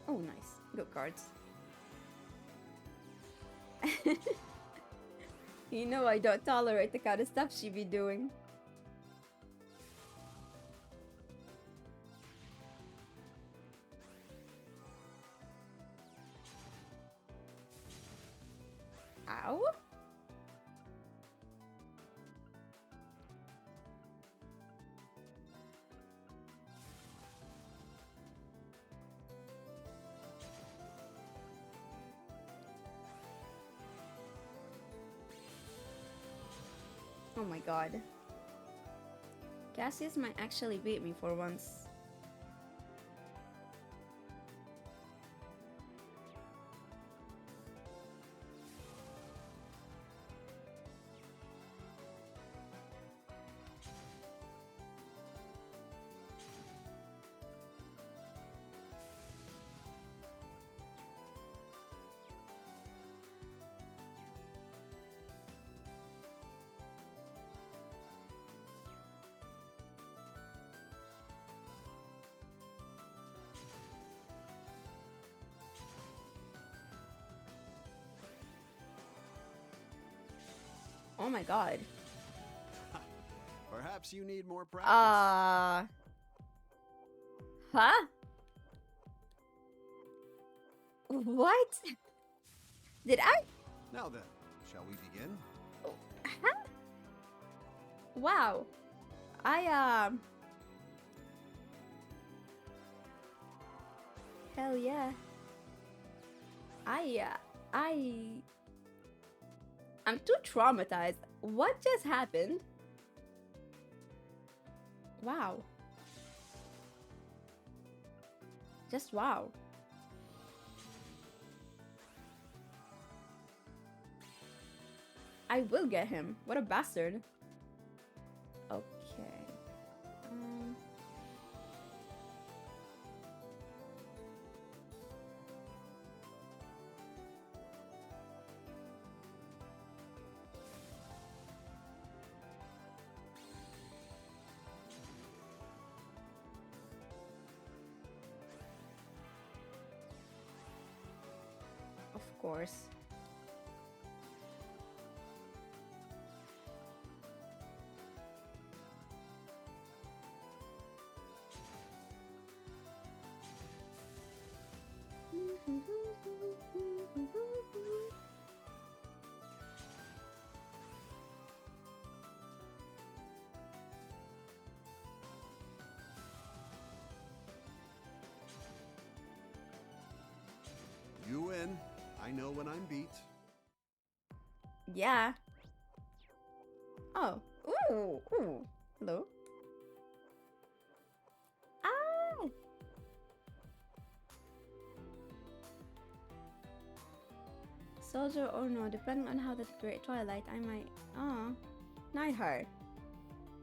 A: Oh, nice. Good cards. You know I don't tolerate the kind of stuff she be doing. Ow? Oh my god. Cassius might actually beat me for once. Oh my god.
K: Perhaps you need more practice.
A: Huh? What? Did I?
K: Now then, shall we begin?
A: Huh? Wow. Hell yeah. I'm too traumatized. What just happened? Wow. Just wow. I will get him. What a bastard. Okay. Of course.
K: You win. I know when I'm beat.
A: Yeah. Oh. Ooh. Ooh. Hello. Ah. Soldier or no, depending on how the Great Twilight, I might. Oh. Nightheart.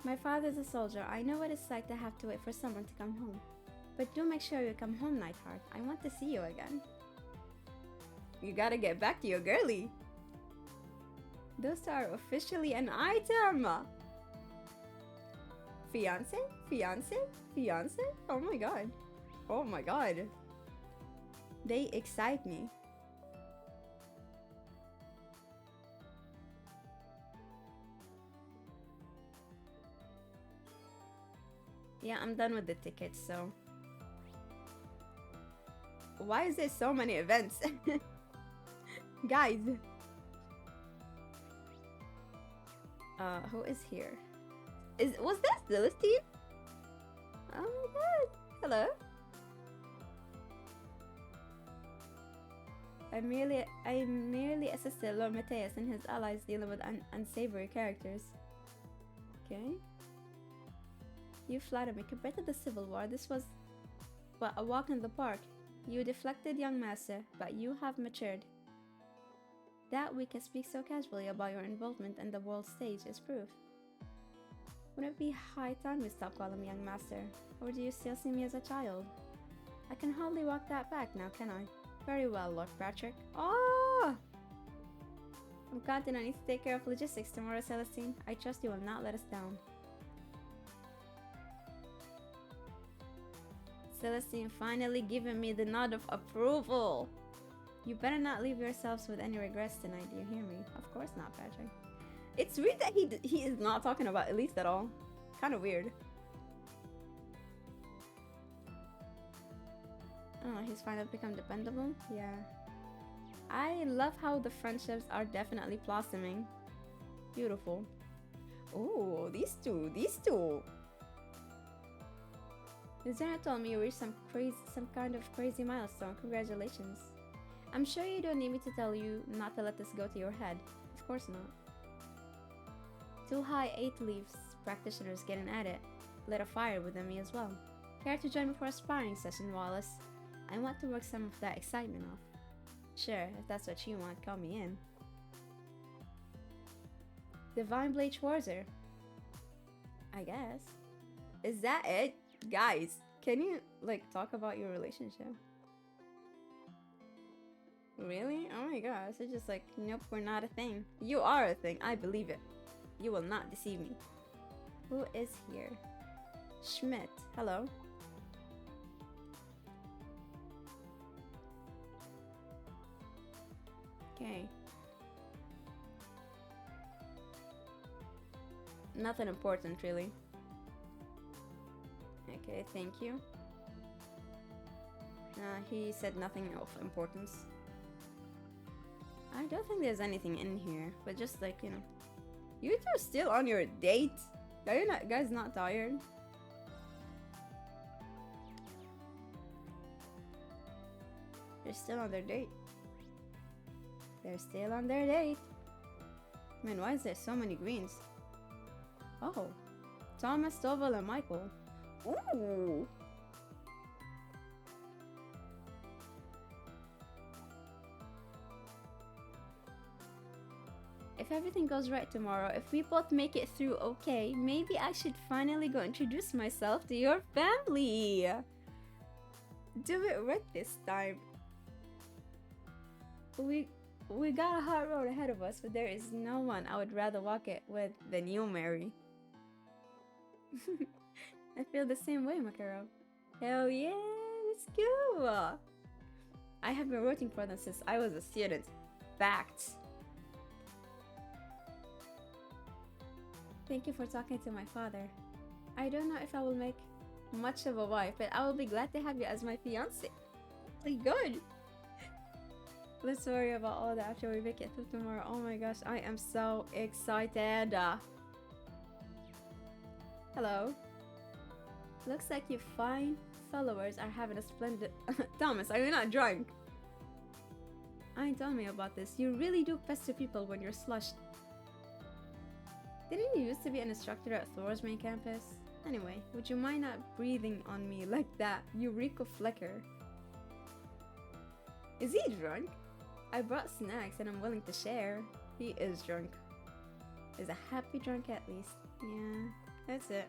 A: My father's a soldier. I know what it's like to have to wait for someone to come home. But do make sure you come home, Nightheart. I want to see you again. You gotta get back to your girlie. Those are officially an item. Fiance? Fiance? Fiance? Oh my god. Oh my god. They excite me. Yeah, I'm done with the tickets, so. Why is there so many events? Guys. Who is here? Was that Celestine? Oh my god. Hello. I merely assisted Lord Matthias and his allies dealing with unsavory characters. Okay. You flatter me. Compared to the Civil War, this was but a walk in the park. You deflected, young master, but you have matured. That we can speak so casually about your involvement in the world stage is proof. Wouldn't it be high time we stop calling me young master? Or do you still see me as a child? I can hardly walk that back now, can I? Very well, Lord Patrick. Oh! I'm counting on you to take care of logistics tomorrow, Celestine. I trust you will not let us down. Celestine finally giving me the nod of approval. You better not leave yourselves with any regrets tonight, do you hear me? Of course not, Patrick. It's weird that he is not talking about Elise at all. Kind of weird. Oh, he's finally become dependable? Yeah. I love how the friendships are definitely blossoming. Beautiful. Oh, these two. Lieutenant told me you reached some kind of crazy milestone. Congratulations. I'm sure you don't need me to tell you not to let this go to your head. Of course not. Too high 8 leaves. Practitioners getting at it. Lit a fire within me as well. Care to join me for a sparring session, Wallace? I want to work some of that excitement off. Sure, if that's what you want, call me in. Divine Blade Schwarzer. I guess. Is that it? Guys, can you, like, talk about your relationship? Really? Oh my gosh, it's just like, nope, we're not a thing. You are a thing, I believe it. You will not deceive me. Who is here? Schmidt, hello. Okay. Nothing important, really. Okay, thank you. He said nothing of importance. I don't think there's anything in here, but just like, you know. You two are still on your date? Are you not, guys not tired? They're still on their date. They're still on their date. Man, why is there so many greens? Oh. Thomas, Stovall, and Michael. Ooh. If everything goes right tomorrow, if we both make it through okay, maybe I should finally go introduce myself to your family. Do it right this time. We got a hard road ahead of us, but there is no one I would rather walk it with than you, Mary. I feel the same way, Makarov. Hell yeah, let's go! I have been rooting for them since I was a student. Facts. Thank you for talking to my father. I don't know if I will make much of a wife, but I will be glad to have you as my fiance. Like, good! Let's worry about all that after we make it through tomorrow. Oh my gosh, I am so excited. Hello. Looks like you fine followers are having a splendid... Thomas, are you not drunk? Ain't told me about this. You really do pester people when you're slushed. Didn't you used to be an instructor at Thor's main campus? Anyway, would you mind not breathing on me like that, Eureka Flicker? Is he drunk? I brought snacks and I'm willing to share. He is drunk. Is a happy drunk at least. Yeah, that's it.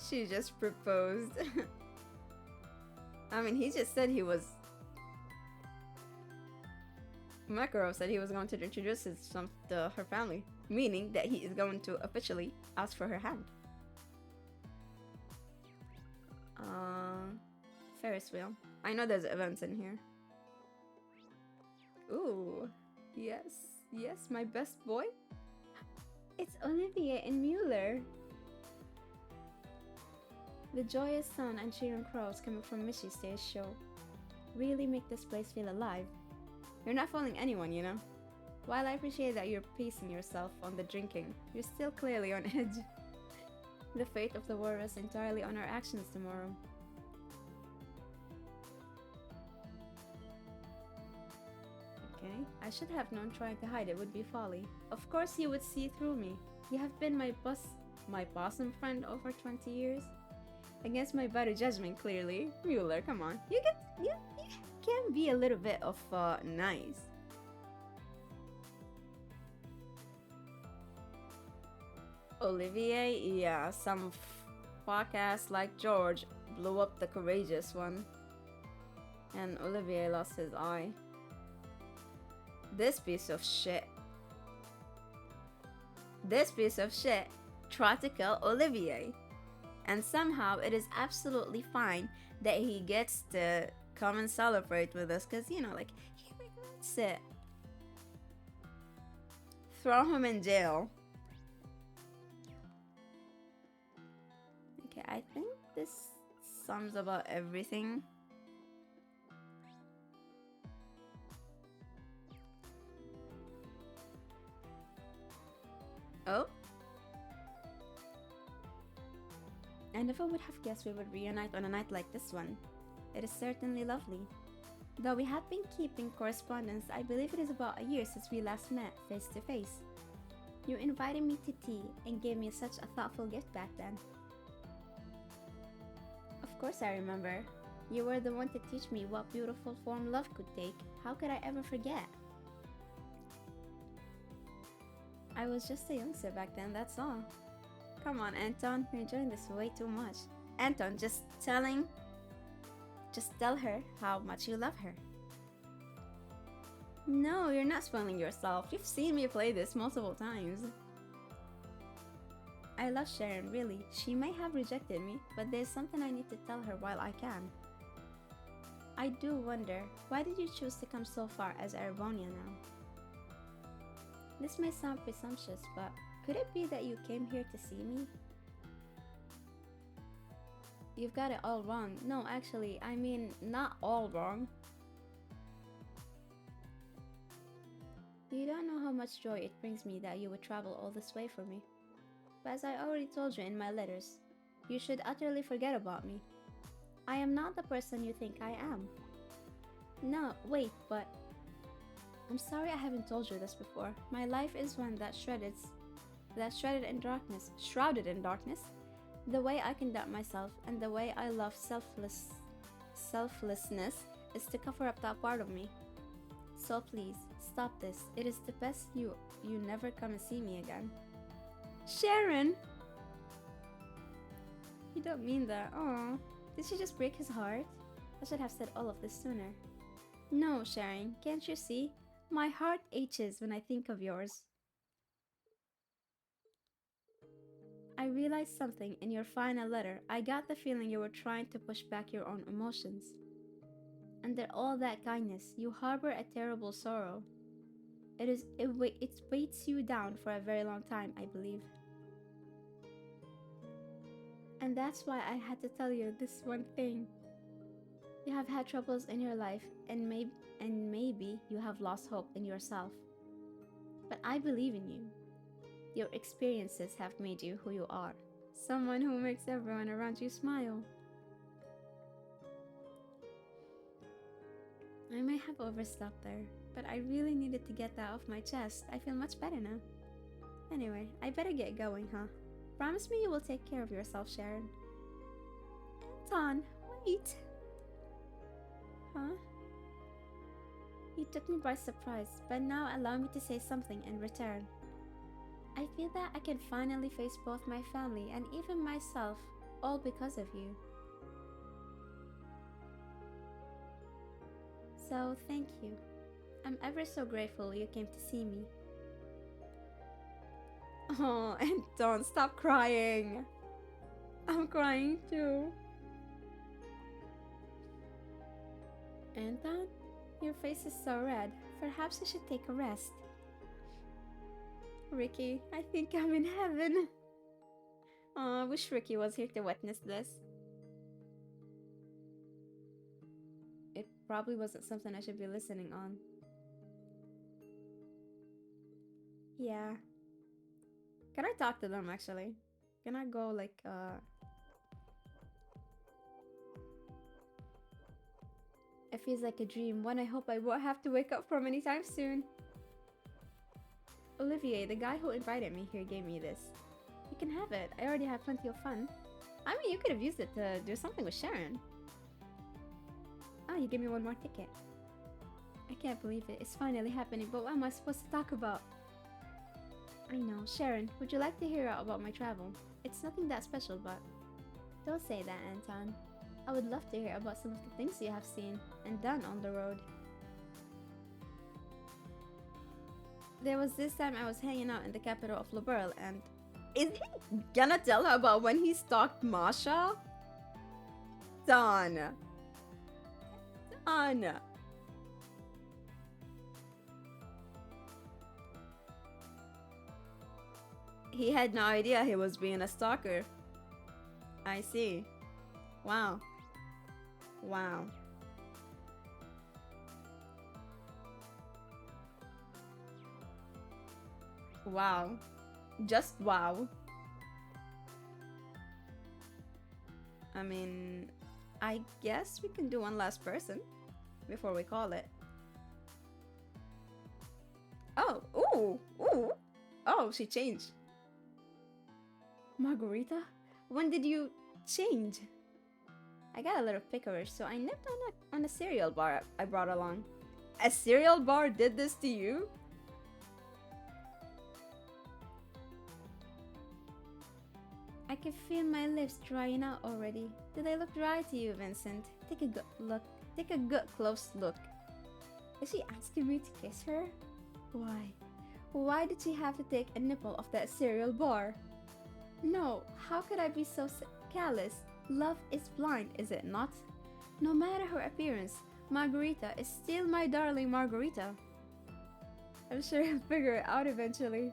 A: She just proposed. I mean, he just said he was... Makarov said he was going to introduce her family, meaning that he is going to officially ask for her hand. Ferris wheel. I know there's events in here. Ooh, yes, yes, my best boy. It's Olivier and Mueller. The joyous sun and cheering crowds coming from Mishy's stage show really make this place feel alive. You're not fooling anyone, you know. While I appreciate that you're pacing yourself on the drinking, you're still clearly on edge. The fate of the war rests entirely on our actions tomorrow. Okay, I should have known trying to hide it would be folly. Of course you would see through me. You have been my bosom friend over 20 years. Against my better judgment, clearly. Mueller, come on. You can be a little bit of nice. Olivier, yeah, some podcast like George blew up the courageous one. And Olivier lost his eye. This piece of shit tried to kill Olivier. And somehow it is absolutely fine that he gets to come and celebrate with us, because, you know, like, he regrets it. Throw him in jail. Okay, I think this sums about everything. Oh? I never would have guessed we would reunite on a night like this one. It is certainly lovely. Though we have been keeping correspondence, I believe it is about a year since we last met face to face. You invited me to tea and gave me such a thoughtful gift back then. Of course I remember. You were the one to teach me what beautiful form love could take. How could I ever forget? I was just a youngster back then, that's all. Come on, Anton, you're enjoying this way too much. Anton, just tell her how much you love her. No, you're not spoiling yourself. You've seen me play this multiple times. I love Sharon, really. She may have rejected me, but there's something I need to tell her while I can. I do wonder, why did you choose to come so far as Arabonia now? This may sound presumptuous, but could it be that you came here to see me? you've got it all wrong. No, actually, I mean, not all wrong. You don't know how much joy it brings me that you would travel all this way for me. But as I already told you in my letters, you should utterly forget about me. I am not the person you think I am. No, wait, but... I'm sorry I haven't told you this before. My life is one that shrouded in darkness. The way I conduct myself and the way I love selflessness is to cover up that part of me. So please, stop this. It is the best you never come and see me again. Sharon! You don't mean that. Aw. Did she just break his heart? I should have said all of this sooner. No, Sharon, can't you see? My heart aches when I think of yours. I realized something in your final letter. I got the feeling you were trying to push back your own emotions. Under all that kindness, you harbor a terrible sorrow. It weights you down for a very long time, I believe. And that's why I had to tell you this one thing. You have had troubles in your life, and maybe you have lost hope in yourself. But I believe in you. Your experiences have made you who you are. Someone who makes everyone around you smile. I may have overstepped there, but I really needed to get that off my chest. I feel much better now. Anyway, I better get going, huh? Promise me you will take care of yourself, Sharon. Anton, wait! Huh? You took me by surprise, but now allow me to say something in return. I feel that I can finally face both my family and even myself, all because of you. So, thank you. I'm ever so grateful you came to see me. Oh, and don't stop crying. I'm crying too. Anton, your face is so red. Perhaps you should take a rest. Ricky, I think I'm in heaven. Oh, I wish Ricky was here to witness this. It probably wasn't something I should be listening on. Yeah. Can I talk to them actually? Can I go like It feels like a dream, one I hope I won't have to wake up from anytime soon. Olivier, the guy who invited me here, gave me this. You can have it. I already have plenty of fun. I mean, you could have used it to do something with Sharon. Oh, you gave me one more ticket. I can't believe it. It's finally happening, but what am I supposed to talk about? I know. Sharon, would you like to hear about my travel? It's nothing that special, but... Don't say that, Anton. I would love to hear about some of the things you have seen and done on the road. There was this time I was hanging out in the capital of Liberl, and... Is he gonna tell her about when he stalked Masha? Don. He had no idea he was being a stalker. I see. Wow. Wow. Wow. Just wow. I mean, I guess we can do one last person before we call it. Oh, ooh, ooh. Oh, she changed. Margarita? When did you change? I got a little pickerish, so I nipped on a cereal bar I brought along. A cereal bar did this to you? I can feel my lips drying out already. Do they look dry to you, Vincent? Take a good look. Take a good close look. Is she asking me to kiss her? Why? Why did she have to take a nipple off that cereal bar? No, how could I be so callous? Love is blind, is it not? No matter her appearance, Margarita is still my darling Margarita. I'm sure he'll figure it out eventually.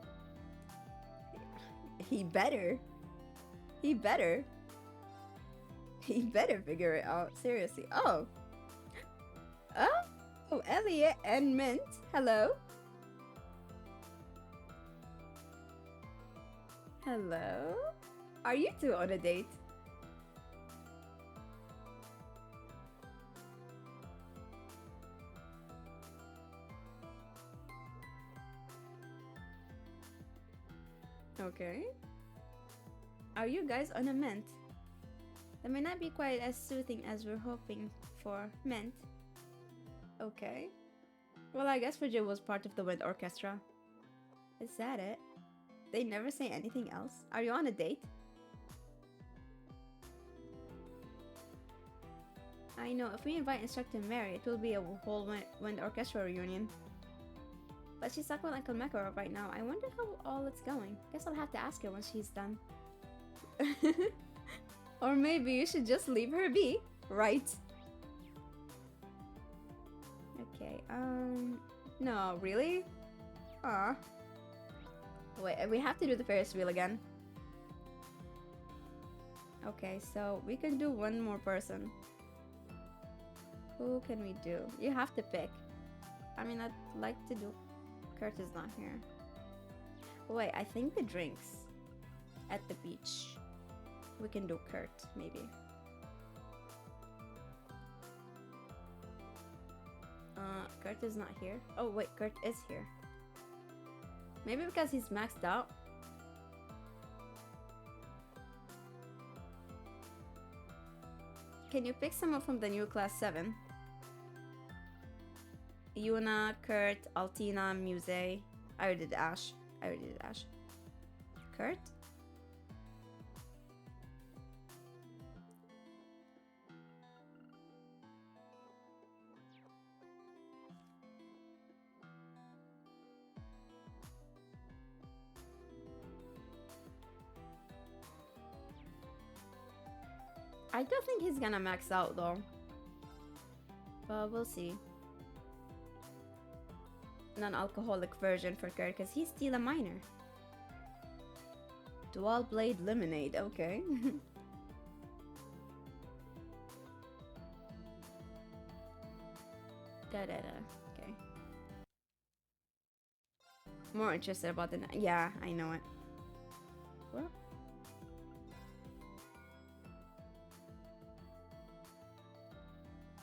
A: He better. He better. He better figure it out. Seriously. Oh. Oh, Elliot and Mint. Hello. Hello? Are you two on a date? Okay. Are you guys on a mint? That may not be quite as soothing as we're hoping for. Mint. Okay. Well, I guess Virgil was part of the wind orchestra. Is that it? They never say anything else. Are you on a date? I know, if we invite Instructor Mary, it will be a whole wind orchestra reunion. But she's stuck with Uncle Mekoro right now. I wonder how all it's going. Guess I'll have to ask her once she's done. Or maybe you should just leave her be, right? Okay, no, really? Aw. Wait, we have to do the Ferris wheel again. Okay, so we can do one more person. Who can we do? You have to pick. I mean, I'd like to do... Kurt is not here. Wait, I think the drinks at the beach. We can do Kurt, maybe. Kurt is not here. Oh wait, Kurt is here. Maybe because he's maxed out. Can you pick someone from the new class 7? Yuna, Kurt, Altina, Muse. I already did Ash. Kurt? I don't think he's gonna max out though. But we'll see. Non-alcoholic version for Kurt because he's still a minor. Dual blade lemonade, okay. Okay. More interested about the... Yeah, I know it. What?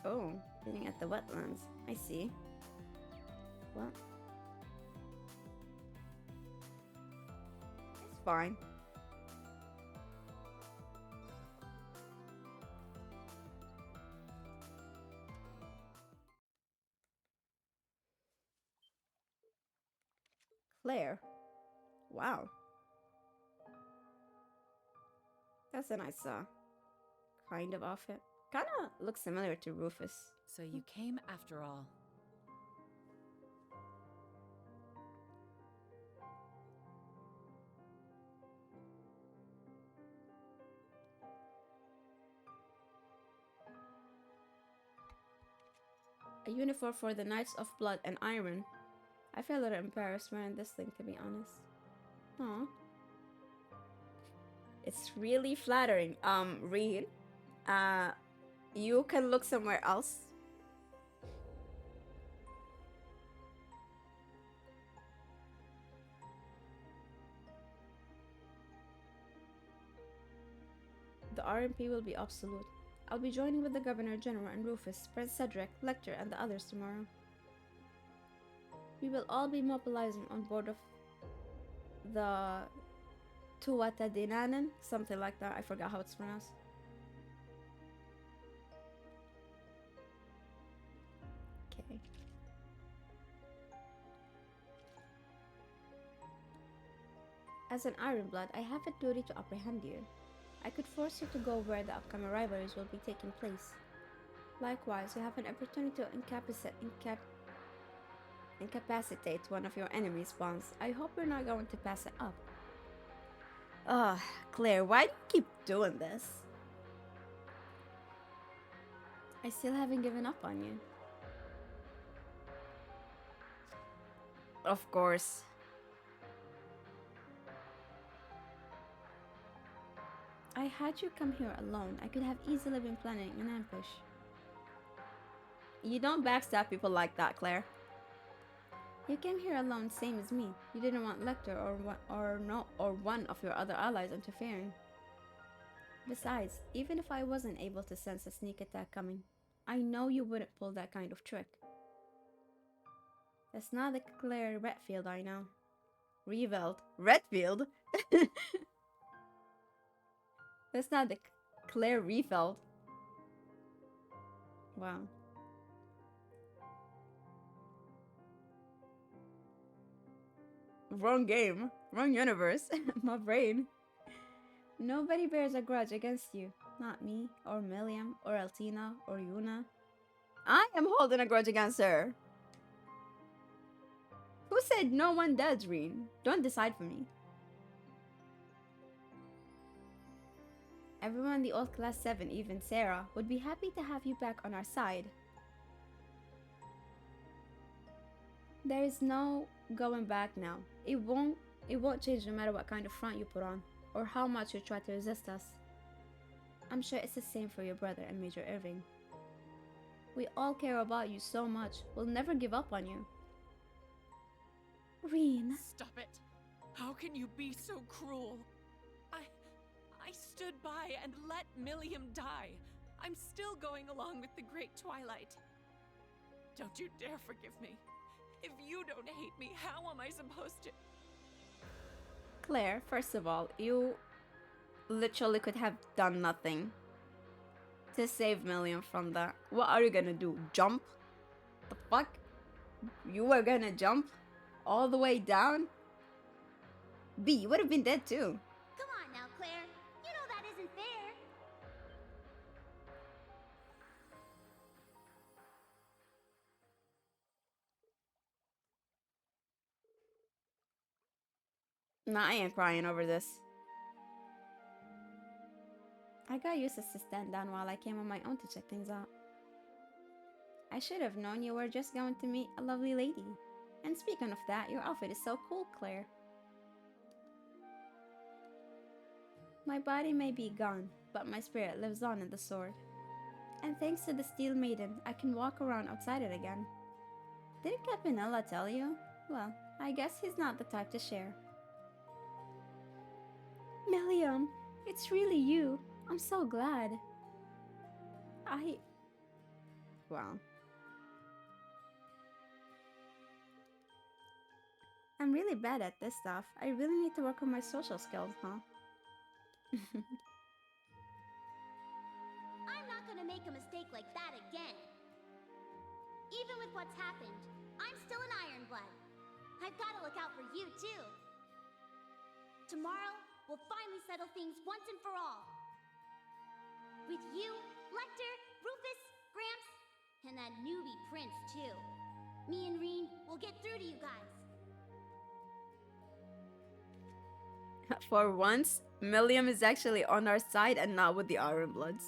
A: Oh, being at the wetlands. I see. What? It's fine. Claire. Wow. That's a nice kind of outfit. Kinda looks similar to Rufus.
G: So you came after all.
A: A uniform for the Knights of Blood and Iron. I feel a little embarrassed wearing this thing, to be honest. Aw. It's really flattering. Reed. You can look somewhere else. The RMP will be absolute. I'll be joining with the Governor General and Rufus, Prince Cedric, Lecter, and the others tomorrow. We will all be mobilizing on board of the Tuatha something like that. I forgot how it's pronounced. Okay. As an Ironblood, I have a duty to apprehend you. I could force you to go where the upcoming rivalries will be taking place. Likewise, you have an opportunity to incapacitate one of your enemy spawns. I hope you're not going to pass it up. Ugh, Claire, why do you keep doing this? I still haven't given up on you. Of course. I I had you come here alone. I could have easily been planning an ambush. You don't backstab people like that, Claire. You came here alone, same as me. You didn't want Lecter or one of your other allies interfering. Besides, even if I wasn't able to sense a sneak attack coming, I know you wouldn't pull that kind of trick. That's not the Claire Redfield I know. Reveld. Redfield? That's not the Claire Refeld. Wow. Wrong game. Wrong universe. My brain. Nobody bears a grudge against you. Not me, or Milliam, or Altina, or Yuna. I am holding a grudge against her. Who said no one does, Reen? Don't decide for me. Everyone in the old class 7, even Sarah, would be happy to have you back on our side. There is no going back now. It won't change no matter what kind of front you put on, or how much you try to resist us. I'm sure it's the same for your brother and Major Irving. We all care about you so much. We'll never give up on you. Reen.
G: Stop it. How can you be so cruel? I stood by and let Milliam die. I'm still going along with the Great Twilight. Don't you dare forgive me. If you don't hate me, how am I supposed to?
A: Claire, first of all, you literally could have done nothing to save Milliam from that. What are you gonna do? Jump? The fuck? You were gonna jump all the way down? B, you would have been dead too.
O: Come on now, Claire. You know that isn't fair.
A: Nah, I ain't crying over this. I got useless to stand down while I came on my own to check things out. I should have known you were just going to meet a lovely lady. And speaking of that, your outfit is so cool, Claire. My body may be gone, but my spirit lives on in the sword. And thanks to the Steel Maiden, I can walk around outside it again. Didn't Capinella tell you? Well, I guess he's not the type to share. Milliam, it's really you. I'm so glad. Wow. I'm really bad at this stuff. I really need to work on my social skills, huh?
O: I'm not gonna make a mistake like that again. Even with what's happened, I'm still an Ironblood. I've gotta look out for you, too. Tomorrow, we'll finally settle things once and for all. With you, Lecter, Rufus, Gramps, and that newbie Prince, too. Me and Reen will get through to you guys.
A: For once, Milliam is actually on our side and not with the Ironbloods.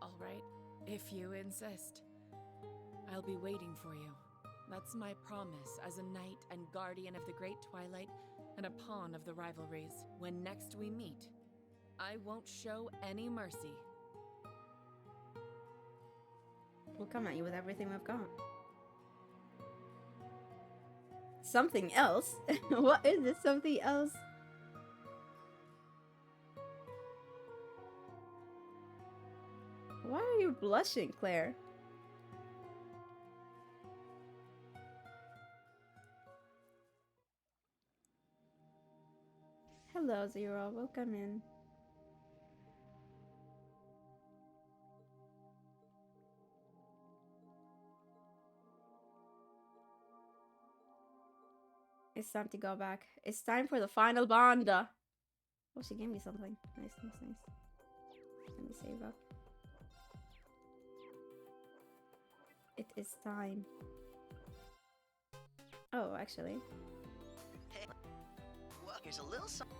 G: All right, if you insist. I'll be waiting for you. That's my promise as a knight and guardian of the Great Twilight and a pawn of the rivalries. When next we meet, I won't show any mercy.
A: We'll come at you with everything we've got. Something else? What is this something else? Why are you blushing, Claire? Hello, Zero. Welcome in. It's time to go back. It's time for the final bond. Oh, she gave me something. Nice, nice, nice. Let me save up. It is time. Oh, actually.
J: Hey, well, here's a little something.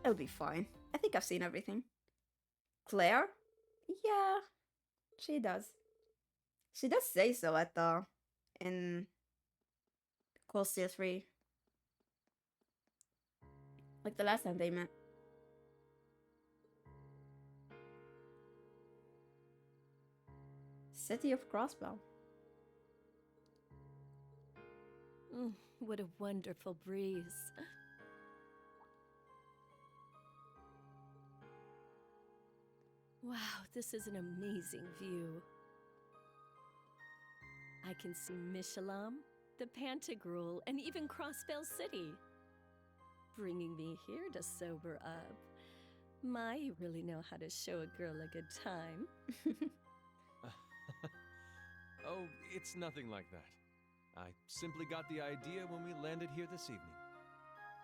A: It'll be fine. I think I've seen everything. Claire? Yeah, she does. She does say so at the in Cold Steel 3. Like the last time they met. City of Crossbow.
Q: What a wonderful breeze. Wow, this is an amazing view. I can see Mishalam, the Pantagruel, and even Crossbell City. Bringing me here to sober up. My, you really know how to show a girl a good time.
S: Oh, it's nothing like that. I simply got the idea when we landed here this evening.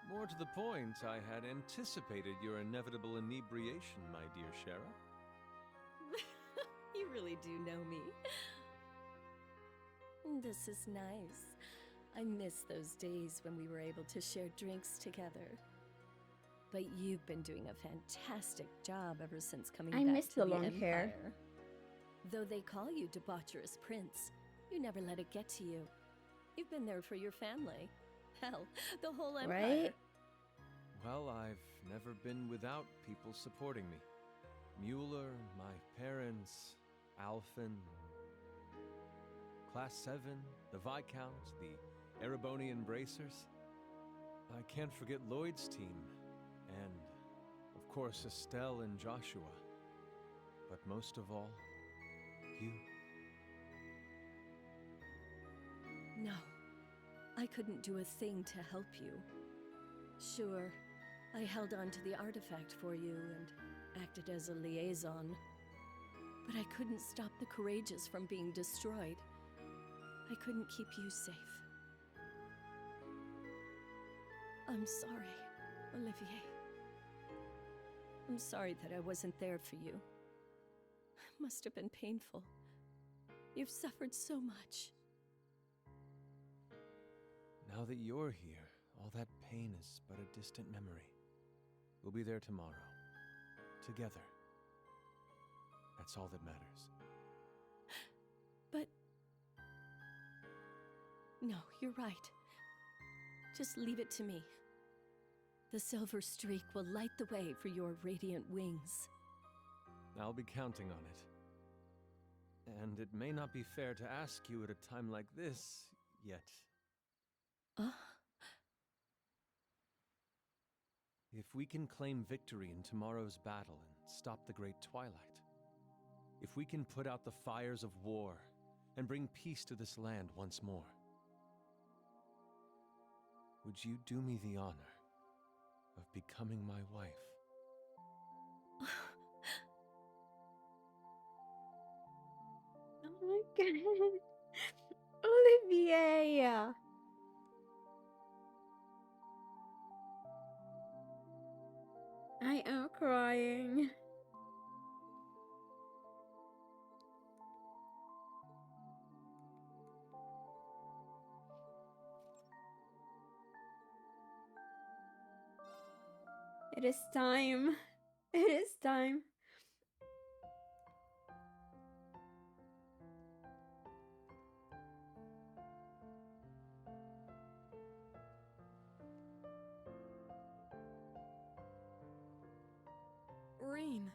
S: More to the point, I had anticipated your inevitable inebriation, my dear Shara.
Q: You really do know me. This is nice. I miss those days when we were able to share drinks together. But you've been doing a fantastic job ever since coming back
A: miss
Q: to
A: the
Q: the
A: long
Q: Empire.
A: hair.
Q: Though they call you debaucherous prince, you never let it get to you. You've been there for your family. Hell, the whole Empire.
A: Right?
S: Well, I've never been without people supporting me. Mueller, my parents, Alphen, Class 7, the Viscount, the Erebonian Bracers. I can't forget Lloyd's team, and, of course, Estelle and Joshua. But most of all, you.
Q: No, I couldn't do a thing to help you. Sure, I held on to the artifact for you and acted as a liaison. But I couldn't stop the Courageous from being destroyed. I couldn't keep you safe. I'm sorry, Olivier. I'm sorry that I wasn't there for you. It must have been painful. You've suffered so much.
S: Now that you're here, all that pain is but a distant memory. We'll be there tomorrow. Together. That's all that matters.
Q: But... No, you're right. Just leave it to me. The silver streak will light the way for your radiant wings.
S: I'll be counting on it. And it may not be fair to ask you at a time like this, yet. If we can claim victory in tomorrow's battle and stop the Great Twilight, if we can put out the fires of war and bring peace to this land once more, would you do me the honor of becoming my wife?
A: Oh my god. Olivier! I am crying. It is time. It is time.
T: Reen.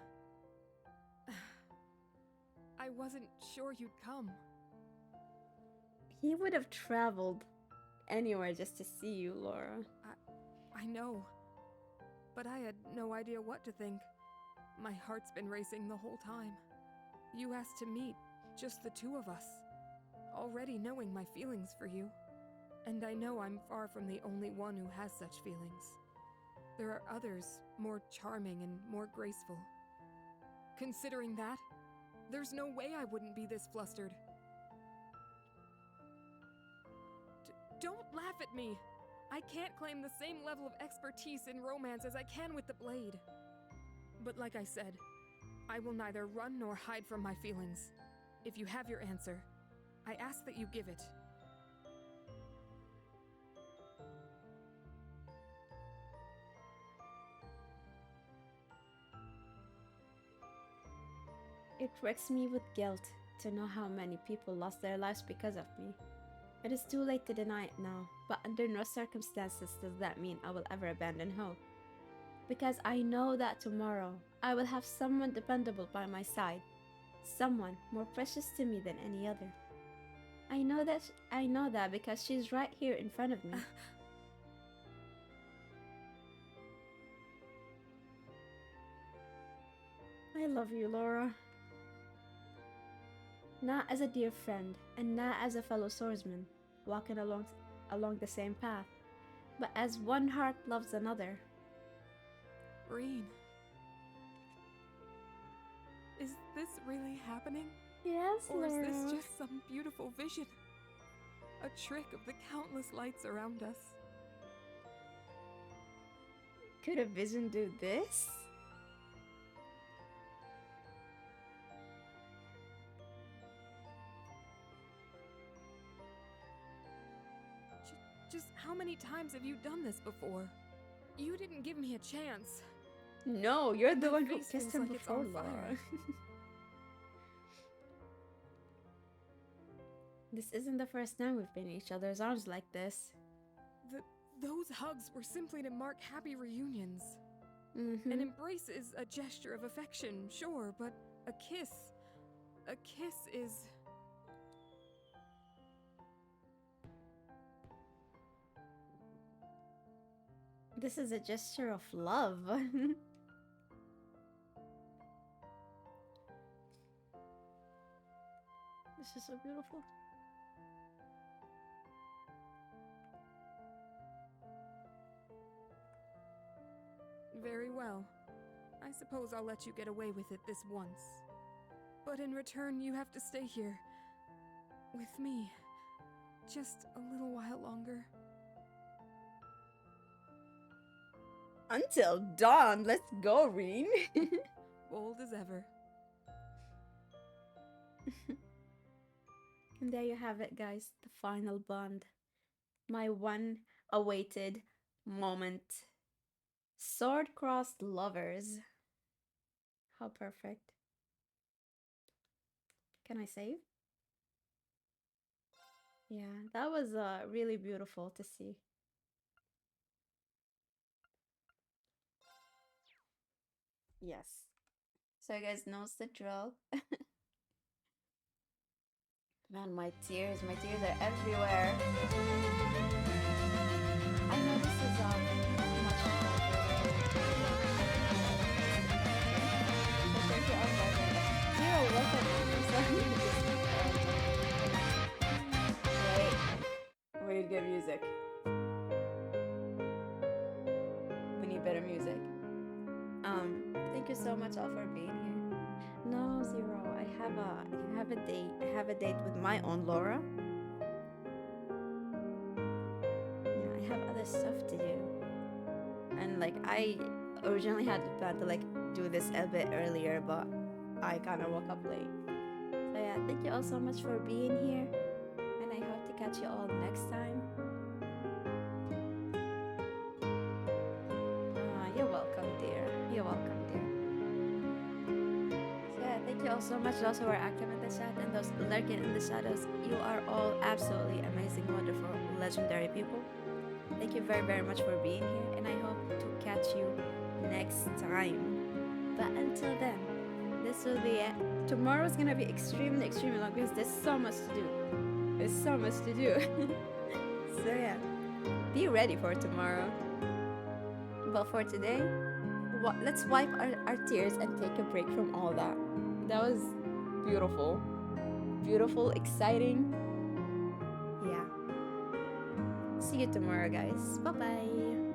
T: I wasn't sure you'd come.
A: He would have traveled anywhere just to see you, Laura.
T: I know. But I had no idea what to think. My heart's been racing the whole time. You asked to meet, just the two of us. Already knowing my feelings for you. And I know I'm far from the only one who has such feelings. There are others, more charming and more graceful. Considering that, there's no way I wouldn't be this flustered. Don't laugh at me! I can't claim the same level of expertise in romance as I can with the blade. But like I said, I will neither run nor hide from my feelings. If you have your answer, I ask that you give it.
A: It wrecks me with guilt to know how many people lost their lives because of me. It is too late to deny it now, but under no circumstances does that mean I will ever abandon hope. Because I know that tomorrow I will have someone dependable by my side, someone more precious to me than any other. I know that because she's right here in front of me. I love you, Laura. Not as a dear friend, and not as a fellow swordsman, walking along the same path, but as one heart loves another.
T: Breen. Is this really happening?
A: Yes,
T: Or is this
A: Laura.
T: just some beautiful vision? A trick of the countless lights around us?
A: Could a vision do this?
T: Just how many times have you done this before? You didn't give me a chance.
A: No, you're the
T: My
A: one who
T: face
A: kissed
T: feels
A: him
T: like it's
A: before,
T: on fire.
A: Laura. This isn't the first time we've been in each other's arms like this.
T: Those hugs were simply to mark happy reunions.
A: Mm-hmm.
T: An embrace is a gesture of affection, sure, but a kiss is...
A: This is a gesture of love. This is so beautiful.
T: Very well. I suppose I'll let you get away with it this once. But in return, you have to stay here. With me. Just a little while longer.
A: Until dawn, let's go, Reen.
T: Bold as ever.
A: And there you have it, guys. The final bond. My one awaited moment. Sword-crossed lovers. How perfect. Can I save? Yeah, that was really beautiful to see. Yes. So you guys knows the drill. Man, my tears are everywhere. I know this is much so thank you all for that. Zero, welcome. Wait, we need good music. We need better music. Thank you so much all for being here. No, Zero. I have a date. I have a date with my own Laura. Yeah, I have other stuff to do. And like I originally had planned to like do this a bit earlier, but I kind of woke up late. So yeah, thank you all so much for being here, and I hope to catch you all next time. You're welcome, dear. You're welcome, dear. So yeah, thank you all so much. Those who are active in the chat and those lurking in the shadows, you are all absolutely amazing, wonderful, legendary people. Thank you very, very much for being here, and I hope to catch you next time. But until then, this will be it. Tomorrow's gonna be extremely, extremely long because there's so much to do. There's so much to do. So yeah, be ready for tomorrow. But for today, let's wipe our tears and take a break from all that. That was beautiful. Beautiful, exciting. Yeah. See you tomorrow, guys. Bye-bye.